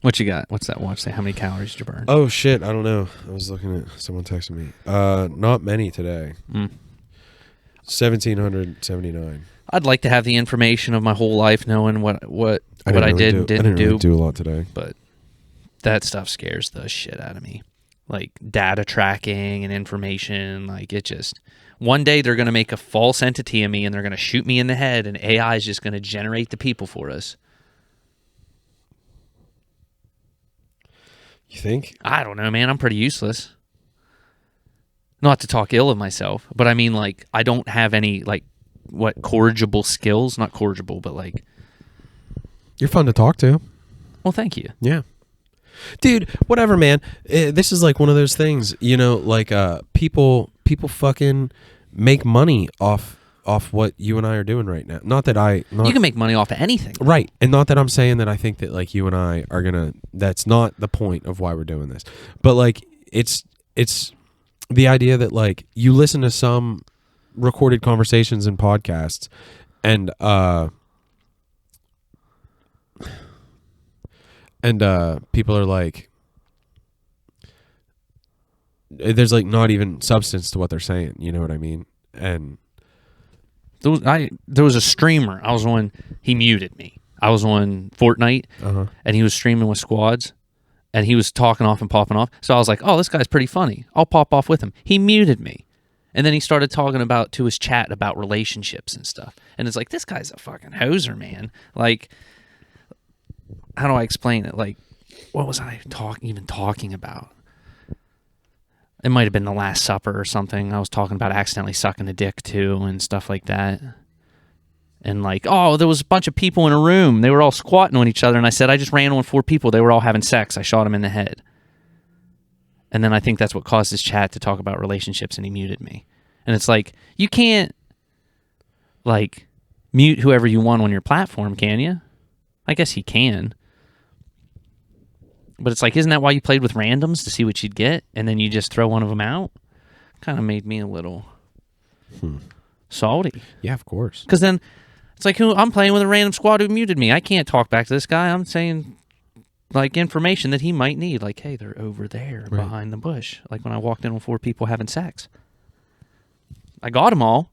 What you got? What's that watch say? How many calories did you burn? Oh, shit. I don't know. I was looking at someone texting me. Not many today. 1,779. I'd like to have the information of my whole life, knowing what I did and didn't do. Really do a lot today. But that stuff scares the shit out of me. Like data tracking and information. Like it just... One day they're going to make a false entity of me and they're going to shoot me in the head and AI is just going to generate the people for us. You think? I don't know, man. I'm pretty useless. Not to talk ill of myself, but I mean, like, I don't have any, like, corrigible skills? Not corrigible, but, like... You're fun to talk to. Well, thank you. Yeah. Dude, whatever, man. This is like one of those things, you know, like people fucking make money off what you and I are doing right now. Not that you can make money off of anything. Right. And not that I'm saying that I think that like you and I are gonna, that's not the point of why we're doing this. But like it's the idea that like you listen to some recorded conversations and podcasts and people are like, there's like not even substance to what they're saying, you know what I mean? And there was a streamer. I was on. He muted me. I was on Fortnite, and he was streaming with squads, and he was talking off and popping off. So I was like, "Oh, this guy's pretty funny. I'll pop off with him." He muted me, and then he started talking to his chat about relationships and stuff. And it's like, this guy's a fucking hoser, man. Like, how do I explain it? Like, what was I talking about? It might have been the Last Supper or something. I was talking about accidentally sucking a dick too and stuff like that. And like, oh, there was a bunch of people in a room. They were all squatting on each other. And I said, I just ran on 4 people. They were all having sex. I shot them in the head. And then I think that's what caused his chat to talk about relationships, and he muted me. And it's like, you can't like mute whoever you want on your platform, can you? I guess you can. But it's like, isn't that why you played with randoms, to see what you'd get, and then you just throw one of them out? Kind of made me a little salty. Yeah, of course. Because then it's like, I'm playing with a random squad who muted me. I can't talk back to this guy. I'm saying like information that he might need. Like, hey, they're over there behind the bush. Like when I walked in with 4 people having sex. I got them all.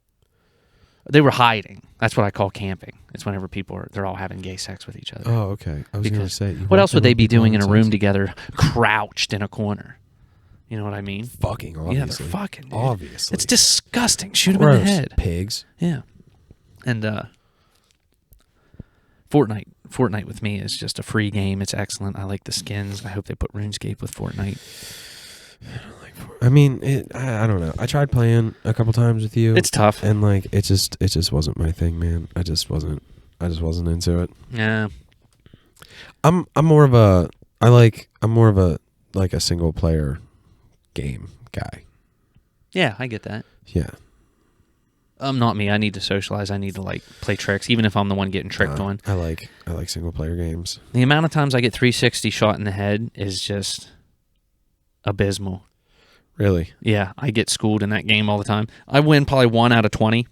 They were hiding. That's what I call camping. It's whenever they're all having gay sex with each other. Oh, okay. I was going to say. What else would they be doing in a room together, crouched in a corner? You know what I mean? Fucking, obviously. Yeah, they're fucking, dude. Obviously. It's disgusting. Shoot them in the head. Pigs. Yeah. And Fortnite with me is just a free game. It's excellent. I like the skins. I hope they put RuneScape with Fortnite. I mean, I don't know. I tried playing a couple times with you. It's tough, and like it just wasn't my thing, man. I just wasn't into it. Yeah. I'm more of a like a single player game guy. Yeah, I get that. Yeah. Not me. I need to socialize. I need to like play tricks, even if I'm the one getting tricked on. I like single player games. The amount of times I get 360 shot in the head is just abysmal. Really? Yeah, I get schooled in that game all the time. I win probably 1 out of 20.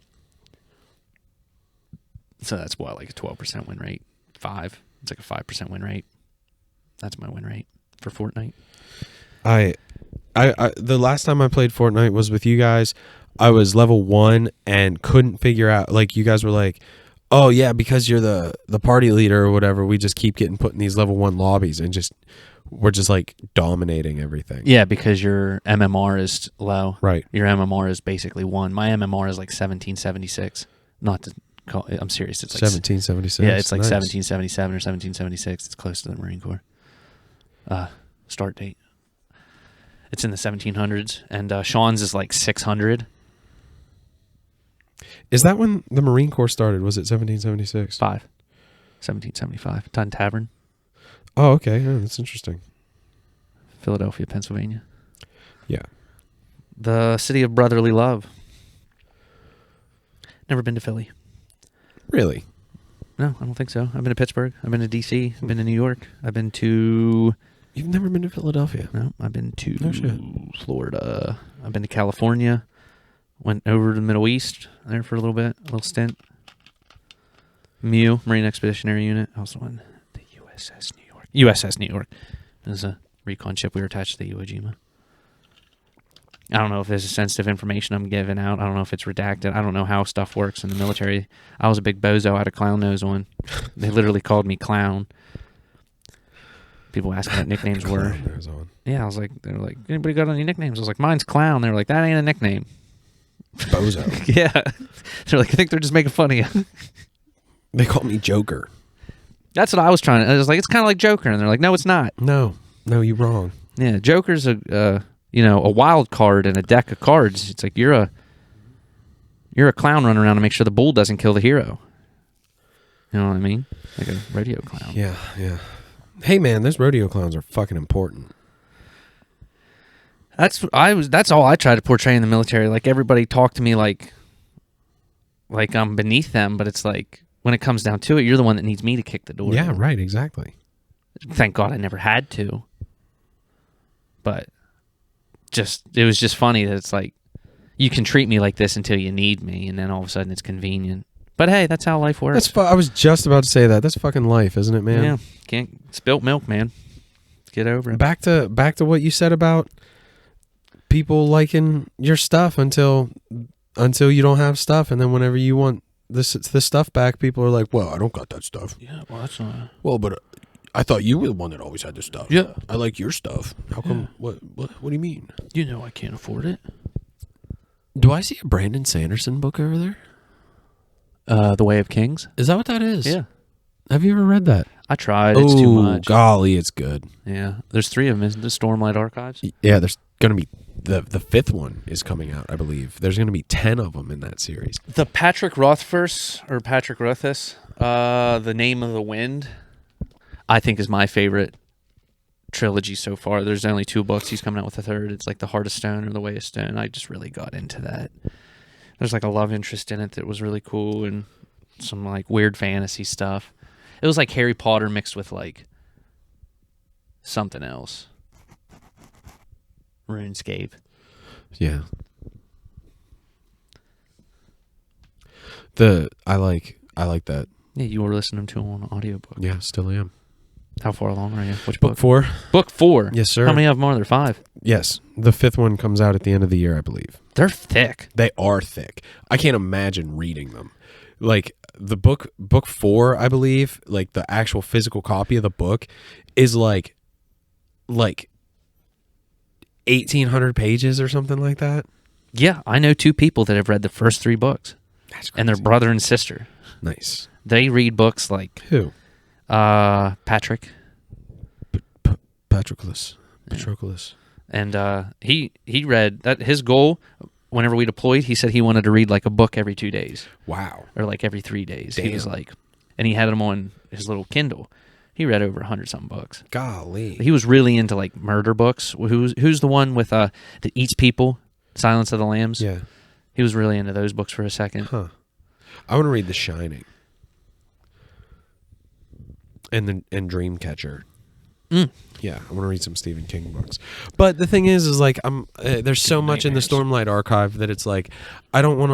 So that's what, like a 12% win rate. 5. It's like a 5% win rate. That's my win rate for Fortnite. I the last time I played Fortnite was with you guys. I was level 1 and couldn't figure out, like, you guys were like, oh yeah, because you're the party leader or whatever, we just keep getting put in these level 1 lobbies and we're just like dominating everything. Yeah, because your MMR is low. Right. Your MMR is basically 1. My MMR is like 1776. Not to call I'm serious. It's like 1776. Yeah, it's like nice. 1777 or 1776. It's close to the Marine Corps. Start date. It's in the 1700s, and Sean's is like 600. Is that when the Marine Corps started? Was it 1776? 1775. Tun Tavern, Oh, okay. Yeah, that's interesting. Philadelphia, Pennsylvania. Yeah. The city of brotherly love. Never been to Philly. Really? No, I don't think so. I've been to Pittsburgh. I've been to D.C. I've been to New York. I've been to... You've never been to Philadelphia? No, I've been to No shit. Florida. I've been to California. Went over to the Middle East there for a little bit, a little stint. MEU, Marine Expeditionary Unit. I also went the USS New York. USS New York. It was a recon ship. We were attached to the Iwo Jima. I don't know if this is sensitive information I'm giving out. I don't know if it's redacted. I don't know how stuff works in the military. I was a big bozo. I had a clown nose on. They literally called me Clown. People asked me what nicknames were. Clown nose on. Yeah, I was like, they were like, anybody got any nicknames? I was like, mine's Clown. They were like, that ain't a nickname. Bozo. Yeah. They're like, I think they're just making fun of you. They call me Joker. That's what I was trying to. I was like, it's kind of like Joker. And they're like, no, it's not. No, you're wrong. Yeah, Joker's a wild card in a deck of cards. It's like you're a clown running around to make sure the bull doesn't kill the hero. You know what I mean? Like a rodeo clown. Yeah. Hey man, those rodeo clowns are fucking important. That's all I try to portray in the military. Like everybody talk to me like I'm beneath them, but it's like when it comes down to it, you're the one that needs me to kick the door. Yeah, in. right, exactly. Thank God I never had to. But it was just funny that it's like you can treat me like this until you need me, and then all of a sudden it's convenient. But hey, that's how life works. I was just about to say that. That's fucking life, isn't it, man? Yeah, can't spilt milk, man. Get over it. Back to what you said about people liking your stuff until you don't have stuff, and then whenever you want this stuff back, people are like, "Well, I don't got that stuff." Yeah, well, that's not. Well, but I thought you were the one that always had this stuff. Yeah, I like your stuff. How come? What do you mean? You know I can't afford it. Do I see a Brandon Sanderson book over there? The Way of Kings. Is that what that is? Yeah. Have you ever read that? I tried. It's too much. Golly, it's good. Yeah. There's 3 of them, isn't there? Stormlight Archives? Yeah, there's going to be... The 5th one is coming out, I believe. There's going to be 10 of them in that series. The Patrick Rothfuss, or Patrick Rothfuss, The Name of the Wind, I think is my favorite trilogy so far. There's only 2 books. He's coming out with a 3rd. It's like The Heart of Stone or The Way of Stone. I just really got into that. There's like a love interest in it that was really cool and some like weird fantasy stuff. It was like Harry Potter mixed with like something else. RuneScape. Yeah. I like that. Yeah, you were listening to him on an audiobook. Yeah, still am. How far along are you? Which Book 4? Book 4? Yes, sir. How many of them are there? 5? Yes. The 5th one comes out at the end of the year, I believe. They're thick. They are thick. I can't imagine reading them. Like, the book 4, I believe, like, the actual physical copy of the book is like 1,800 pages or something like that. Yeah, I know 2 people that have read the first 3 books. That's crazy. And they're brother and sister. Nice. They read books like... Who? Patrick. Patroclus. Patroclus. And he read that his goal whenever we deployed, he said he wanted to read like a book every 2 days. Wow. Or like every 3 days. Damn. He was like, and he had them on his little Kindle. He read over 100-something books. Golly. He was really into like murder books. Who's the one with that eats people? Silence of the Lambs. Yeah. He was really into those books for a second. Huh. I want to read The Shining. And Dreamcatcher. Yeah, I want to read some Stephen King books. But the thing is like there's so much in the Stormlight Archive that it's like I don't want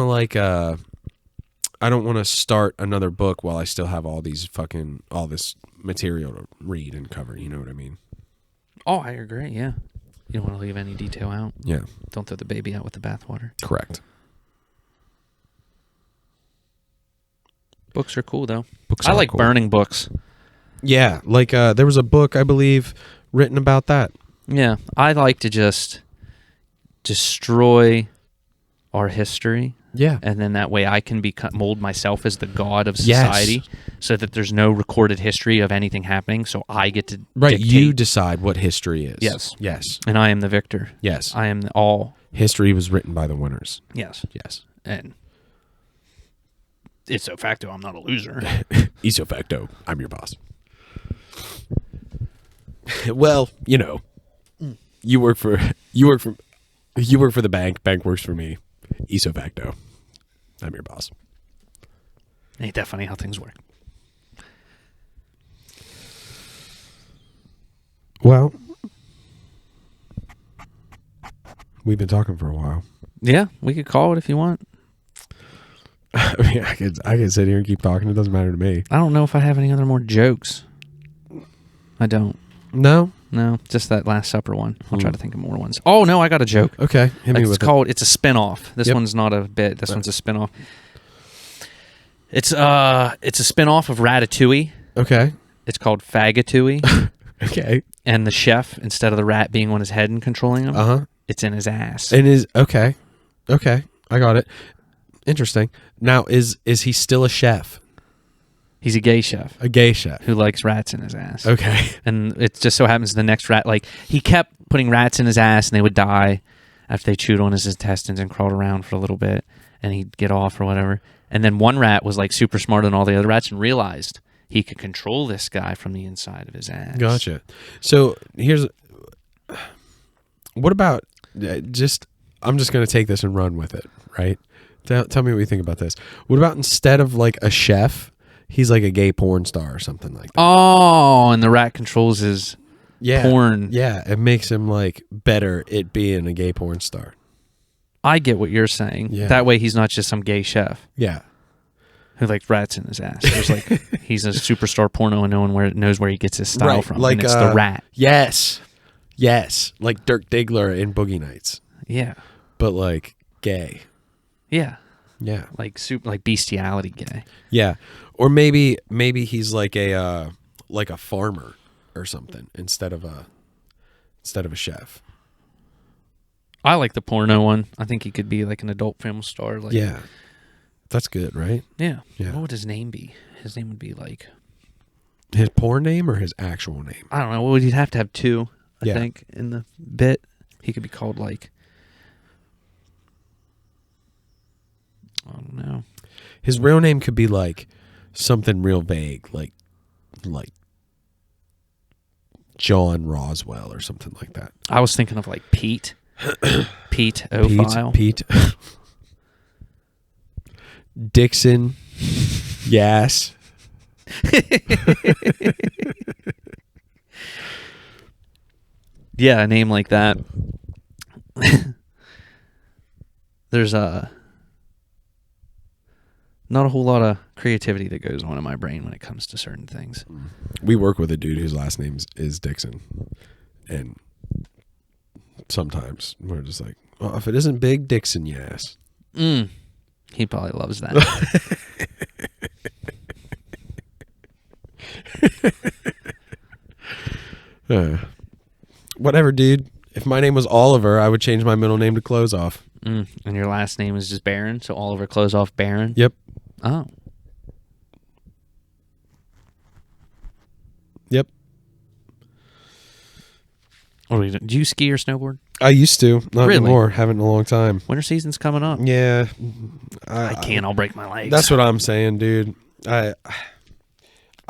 to start another book while I still have all this material to read and cover, you know what I mean? Oh, I agree, yeah. You don't want to leave any detail out. Yeah. Don't throw the baby out with the bathwater. Correct. Books are cool though. I like burning books. Yeah, like there was a book, I believe, written about that. Yeah, I like to just destroy our history Yeah. And then that way I can mold myself as the god of society, so that there's no recorded history of anything happening. So I get to Right. dictate. You decide what history is. Yes. Yes. And I am the victor. Yes. I am the all. History was written by the winners. Yes. Yes. And it's a facto, I'm not a loser. Ipso facto, I'm your boss. Well, you know, you work for the bank. Bank works for me. Ipso facto, I'm your boss. Ain't that funny how things work? Well, we've been talking for a while. Yeah, we could call it if you want. I mean, I could sit here and keep talking. It doesn't matter to me. I don't know if I have any other more jokes. I don't. No. No, just that Last Supper one. I'll try to think of more ones. Oh no, I got a joke. Okay, hit me with it. It's a spin-off. This one's not a bit. This one's a spin-off. It's a spin-off of Ratatouille. Okay. It's called Fagatouille. Okay. And the chef, instead of the rat being on his head and controlling him, it's in his ass. And is okay. Okay, I got it. Interesting. Now, is he still a chef? He's a gay chef. A gay chef who likes rats in his ass. Okay. And it just so happens the next rat, like, he kept putting rats in his ass and they would die after they chewed on his intestines and crawled around for a little bit and he'd get off or whatever. And then one rat was like super smarter than all the other rats and realized he could control this guy from the inside of his ass. Gotcha. So what about I'm just going to take this and run with it, right? Tell me what you think about this. What about instead of like a chef, he's like a gay porn star or something like that? Oh, and the rat controls his porn. Yeah, it makes him like better at being a gay porn star. I get what you're saying. Yeah. That way he's not just some gay chef. Yeah. Who likes rats in his ass. There's like he's a superstar porno and no one knows where he gets his style from. Like, and it's the rat. Yes. Like Dirk Diggler in Boogie Nights. Yeah. But like gay. Yeah. Yeah. Like bestiality gay. Yeah. Or maybe he's like a farmer or something instead of a chef. I like the porno one. I think he could be like an adult film star. Like, yeah. That's good, right? Yeah. Yeah. What would his name be? His name would be like his porn name or his actual name? I don't know. Well, he'd have to have two, I Yeah. think, in the bit. He could be called like I don't know. His real name could be like something real vague, like John Roswell or something like that. I was thinking of like Pete. Pete O'File. Pete. Dixon. Yes. Yeah, a name like that. There's not a whole lot of creativity that goes on in my brain when it comes to certain things. We work with a dude whose last name is Dixon. And sometimes we're just like, well, if it isn't Big Dixon, yes. He probably loves that. Whatever, dude. If my name was Oliver, I would change my middle name to Close Off. And your last name is just Barron, so Oliver Close Off Barron? Yep. Oh. Yep. Do you ski or snowboard? I used to. Not Really? anymore. Haven't in a long time. Winter season's coming up. Yeah. I can't. I'll break my legs. That's what I'm saying, dude. I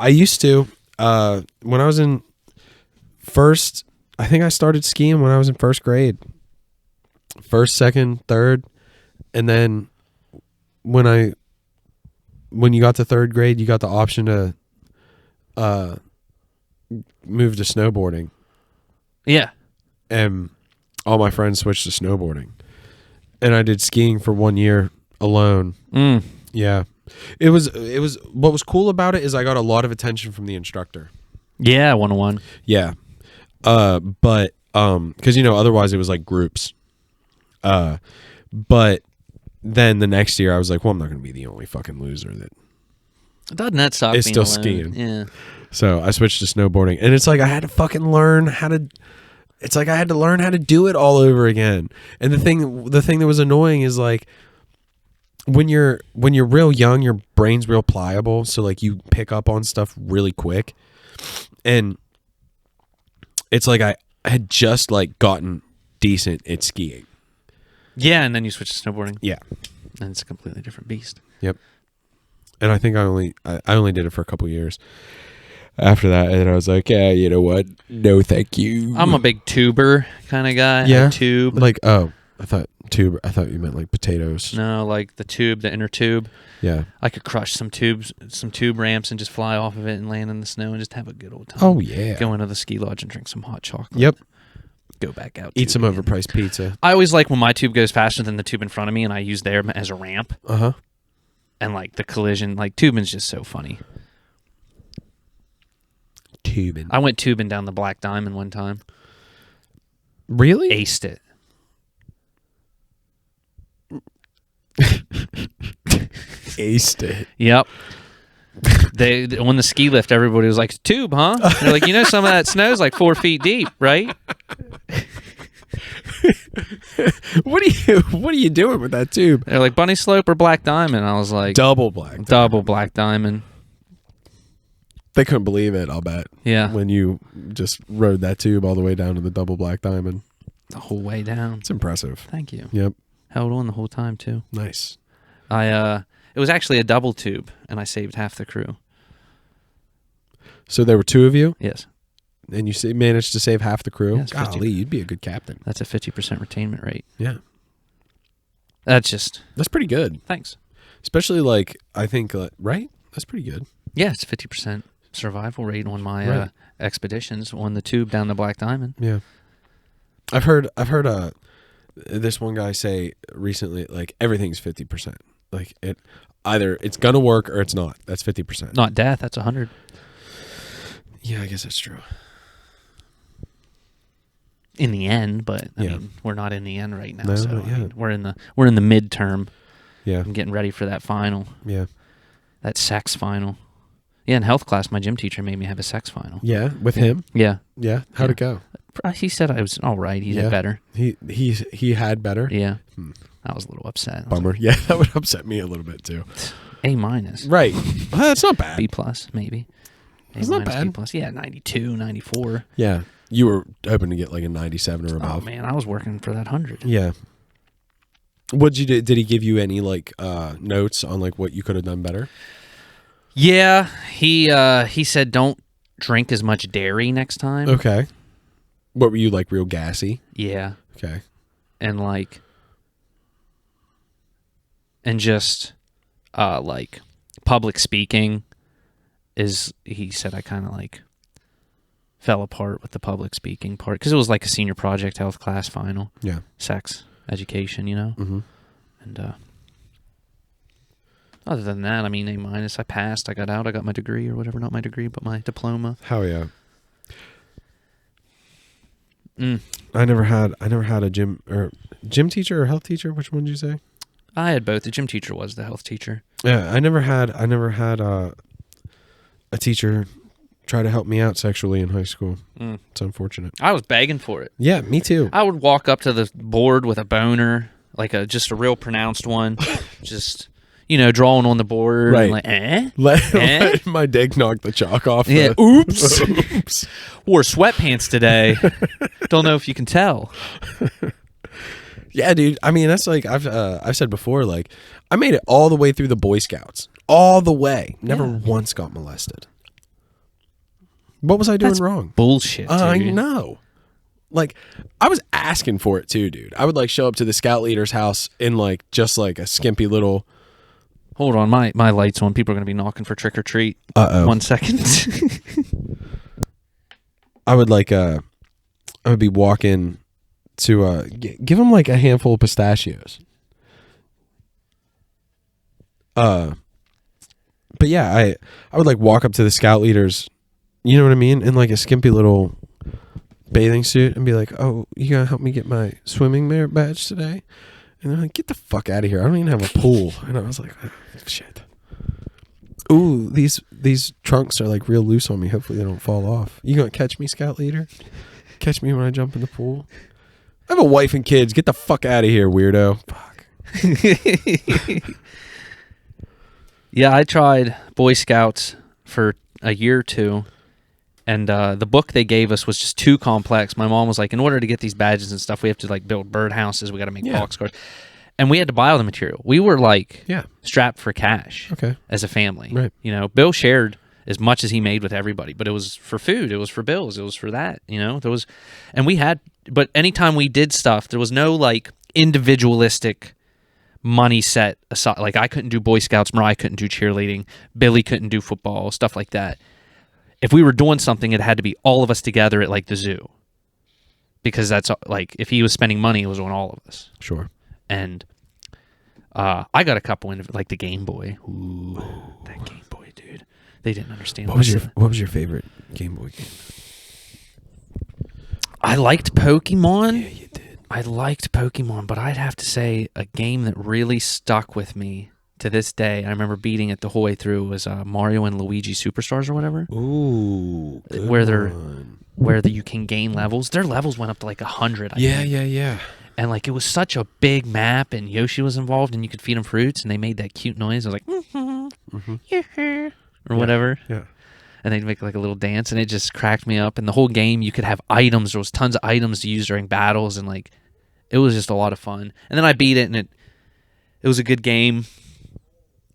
used to. When I was in first, I think I started skiing when I was in first grade. First, second, third. And then when you got to third grade, you got the option to move to snowboarding. Yeah. And all my friends switched to snowboarding. And I did skiing for 1 year alone. Yeah. It was what was cool about it is I got a lot of attention from the instructor. Yeah, 101. Yeah. But cuz otherwise it was like groups. But then the next year I was like, well, I'm not going to be the only fucking loser that Doesn't that suck? is still alone? skiing. Yeah. So I switched to snowboarding, and it's like I had to fucking learn how to. It's like I had to learn how to do it all over again. And the thing that was annoying is like, when you're real young, your brain's real pliable, so like you pick up on stuff really quick. And it's like I had just like gotten decent at skiing. Yeah, and then you switch to snowboarding. Yeah. And it's a completely different beast. Yep. And I think I only did it for a couple years after that, and I was like, yeah, you know what? No, thank you. I'm a big tuber kind of guy. Yeah. Tube. Like, oh, I thought you meant like potatoes. No, like the tube, the inner tube. Yeah. I could crush some tube ramps and just fly off of it and land in the snow and just have a good old time. Oh yeah. Go into the ski lodge and drink some hot chocolate. Yep. Go back out. Eat some tubing. overpriced pizza. I always like when my tube goes faster than the tube in front of me and I use there as a ramp. Uh-huh. And like the collision, like tubing's just so funny. Tubing. I went tubing down the Black Diamond one time. Really? Aced it. Aced it. Yep. When the ski lift, everybody was like, "Tube, huh?" And they're like, some of that snow's like 4 feet deep, right? What are you doing with that tube? They're like, Bunny Slope or Black Diamond. I was like, Double Black. double Black Diamond. They couldn't believe it, I'll bet. Yeah. When you just rode that tube all the way down to the Double Black Diamond. The whole way down. It's impressive. Thank you. Yep. Held on the whole time too. Nice. It was actually a double tube, and I saved half the crew. So there were two of you, Yes. and you managed to save half the crew? Yes, 50. Golly, you'd be a good captain. That's a 50% retainment rate. Yeah. That's pretty good. thanks. Especially, like, I think, right? That's pretty good. Yeah, it's 50% survival rate on my Right. expeditions on the tube down the Black Diamond. Yeah. I've heard this one guy say recently, like, everything's 50%. Like, either it's gonna work or it's not. That's 50%. Not death. That's 100. Yeah, I guess that's true. In the end, but I Yeah. mean, we're not in the end right now. No, so not I mean, yet. we're in the midterm. Yeah. I'm getting ready for that final, Yeah. that sex final. Yeah, in health class, my gym teacher made me have a sex final. Yeah. With him? Yeah, Yeah. How'd it go? he said I was all right. He Yeah. did better. He had better? Yeah, Hmm. I was a little upset. I was Bummer. Yeah, that would upset me a little bit too. like, A-, Right. Well, that's not bad. B+, maybe. It's not bad. B+. Yeah, 92, 94. Yeah. You were hoping to get like a 97 or Oh above. man, I was working for that 100. Yeah. What'd you do? Did he give you any like notes on like what you could have done better? Yeah, he said don't drink as much dairy next time. Okay. What were you like, real gassy? Yeah, Okay. and just like public speaking is, he said I kind of like fell apart with the public speaking part because it was like a senior project health class final. Yeah. Sex education, you know. Mm-hmm. And other than that, I mean, A-, I passed, I got out, I got my degree or whatever, not my degree, but my diploma. Hell yeah. I never had a gym teacher or health teacher. Which one did you say? I had both. The gym teacher was the health teacher. Yeah, I never had a teacher try to help me out sexually in high school. It's unfortunate. I was begging for it. Yeah, me too. I would walk up to the board with a boner, like just a real pronounced one, just drawing on the board, Right. and like, eh? Let my dick knock the chalk off. Yeah. Oops. Oops. Wore sweatpants today. Don't know if you can tell. Yeah, dude. I mean, that's like I've said before. Like, I made it all the way through the Boy Scouts, all the way. Never once got molested. What was I doing wrong? Bullshit, dude. I know. Like, I was asking for it too, dude. I would like show up to the scout leader's house in like just like a skimpy little. Hold on, my light's on. People are going to be knocking for trick or treat. 1 second. I would like I would be walking to give them like a handful of pistachios. But yeah, I would like walk up to the scout leaders, you know what I mean, in like a skimpy little bathing suit and be like, "Oh, you gonna help me get my swimming merit badge today?" And they're like, "Get the fuck out of here! I don't even have a pool." And I was like, oh, "Shit." Ooh, these trunks are like real loose on me. Hopefully they don't fall off. You gonna catch me, scout leader? Catch me when I jump in the pool? I have a wife and kids. Get the fuck out of here, weirdo. Fuck. Yeah, I tried Boy Scouts for a year or two, and the book they gave us was just too complex. My mom was like, in order to get these badges and stuff, we have to like build birdhouses. We got to make boxcars, and we had to buy all the material. We were like strapped for cash as a family. Right. You know, Bill shared as much as he made with everybody, but it was for food, it was for bills, it was for that. You know, there was, and we had, but anytime we did stuff, there was no like individualistic money set aside. Like I couldn't do Boy Scouts, Mariah couldn't do cheerleading, Billy couldn't do football, stuff like that. If we were doing something, it had to be all of us together at like the zoo, because that's like, if he was spending money, it was on all of us. Sure. And I got a couple in like the Game Boy. Ooh, that Game Boy, dude. They didn't understand. What was your favorite Game Boy game? I liked Pokemon. Yeah, you did. I liked Pokemon, but I'd have to say a game that really stuck with me to this day. I remember beating it the whole way through. Was Mario and Luigi Superstars or whatever. Ooh, good where you can gain levels. Their levels went up to like 100. Yeah. And like it was such a big map, and Yoshi was involved, and you could feed him fruits, and they made that cute noise. I was like, or whatever. Yeah. And they'd make like a little dance, and it just cracked me up. And the whole game, you could have items. There was tons of items to use during battles, and like it was just a lot of fun. And then I beat it, and it was a good game.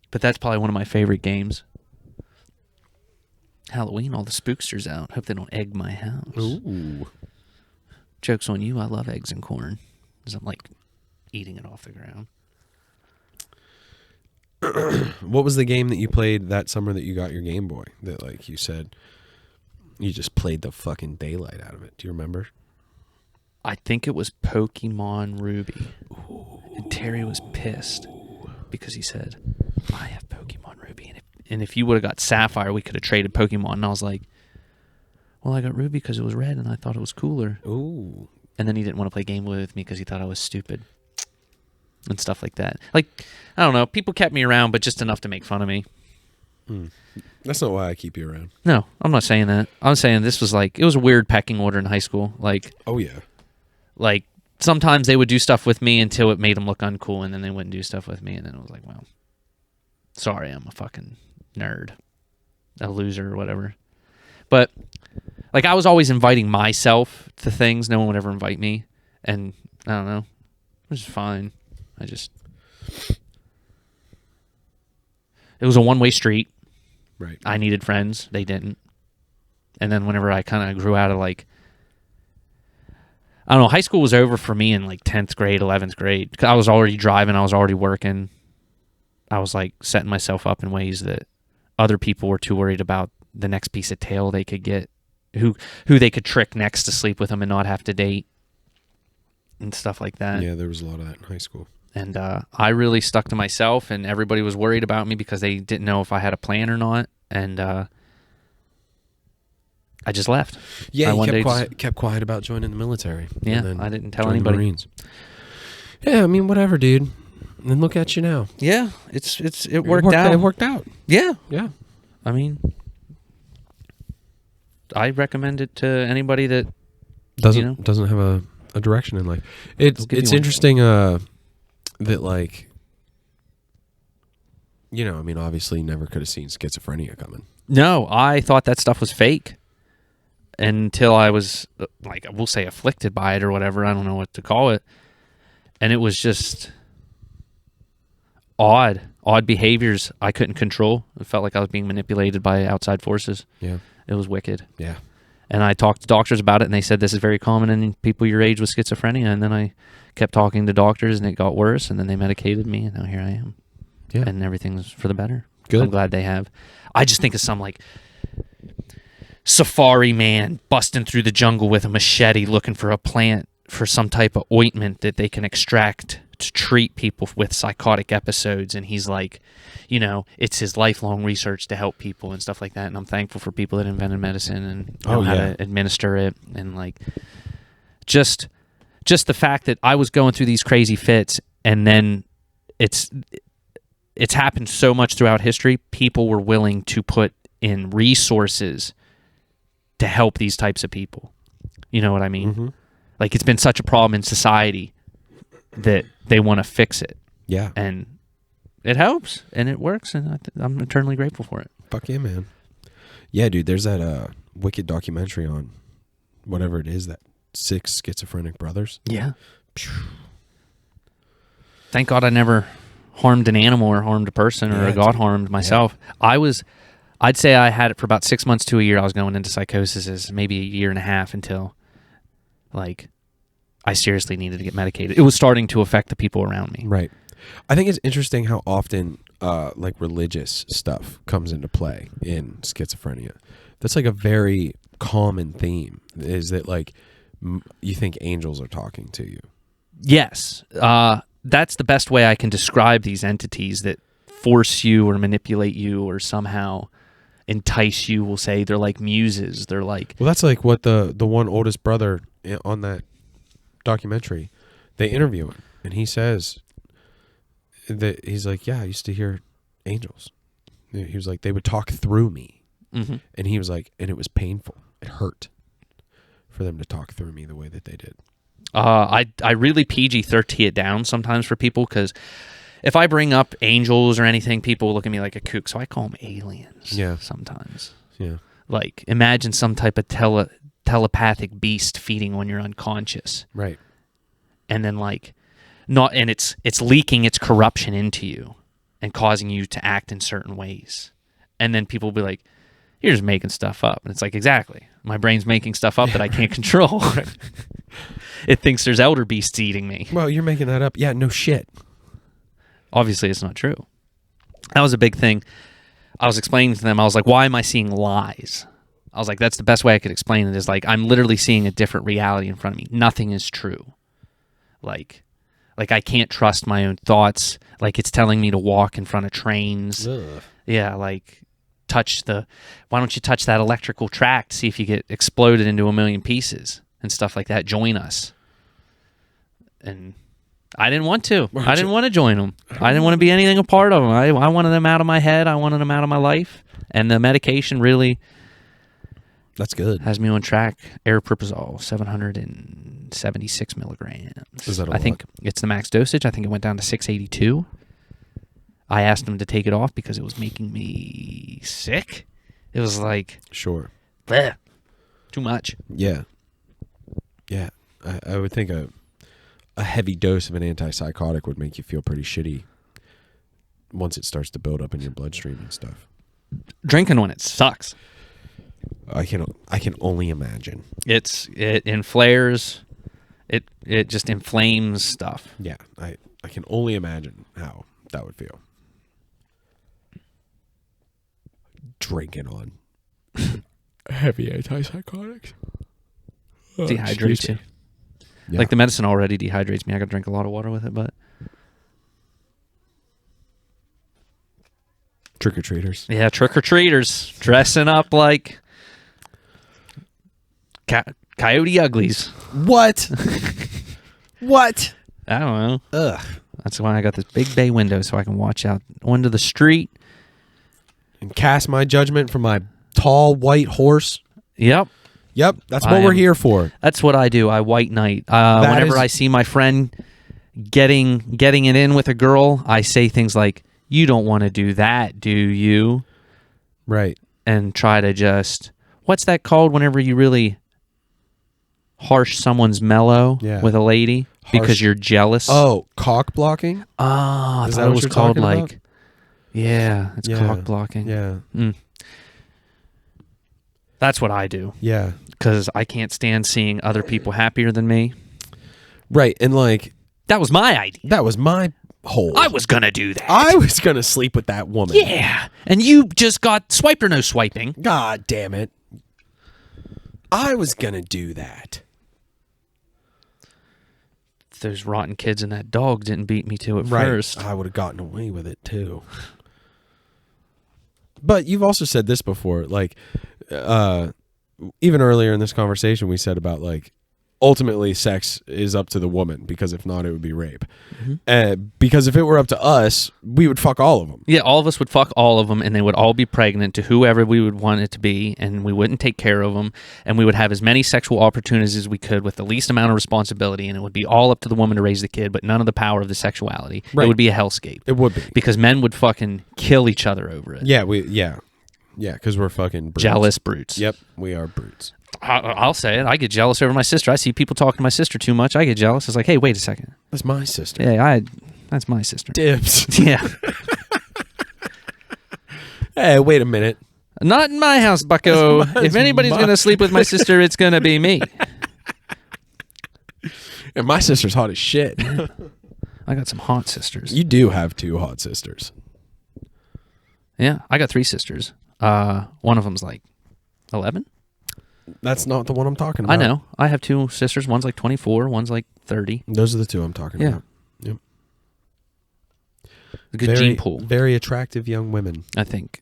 But that's probably one of my favorite games. Halloween, all the spooksters out. Hope they don't egg my house. Ooh. Joke's on you. I love eggs and corn, because I'm like eating it off the ground. What was the game that you played that summer that you got your Game Boy? That like you said, you just played the fucking daylight out of it. Do you remember? I think it was Pokemon Ruby. And Terry was pissed because he said, I have Pokemon Ruby. And if you would have got Sapphire, we could have traded Pokemon. And I was like, well, I got Ruby because it was red and I thought it was cooler. Ooh. And then he didn't want to play Game Boy with me because he thought I was stupid. And stuff like that. Like, I don't know. People kept me around, but just enough to make fun of me. That's not why I keep you around. No, I'm not saying that. I'm saying this was like, it was a weird pecking order in high school. Like, oh yeah. Like, sometimes they would do stuff with me until it made them look uncool, and then they wouldn't do stuff with me, and then it was like, well, sorry, I'm a fucking nerd, a loser or whatever. But, like, I was always inviting myself to things. No one would ever invite me, and I don't know. It was fine. It was a one-way street. Right. I needed friends. They didn't. And then whenever I kind of grew out of, like, I don't know, high school was over for me in, like, 10th grade, 11th grade. I was already driving. I was already working. I was, like, setting myself up in ways that other people were too worried about the next piece of tail they could get, who they could trick next to sleep with them and not have to date and stuff like that. Yeah, there was a lot of that in high school. And I really stuck to myself, and everybody was worried about me because they didn't know if I had a plan or not. And I just left. Yeah, you kept quiet about joining the military. Yeah, I didn't tell anybody. Marines. Yeah, I mean, whatever, dude. And look at you now. Yeah, it worked out. It worked out. Yeah. Yeah. I mean, I recommend it to anybody that doesn't have a direction in life. It's interesting that, like, you know, I mean, obviously never could have seen schizophrenia coming. No, I thought that stuff was fake until I was, like, we'll say afflicted by it or whatever. I don't know what to call it. And it was just odd behaviors I couldn't control. It felt like I was being manipulated by outside forces. Yeah. It was wicked. Yeah. And I talked to doctors about it, and they said this is very common in people your age with schizophrenia. And then I kept talking to doctors, and it got worse, and then they medicated me, and now here I am. Yeah. And everything's for the better. Good. I'm glad they have. I just think of some, like, safari man busting through the jungle with a machete looking for a plant for some type of ointment that they can extract to treat people with psychotic episodes. And he's like, you know, it's his lifelong research to help people and stuff like that. And I'm thankful for people that invented medicine and know how to administer it. And, like, just the fact that I was going through these crazy fits, and then it's happened so much throughout history. People were willing to put in resources to help these types of people. You know what I mean? Mm-hmm. Like, it's been such a problem in society that they want to fix it. Yeah. And it helps, and it works, and I'm eternally grateful for it. Fuck yeah, man. Yeah, dude, there's that wicked documentary on whatever it is, that 6 schizophrenic brothers. Yeah. Thank God I never harmed an animal or harmed a person or got harmed myself. Yeah. I'd say I had it for about 6 months to a year. I was going into psychosis, maybe a year and a half, until like I seriously needed to get medicated. It was starting to affect the people around me. Right. I think it's interesting how often like religious stuff comes into play in schizophrenia. That's like a very common theme, is that like you think angels are talking to you. Yes. That's the best way I can describe these entities that force you or manipulate you or somehow entice you. We'll say they're like muses. They're like... Well, that's like what the one oldest brother on that documentary, they interview him, and he says that he's like, yeah, I used to hear angels. He was like, they would talk through me. Mm-hmm. And he was like, and it was painful. It hurt for them to talk through me the way that they did. I really PG-13 it down sometimes for people, because if I bring up angels or anything, people look at me like a kook, so I call them aliens. Yeah. Sometimes. Yeah. Like, imagine some type of telepathic beast feeding when you're unconscious. Right. And then it's leaking its corruption into you and causing you to act in certain ways. And then people will be like, you're just making stuff up. And it's like, exactly. My brain's making stuff up that I can't control. It thinks there's elder beasts eating me. Well, you're making that up. Yeah, no shit. Obviously, it's not true. That was a big thing. I was explaining to them, I was like, why am I seeing lies? I was like, that's the best way I could explain it, is like, I'm literally seeing a different reality in front of me. Nothing is true. Like I can't trust my own thoughts. Like, it's telling me to walk in front of trains. Ugh. Yeah, like, why don't you touch that electrical track to see if you get exploded into a million pieces and stuff like that. Join us. And I didn't want to. I didn't want to join them. I didn't want to be anything a part of them. I wanted them out of my head. I wanted them out of my life. And the medication really... That's good. Has me on track. Aripiprazole, 776 milligrams. Is that a lot? I think it's the max dosage. I think it went down to 682. I asked him to take it off because it was making me sick. It was like... Sure. Bleh, too much. Yeah. Yeah. I would think a heavy dose of an antipsychotic would make you feel pretty shitty once it starts to build up in your bloodstream and stuff. Drinking when it sucks. I can only imagine. It inflares. It just inflames stuff. Yeah, I can only imagine how that would feel. Drinking on heavy antipsychotics Dehydrates you. Yeah. Like the medicine already dehydrates me. I got to drink a lot of water with it, but... Trick-or-treaters. Yeah, trick-or-treaters. Dressing up like... Coyote Uglies. What? What? I don't know. Ugh. That's why I got this big bay window so I can watch out onto the street. And cast my judgment from my tall white horse. Yep. That's what we're here for. That's what I do. I white knight. Whenever I see my friend getting it in with a girl, I say things like, "You don't want to do that, do you?" Right. And try to just... What's that called whenever you really harsh someone's mellow with a lady because you're jealous? Oh, cock blocking? Oh, I thought it was called like... Yeah, it's cock blocking. Yeah. That's what I do. Yeah. Because I can't stand seeing other people happier than me. Right, and like... That was my idea. That was my hole. I was going to do that. I was going to sleep with that woman. Yeah, and you just got swiped or no swiping. God damn it. I was going to do that. Those rotten kids and that dog didn't beat me to it first. I would have gotten away with it too. But you've also said this before, like, even earlier in this conversation, we said about like ultimately sex is up to the woman, because if not, it would be rape. Because if it were up to us, we would fuck all of them. Yeah, all of us would fuck all of them, and they would all be pregnant to whoever we would want it to be, and we wouldn't take care of them, and we would have as many sexual opportunities as we could with the least amount of responsibility, and it would be all up to the woman to raise the kid, but none of the power of the sexuality. Right. It would be a hellscape. It would be. Because men would fucking kill each other over it. Yeah, because we're fucking brutes. Jealous brutes. Yep, we are brutes. I'll say it. I get jealous over my sister. I see people talking to my sister too much. I get jealous. It's like, hey, wait a second. That's my sister. Yeah, that's my sister. Dibs. Yeah. Hey, wait a minute. Not in my house, bucko. If anybody's going to sleep with my sister, it's going to be me. And my sister's hot as shit. I got some hot sisters. You do have 2 hot sisters. Yeah, I got 3 sisters. One of them's like 11. That's not the one I'm talking about. I know. I have 2 sisters. One's like 24. One's like 30. Those are the 2 I'm talking about. Yep. A good gene pool. Very attractive young women. I think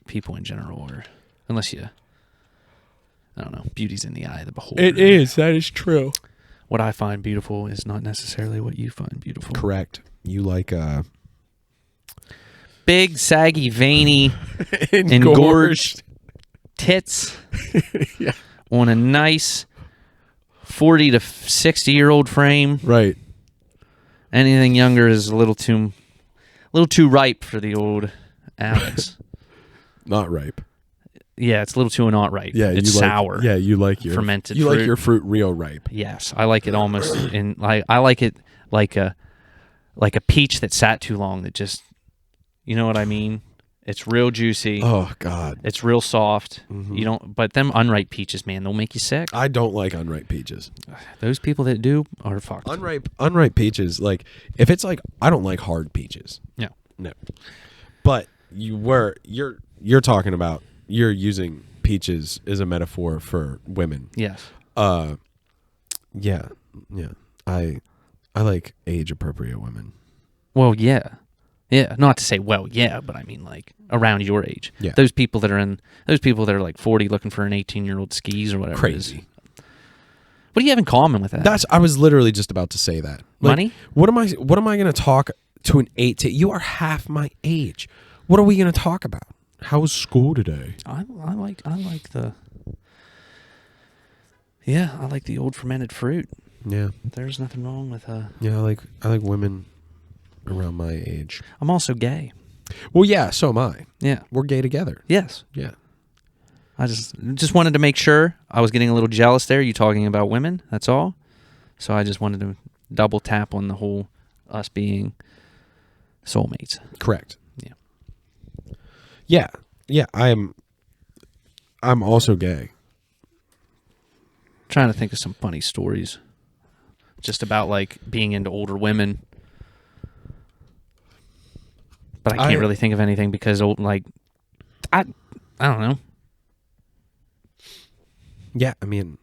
people in general are, unless you, I don't know, beauty's in the eye of the beholder. It is. That is true. What I find beautiful is not necessarily what you find beautiful. Correct. You like big, saggy, veiny, engorged tits yeah. on a nice 40 to 60-year-old frame. Right. Anything younger is a little too ripe for the old Alex. Not ripe. Yeah, it's a little too not ripe. Yeah, it's sour. Yeah, you like your fermented You fruit. like your fruit real ripe. Yes, I like it almost in like I like it like a peach that sat too long that just, you know what I mean? It's real juicy. Oh God. It's real soft. Mm-hmm. You don't, but them unripe peaches, man, they'll make you sick. I don't like unripe peaches. Those people that do are fucked. Unripe peaches, like if it's like, I don't like hard peaches. No. But you're talking about, you're using peaches as a metaphor for women. Yes. Yeah. I like age appropriate women. Well, yeah. Yeah, not to say well, yeah, but I mean like around your age. Yeah. Those people that are like 40 looking for an 18-year-old skis or whatever. Crazy. It is. What do you have in common with that? I was literally just about to say that. Like, money? What am I going to talk to an 18? You are half my age. What are we going to talk about? How was school today? I like the old fermented fruit. Yeah. There's nothing wrong with Yeah, I like women around my age. I'm also gay. Well, yeah, so am I. Yeah. We're gay together. Yes. Yeah. I just wanted to make sure. I was getting a little jealous there, you talking about women, that's all. So I just wanted to double tap on the whole us being soulmates. Correct. Yeah. Yeah, I'm also gay. Trying to think of some funny stories just about like being into older women. But I can't really think of anything because like I don't know. Yeah, I mean,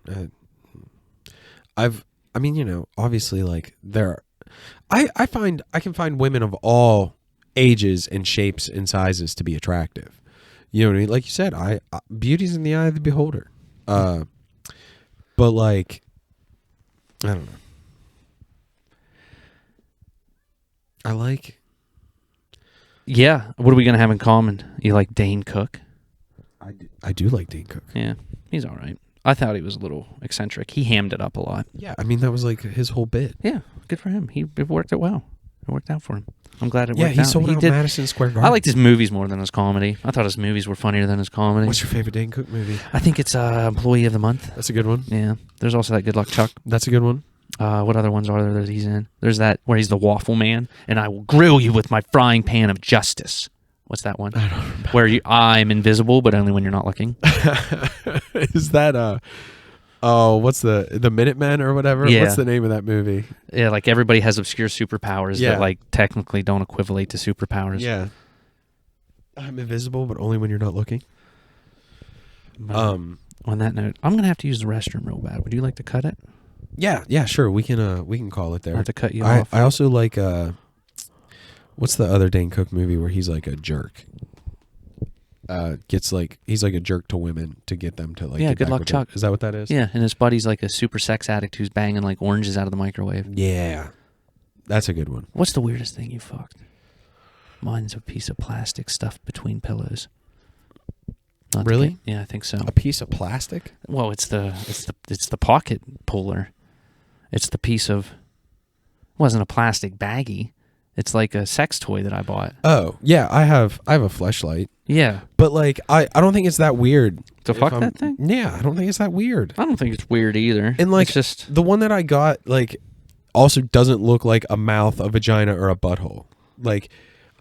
obviously, like I can find women of all ages and shapes and sizes to be attractive. You know what I mean? Like you said, beauty's in the eye of the beholder. But like, I don't know. I like. Yeah. What are we gonna have in common? You like Dane Cook? I do like Dane Cook. Yeah, he's all right. I thought he was a little eccentric. He hammed it up a lot. Yeah, I mean that was like his whole bit. Yeah, good for him. It worked out well. It worked out for him. I'm glad it worked out. Yeah, he sold out Madison Square Garden. I liked his movies more than his comedy. I thought his movies were funnier than his comedy. What's your favorite Dane Cook movie? I think it's Employee of the Month. That's a good one. Yeah. There's also that Good Luck Chuck. That's a good one. What other ones are there that he's in? There's that where he's the waffle man, and I will grill you with my frying pan of justice. What's that one? I don't remember. Where I'm invisible, but only when you're not looking. Is that what's the Minutemen or whatever? Yeah. What's the name of that movie? Yeah, like everybody has obscure superpowers Yeah. that like technically don't equivalate to superpowers. Yeah. I'm invisible, but only when you're not looking. On that note, I'm gonna have to use the restroom real bad. Would you like to cut it? Yeah, sure. We can call it there. I have to cut you off. I also like what's the other Dane Cook movie where he's like a jerk? gets like he's like a jerk to women to get them to like. Yeah, get Good back Luck with them. Chuck. Is that what that is? Yeah, and his buddy's like a super sex addict who's banging like oranges out of the microwave. Yeah, that's a good one. What's the weirdest thing you fucked? Mine's a piece of plastic stuffed between pillows. Not Really? Yeah, I think so. A piece of plastic? Well, it's the pocket puller. It's the piece of. It wasn't a plastic baggie. It's like a sex toy that I bought. Oh yeah, I have a fleshlight. Yeah, But like I don't think it's that weird to fuck that thing. Yeah, I don't think it's that weird. I don't think it's weird either. And like it's just the one that I got like also doesn't look like a mouth, a vagina, or a butthole. Like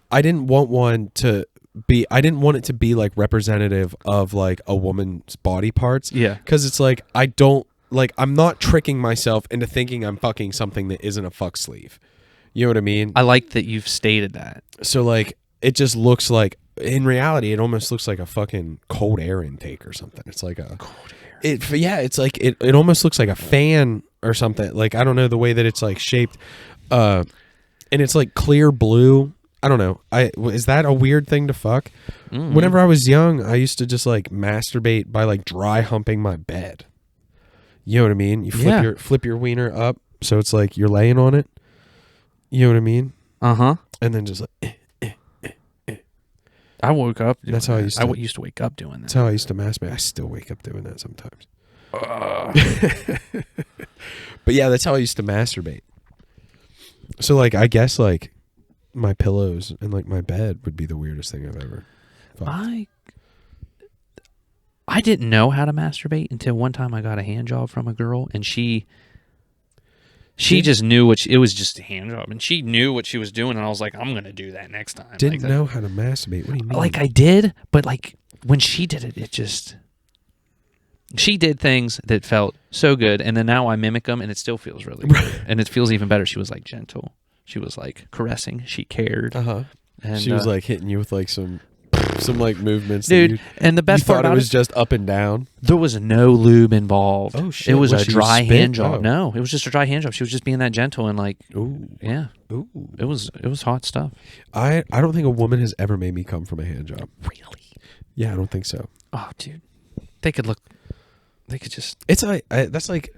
I didn't want it to be like representative of like a woman's body parts. Yeah. Because it's like I'm not tricking myself into thinking I'm fucking something that isn't a fuck sleeve. You know what I mean? I like that you've stated that. So like it just looks like in reality it almost looks like a fucking cold air intake or something. It's like a Cold air. It's like it almost looks like a fan or something. Like I don't know the way that it's like shaped. And it's like clear blue. I don't know. Is that a weird thing to fuck? Mm-hmm. Whenever I was young, I used to just like masturbate by like dry humping my bed. You know what I mean? You flip your wiener up so it's like you're laying on it. You know what I mean? Uh-huh. And then just like I woke up. That's how I used to. I used to wake up doing that. That's how I used to masturbate. I still wake up doing that sometimes. But yeah, that's how I used to masturbate. So like, I guess like my pillows and like my bed would be the weirdest thing I've ever fucked. I didn't know how to masturbate until one time I got a hand job from a girl, and she just knew it was just a hand job, and she knew what she was doing, and I was like, I'm gonna do that next time. Didn't know how to masturbate. What do you mean? Like I did, but like when she did it, she did things that felt so good, and then now I mimic them, and it still feels really good, and it feels even better. She was like gentle, she was like caressing, she cared. And she was like hitting you with like some like movements, dude. That and the best you part thought about it was just up and down. There was no lube involved. Oh shit! It was What, a she dry spit? hand job. Oh. No, it was just a dry hand job. She was just being that gentle and like, Ooh, yeah, ooh. it was hot stuff. I don't think a woman has ever made me come from a hand job. Really? Yeah, I don't think so. Oh, dude, they could just. It's like that's like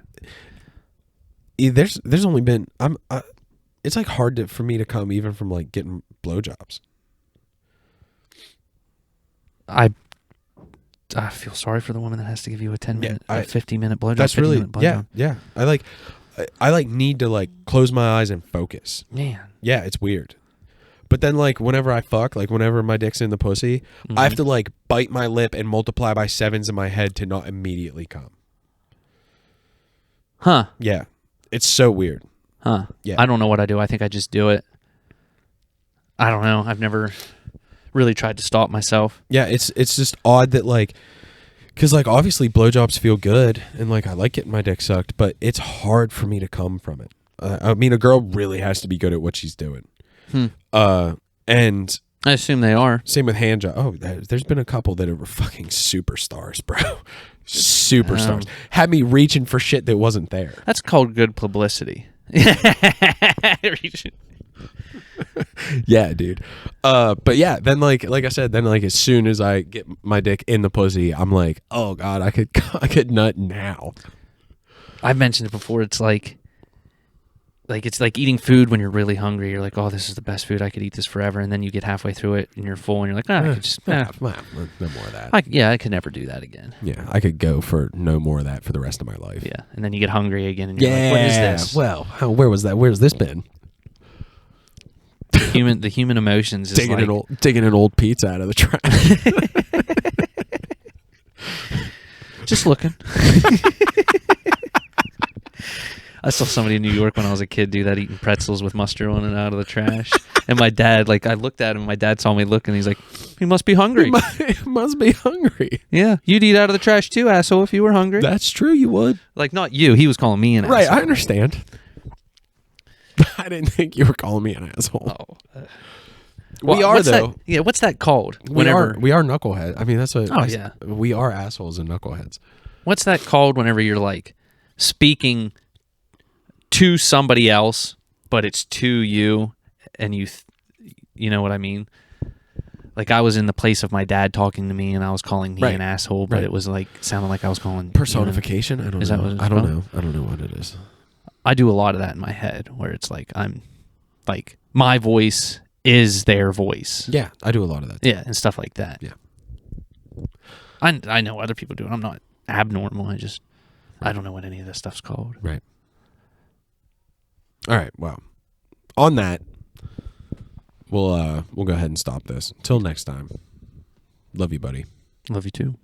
there's only been it's like hard for me to come even from like getting blowjobs. I feel sorry for the woman that has to give you a 10-minute, 50-minute blowjob. That's really blowjob. yeah. I like need to like close my eyes and focus. Man. Yeah, it's weird. But then like whenever I fuck, like whenever my dick's in the pussy, I have to like bite my lip and multiply by 7s in my head to not immediately come. Huh. Yeah. It's so weird. Huh. Yeah. I don't know what I do. I think I just do it. I don't know. I've never really tried to stop myself. Yeah, it's just odd that like, because like obviously blowjobs feel good and like I like getting my dick sucked, but it's hard for me to come from it. I mean, a girl really has to be good at what she's doing. And I assume they are. same with hand job. Oh, there's been a couple that were fucking superstars, bro. Superstars. Had me reaching for shit that wasn't there. That's called good publicity. Yeah, dude. But yeah, then like I said, then like as soon as I get my dick in the pussy, I'm like, oh god, I could nut now. I've mentioned it before. It's like it's like eating food when you're really hungry. You're like, oh, this is the best food. I could eat this forever. And then you get halfway through it and you're full and you're like, I could just, no more of that. I could never do that again. Yeah, I could go for no more of that for the rest of my life. Yeah. And then you get hungry again and you're like, what is this? Well, where was that? Where's this been? The human emotions is digging an old pizza out of the trash. Just looking. I saw somebody in New York when I was a kid do that, eating pretzels with mustard on it out of the trash. And my dad, like, I looked at him, my dad saw me look, and he's like, he must be hungry. He must be hungry. Yeah, you'd eat out of the trash too, asshole, if you were hungry. That's true, you would. Like, not you, he was calling me an asshole. Right, I understand. I didn't think you were calling me an asshole. Oh. We are, though. What's that called? We are knucklehead. I mean, that's what... Oh, yeah. We are assholes and knuckleheads. What's that called whenever you're, like, speaking to somebody else, but it's to you, and you know what I mean? like I was in the place of my dad talking to me, and I was calling me Right. an asshole, but Right. it was like sounded like I was calling Personification. I don't Is know. that what it's I don't called? know. I don't know what it is. I do a lot of that in my head, where it's like I'm like my voice is their voice. Yeah, I do a lot of that. Yeah, and stuff like that. Yeah. I know other people do it. I'm not abnormal. I don't know what any of this stuff's called. Right. All right. Well, on that, we'll go ahead and stop this. Until next time. Love you, buddy. Love you too.